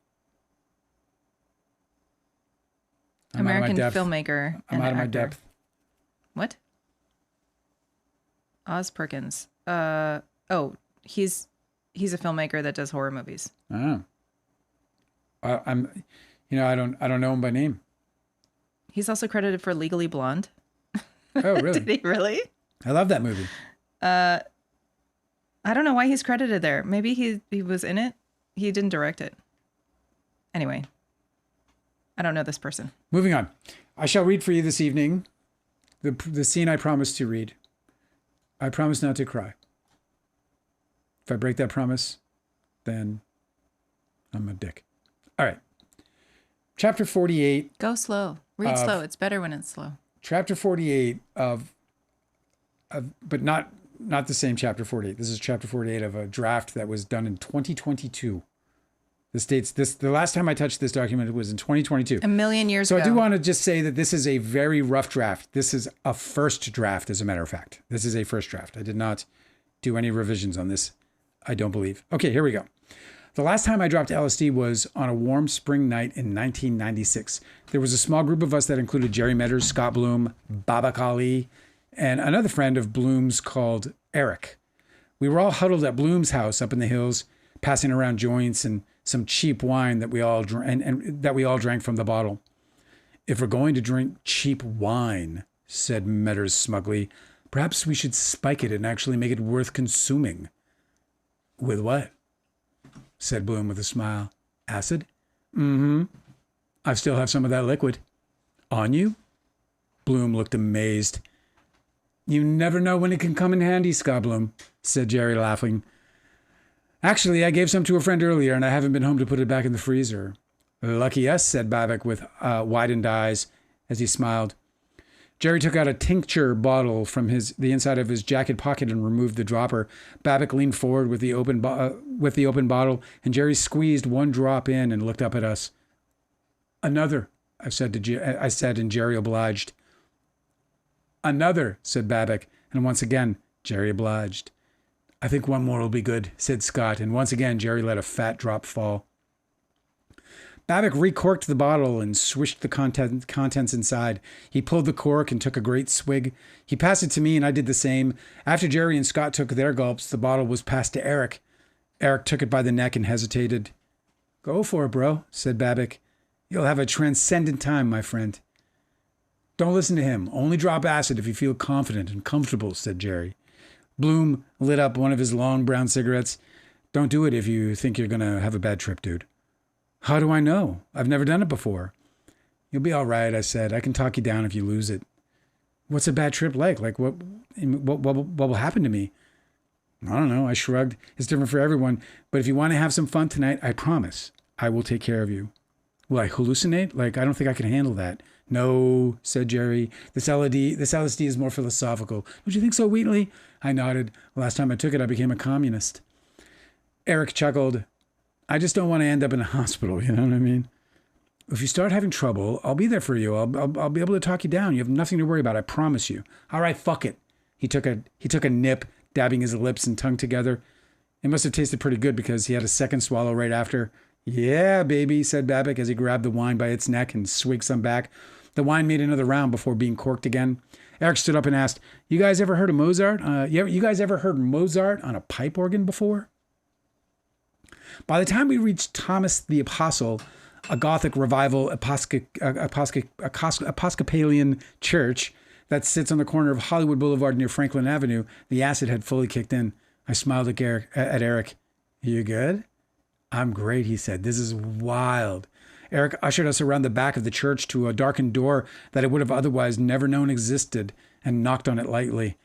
American filmmaker. I'm out of my actor. depth. What? Oz Perkins. He's a filmmaker that does horror movies. Oh. I don't know him by name. He's also credited for Legally Blonde. Oh, really? Did he really? I love that movie. I don't know why he's credited there. Maybe he was in it. He didn't direct it. Anyway, I don't know this person. Moving on. I shall read for you this evening the scene I promised to read. I promise not to cry. If I break that promise, then I'm a dick. All right. Chapter 48. Go slow. Read slow. It's better when it's slow. Chapter 48 but not the same chapter 48. This is chapter 48 of a draft that was done in 2022. The last time I touched this document was in 2022. A million years ago. So I do want to just say that this is a very rough draft. This is a first draft, as a matter of fact. This is a first draft. I did not do any revisions on this, I don't believe. Okay, here we go. The last time I dropped LSD was on a warm spring night in 1996. There was a small group of us that included Jerry Medders, Scott Bloom, Baba Kali, and another friend of Bloom's called Eric. We were all huddled at Bloom's house up in the hills, passing around joints and some cheap wine that we all drank from the bottle. If we're going to drink cheap wine, said Medders smugly, perhaps we should spike it and actually make it worth consuming. With what? Said Bloom with a smile. Acid? Mm-hmm. I still have some of that liquid. On you? Bloom looked amazed. You never know when it can come in handy, Scott Bloom, said Jerry, laughing. Actually, I gave some to a friend earlier, and I haven't been home to put it back in the freezer. Lucky us, said Babbitt with widened eyes as he smiled. Jerry took out a tincture bottle from the inside of his jacket pocket and removed the dropper. Babbitt leaned forward with the open bottle, and Jerry squeezed one drop in and looked up at us. Another, I said, and Jerry obliged. Another, said Babbitt, and once again, Jerry obliged. I think one more will be good, said Scott, and once again, Jerry let a fat drop fall. Babbitt recorked the bottle and swished the contents inside. He pulled the cork and took a great swig. He passed it to me, and I did the same. After Jerry and Scott took their gulps, the bottle was passed to Eric. Eric took it by the neck and hesitated. Go for it, bro, said Babbitt. You'll have a transcendent time, my friend. Don't listen to him. Only drop acid if you feel confident and comfortable, said Jerry. Bloom lit up one of his long brown cigarettes. Don't do it if you think you're going to have a bad trip, dude. How do I know? I've never done it before. You'll be all right, I said. I can talk you down if you lose it. What's a bad trip like? Like what will happen to me? I don't know. I shrugged. It's different for everyone. But if you want to have some fun tonight, I promise I will take care of you. Will I hallucinate? Like, I don't think I can handle that. No, said Jerry. This LSD is more philosophical. Don't you think so, Wheatley? I nodded. Last time I took it, I became a communist. Eric chuckled. I just don't want to end up in a hospital, you know what I mean? If you start having trouble, I'll be there for you. I'll be able to talk you down. You have nothing to worry about, I promise you. All right, fuck it. He took a nip, dabbing his lips and tongue together. It must have tasted pretty good because he had a second swallow right after. Yeah, baby, said Babbitt as he grabbed the wine by its neck and swigged some back. The wine made another round before being corked again. Eric stood up and asked, You guys ever heard of Mozart? You guys ever heard Mozart on a pipe organ before? By the time we reached Thomas the Apostle, a Gothic revival Episcopalian church that sits on the corner of Hollywood Boulevard near Franklin Avenue, the acid had fully kicked in. I smiled at Eric. You good? I'm great, he said. This is wild. Eric ushered us around the back of the church to a darkened door that it would have otherwise never known existed and knocked on it lightly.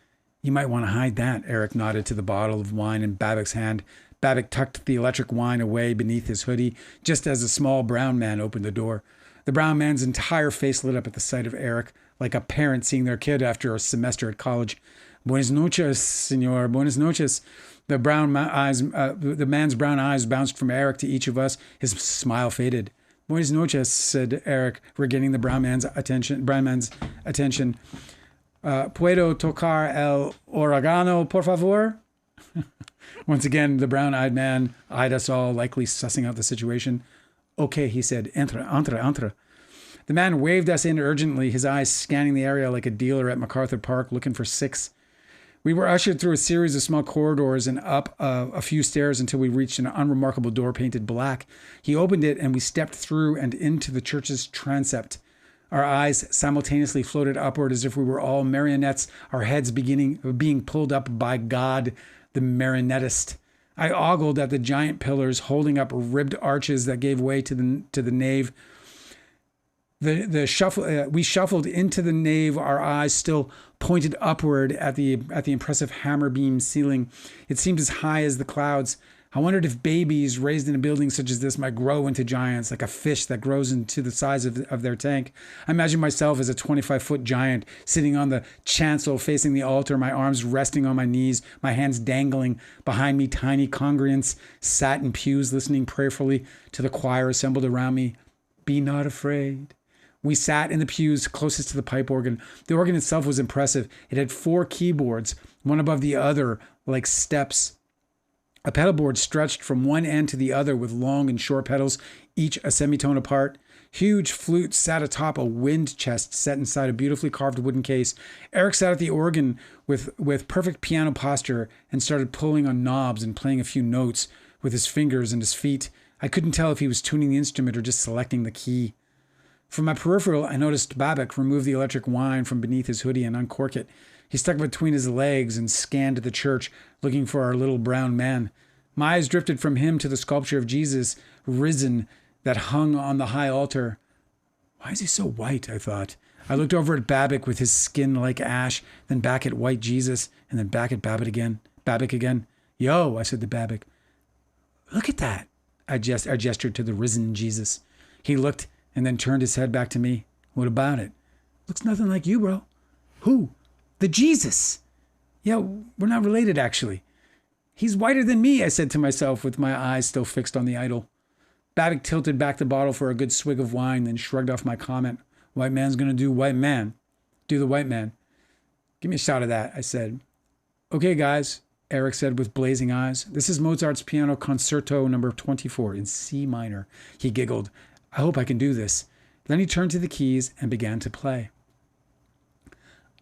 You might want to hide that, Eric nodded to the bottle of wine in Babbitt's hand. Babbitt tucked the electric wine away beneath his hoodie just as a small brown man opened the door. The brown man's entire face lit up at the sight of Eric, like a parent seeing their kid after a semester at college. Buenas noches, senor. Buenas noches. The man's brown eyes bounced from Eric to each of us. His smile faded. Buenas noches, said Eric, regaining the brown man's attention. Puedo tocar el orégano, por favor? Once again, the brown-eyed man eyed us all, likely sussing out the situation. Okay, he said, entre. The man waved us in urgently, his eyes scanning the area like a dealer at MacArthur Park looking for six. We were ushered through a series of small corridors and up a few stairs until we reached an unremarkable door painted black. He opened it and we stepped through and into the church's transept. Our eyes simultaneously floated upward as if we were all marionettes, our heads being pulled up by God, the marionettist. I ogled at the giant pillars holding up ribbed arches that gave way to the nave. We shuffled into the nave, our eyes still pointed upward at the impressive hammer beam ceiling. It seemed as high as the clouds. I wondered if babies raised in a building such as this might grow into giants, like a fish that grows into the size of their tank. I imagined myself as a 25-foot giant, sitting on the chancel facing the altar, my arms resting on my knees, my hands dangling. Behind me, tiny congregants sat in pews listening prayerfully to the choir assembled around me. Be not afraid. We sat in the pews closest to the pipe organ. The organ itself was impressive. It had 4 keyboards, one above the other, like steps. A pedal board stretched from one end to the other with long and short pedals, each a semitone apart. Huge flutes sat atop a wind chest set inside a beautifully carved wooden case. Eric sat at the organ with perfect piano posture and started pulling on knobs and playing a few notes with his fingers and his feet. I couldn't tell if he was tuning the instrument or just selecting the key. From my peripheral, I noticed Babbitt remove the electric wine from beneath his hoodie and uncork it. He stuck it between his legs and scanned the church, looking for our little brown man. My eyes drifted from him to the sculpture of Jesus, risen, that hung on the high altar. Why is he so white, I thought. I looked over at Babbitt with his skin like ash, then back at white Jesus, and then back at Babbitt again. Yo, I said to Babbitt. Look at that. I gestured to the risen Jesus. He looked and then turned his head back to me. What about it? Looks nothing like you, bro. Who? The Jesus. Yeah, we're not related, actually. He's whiter than me, I said to myself with my eyes still fixed on the idol. Babbitt tilted back the bottle for a good swig of wine, then shrugged off my comment. White man's gonna do white man. Do the white man. Give me a shot of that, I said. Okay, guys, Eric said with blazing eyes. This is Mozart's Piano Concerto number 24 in C minor. He giggled. I hope I can do this. Then he turned to the keys and began to play.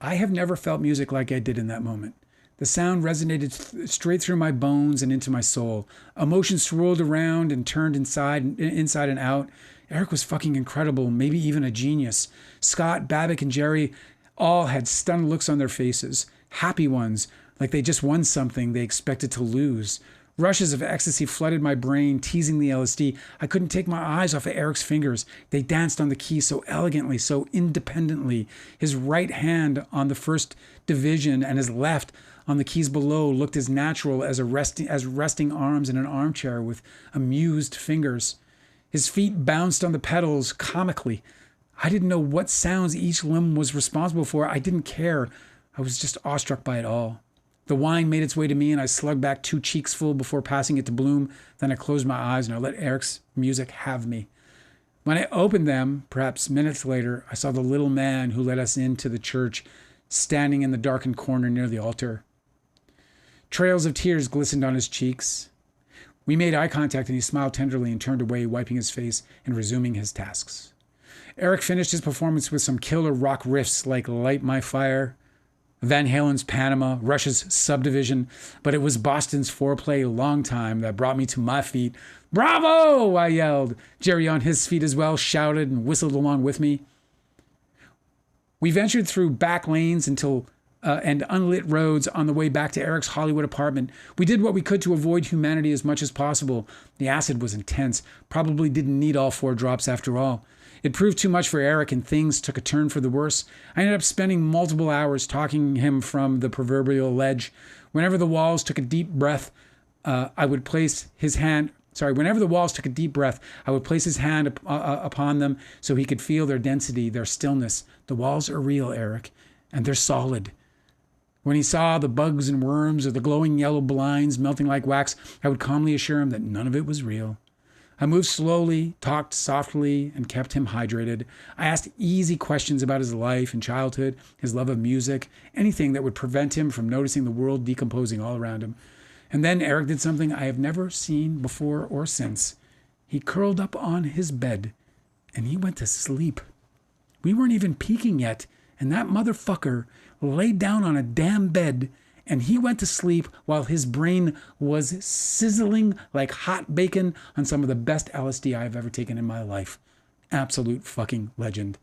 I have never felt music like I did in that moment. The sound resonated straight through my bones and into my soul. Emotion swirled around and turned inside and out. Eric was fucking incredible, maybe even a genius. Scott, Babbitt, and Jerry all had stunned looks on their faces. Happy ones, like they just won something they expected to lose. Rushes of ecstasy flooded my brain, teasing the LSD. I couldn't take my eyes off of Eric's fingers. They danced on the keys so elegantly, so independently. His right hand on the first division and his left on the keys below looked as natural as resting arms in an armchair with amused fingers. His feet bounced on the pedals comically. I didn't know what sounds each limb was responsible for. I didn't care. I was just awestruck by it all. The wine made its way to me, and I slugged back 2 cheeks full before passing it to Bloom. Then I closed my eyes, and I let Eric's music have me. When I opened them, perhaps minutes later, I saw the little man who led us into the church, standing in the darkened corner near the altar. Trails of tears glistened on his cheeks. We made eye contact, and he smiled tenderly and turned away, wiping his face and resuming his tasks. Eric finished his performance with some killer rock riffs like Light My Fire, Van Halen's Panama, Rush's Subdivision, but it was Boston's Foreplay Long Time that brought me to my feet. Bravo, I yelled. Jerry, on his feet as well, shouted and whistled along with me. We ventured through back lanes and unlit roads on the way back to Eric's Hollywood apartment. We did what we could to avoid humanity as much as possible. The acid was intense, probably didn't need all 4 drops after all. It proved too much for Eric, and things took a turn for the worse. I ended up spending multiple hours talking him from the proverbial ledge. Whenever the walls took a deep breath, I would place his hand upon them so he could feel their density, their stillness. The walls are real, Eric, and they're solid. When he saw the bugs and worms or the glowing yellow blinds melting like wax, I would calmly assure him that none of it was real. I moved slowly, talked softly, and kept him hydrated. I asked easy questions about his life and childhood, his love of music, anything that would prevent him from noticing the world decomposing all around him. And then Eric did something I have never seen before or since. He curled up on his bed, and he went to sleep. We weren't even peeking yet, and that motherfucker laid down on a damn bed, and he went to sleep while his brain was sizzling like hot bacon on some of the best LSD I've ever taken in my life. Absolute fucking legend.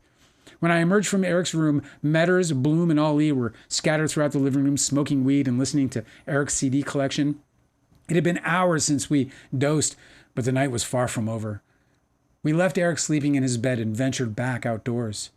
When I emerged from Eric's room, Metters, Bloom, and Ali were scattered throughout the living room, smoking weed and listening to Eric's CD collection. It had been hours since we dosed, but the night was far from over. We left Eric sleeping in his bed and ventured back outdoors.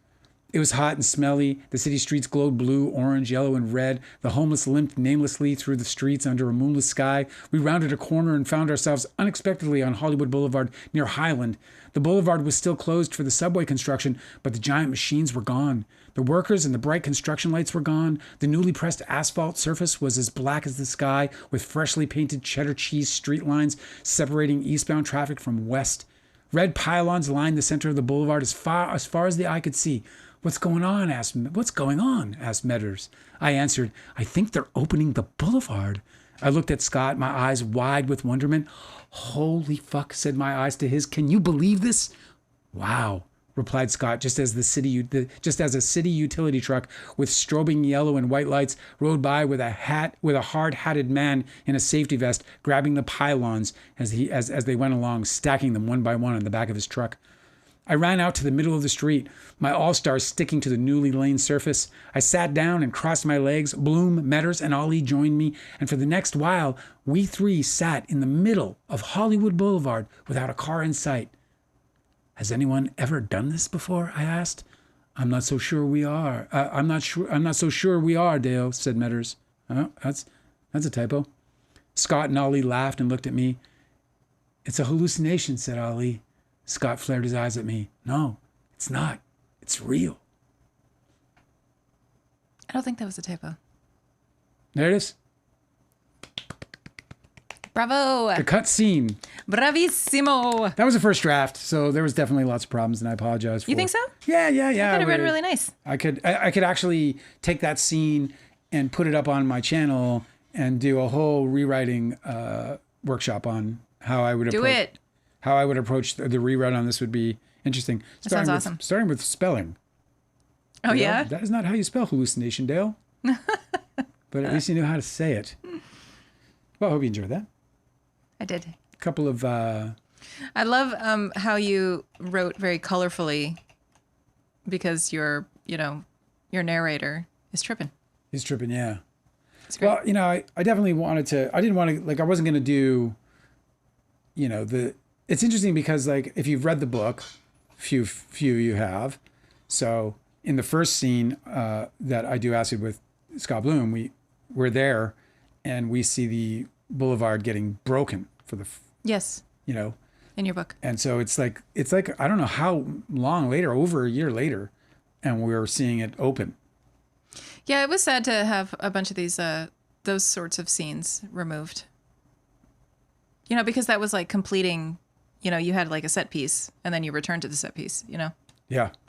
It was hot and smelly. The city streets glowed blue, orange, yellow, and red. The homeless limped namelessly through the streets under a moonless sky. We rounded a corner and found ourselves unexpectedly on Hollywood Boulevard near Highland. The boulevard was still closed for the subway construction, but the giant machines were gone. The workers and the bright construction lights were gone. The newly pressed asphalt surface was as black as the sky, with freshly painted cheddar cheese street lines separating eastbound traffic from west. Red pylons lined the center of the boulevard as far as the eye could see. What's going on? asked Metters. I answered, I think they're opening the boulevard. I looked at Scott, my eyes wide with wonderment. Holy fuck, said my eyes to his. Can you believe this? Wow, replied Scott, just as a city utility truck with strobing yellow and white lights rode by with a hard-hatted man in a safety vest grabbing the pylons as they went along, stacking them one by one on the back of his truck. I ran out to the middle of the street, my all-stars sticking to the newly laid surface. I sat down and crossed my legs. Bloom, Metters, and Ali joined me, and for the next while, we three sat in the middle of Hollywood Boulevard without a car in sight. Has anyone ever done this before? I asked. I'm not so sure we are. I'm not so sure we are, Dale, said Metters. Oh, that's a typo. Scott and Ali laughed and looked at me. It's a hallucination, said Ali. Scott flared his eyes at me. No, it's not. It's real. I don't think that was a typo. There it is. Bravo. The cut scene. Bravissimo. That was the first draft, so there was definitely lots of problems, and I apologize for. You think so? Yeah. It could have been really nice. I could actually take that scene and put it up on my channel and do a whole rewriting workshop on how I would how I would approach the rewrite on this would be interesting. That sounds awesome. Starting with spelling. Oh, Dale, yeah? That is not how you spell hallucination, Dale. But at least you knew how to say it. Well, I hope you enjoyed that. I did. A couple of... I love how you wrote very colorfully because your narrator is tripping. He's tripping, yeah. It's great. Well, I definitely wanted to... I didn't want to... I wasn't going to do... It's interesting because, if you've read the book, few you have. So in the first scene that I do acid with Scott Bloom, we're there, and we see the boulevard getting broken for the. Yes. In your book. And so it's like I don't know how long later, over a year later, and we're seeing it open. Yeah, it was sad to have a bunch of those sorts of scenes removed. Because that was like completing. You had like a set piece, and then you returned to the set piece. Yeah.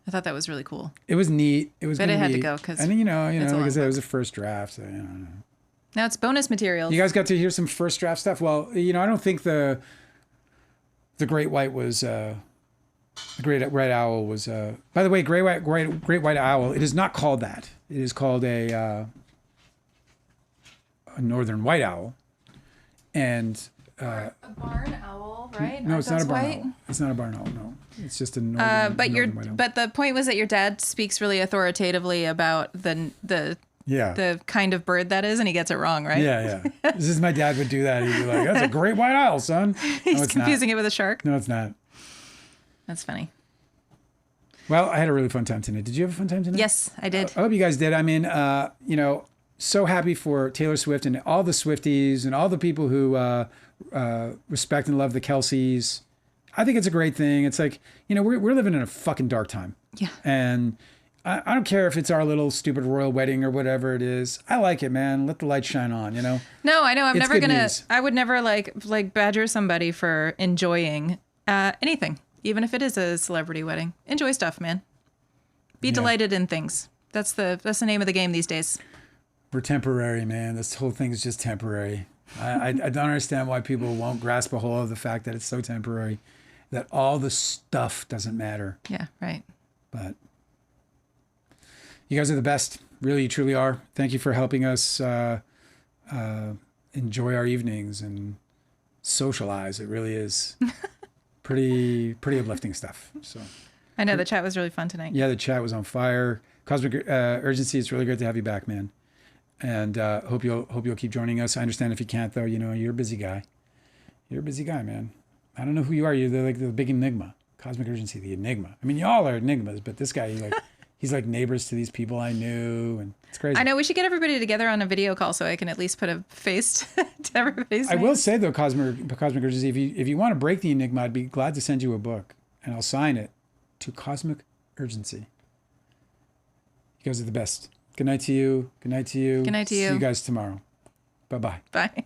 I thought that was really cool. It was neat. It was. But it had to go because. And like I said, it was a first draft. So now it's bonus materials. You guys got to hear some first draft stuff. Well, I don't think the Great White was. The Great White Owl was. By the way, Great White Owl. It is not called that. It is called a Northern White Owl, and. A barn owl, right? No, it's not a barn owl. It's not a barn owl. No, it's just a northern. But the point was that your dad speaks really authoritatively about the kind of bird that is, and he gets it wrong, right? Yeah. This is my dad would do that. He'd be like, "That's a great white owl, son." He's confusing it with a shark. No, it's not. That's funny. Well, I had a really fun time tonight. Did you have a fun time tonight? Yes, I did. I hope you guys did. I mean, so happy for Taylor Swift and all the Swifties and all the people who respect and love the Kelces. I think it's a great thing. It's like, we're living in a fucking dark time. Yeah. And I don't care if it's our little stupid royal wedding or whatever it is. I like it, man. Let the light shine on, No, I know. I would never like badger somebody for enjoying anything, even if it is a celebrity wedding. Enjoy stuff, man. Be delighted in things. That's the name of the game these days. We're temporary, man. This whole thing is just temporary. I don't understand why people won't grasp a hold of the fact that it's so temporary, that all the stuff doesn't matter. Yeah, right. But You guys are the best. Really, you truly are. Thank you for helping us enjoy our evenings and socialize. It really is pretty uplifting stuff. So I know the chat was really fun tonight. yeah, the chat was on fire. Cosmic Urgency, it's really great to have you back, man. And hope you'll keep joining us. I understand if you can't, though. You know, you're a busy guy. You're a busy guy, man. I don't know who you are. You're like the big enigma. Cosmic Urgency, the enigma. I mean, y'all are enigmas, but this guy, he's like neighbors to these people I knew, and it's crazy. I know we should get everybody together on a video call so I can at least put a face to everybody's I name. will say though, Cosmic Urgency, if you want to break the enigma, I'd be glad to send you a book, and I'll sign it to Cosmic Urgency. You guys are the best. Good night to you. Good night to you. Good night to you. See you guys tomorrow. Bye-bye. Bye.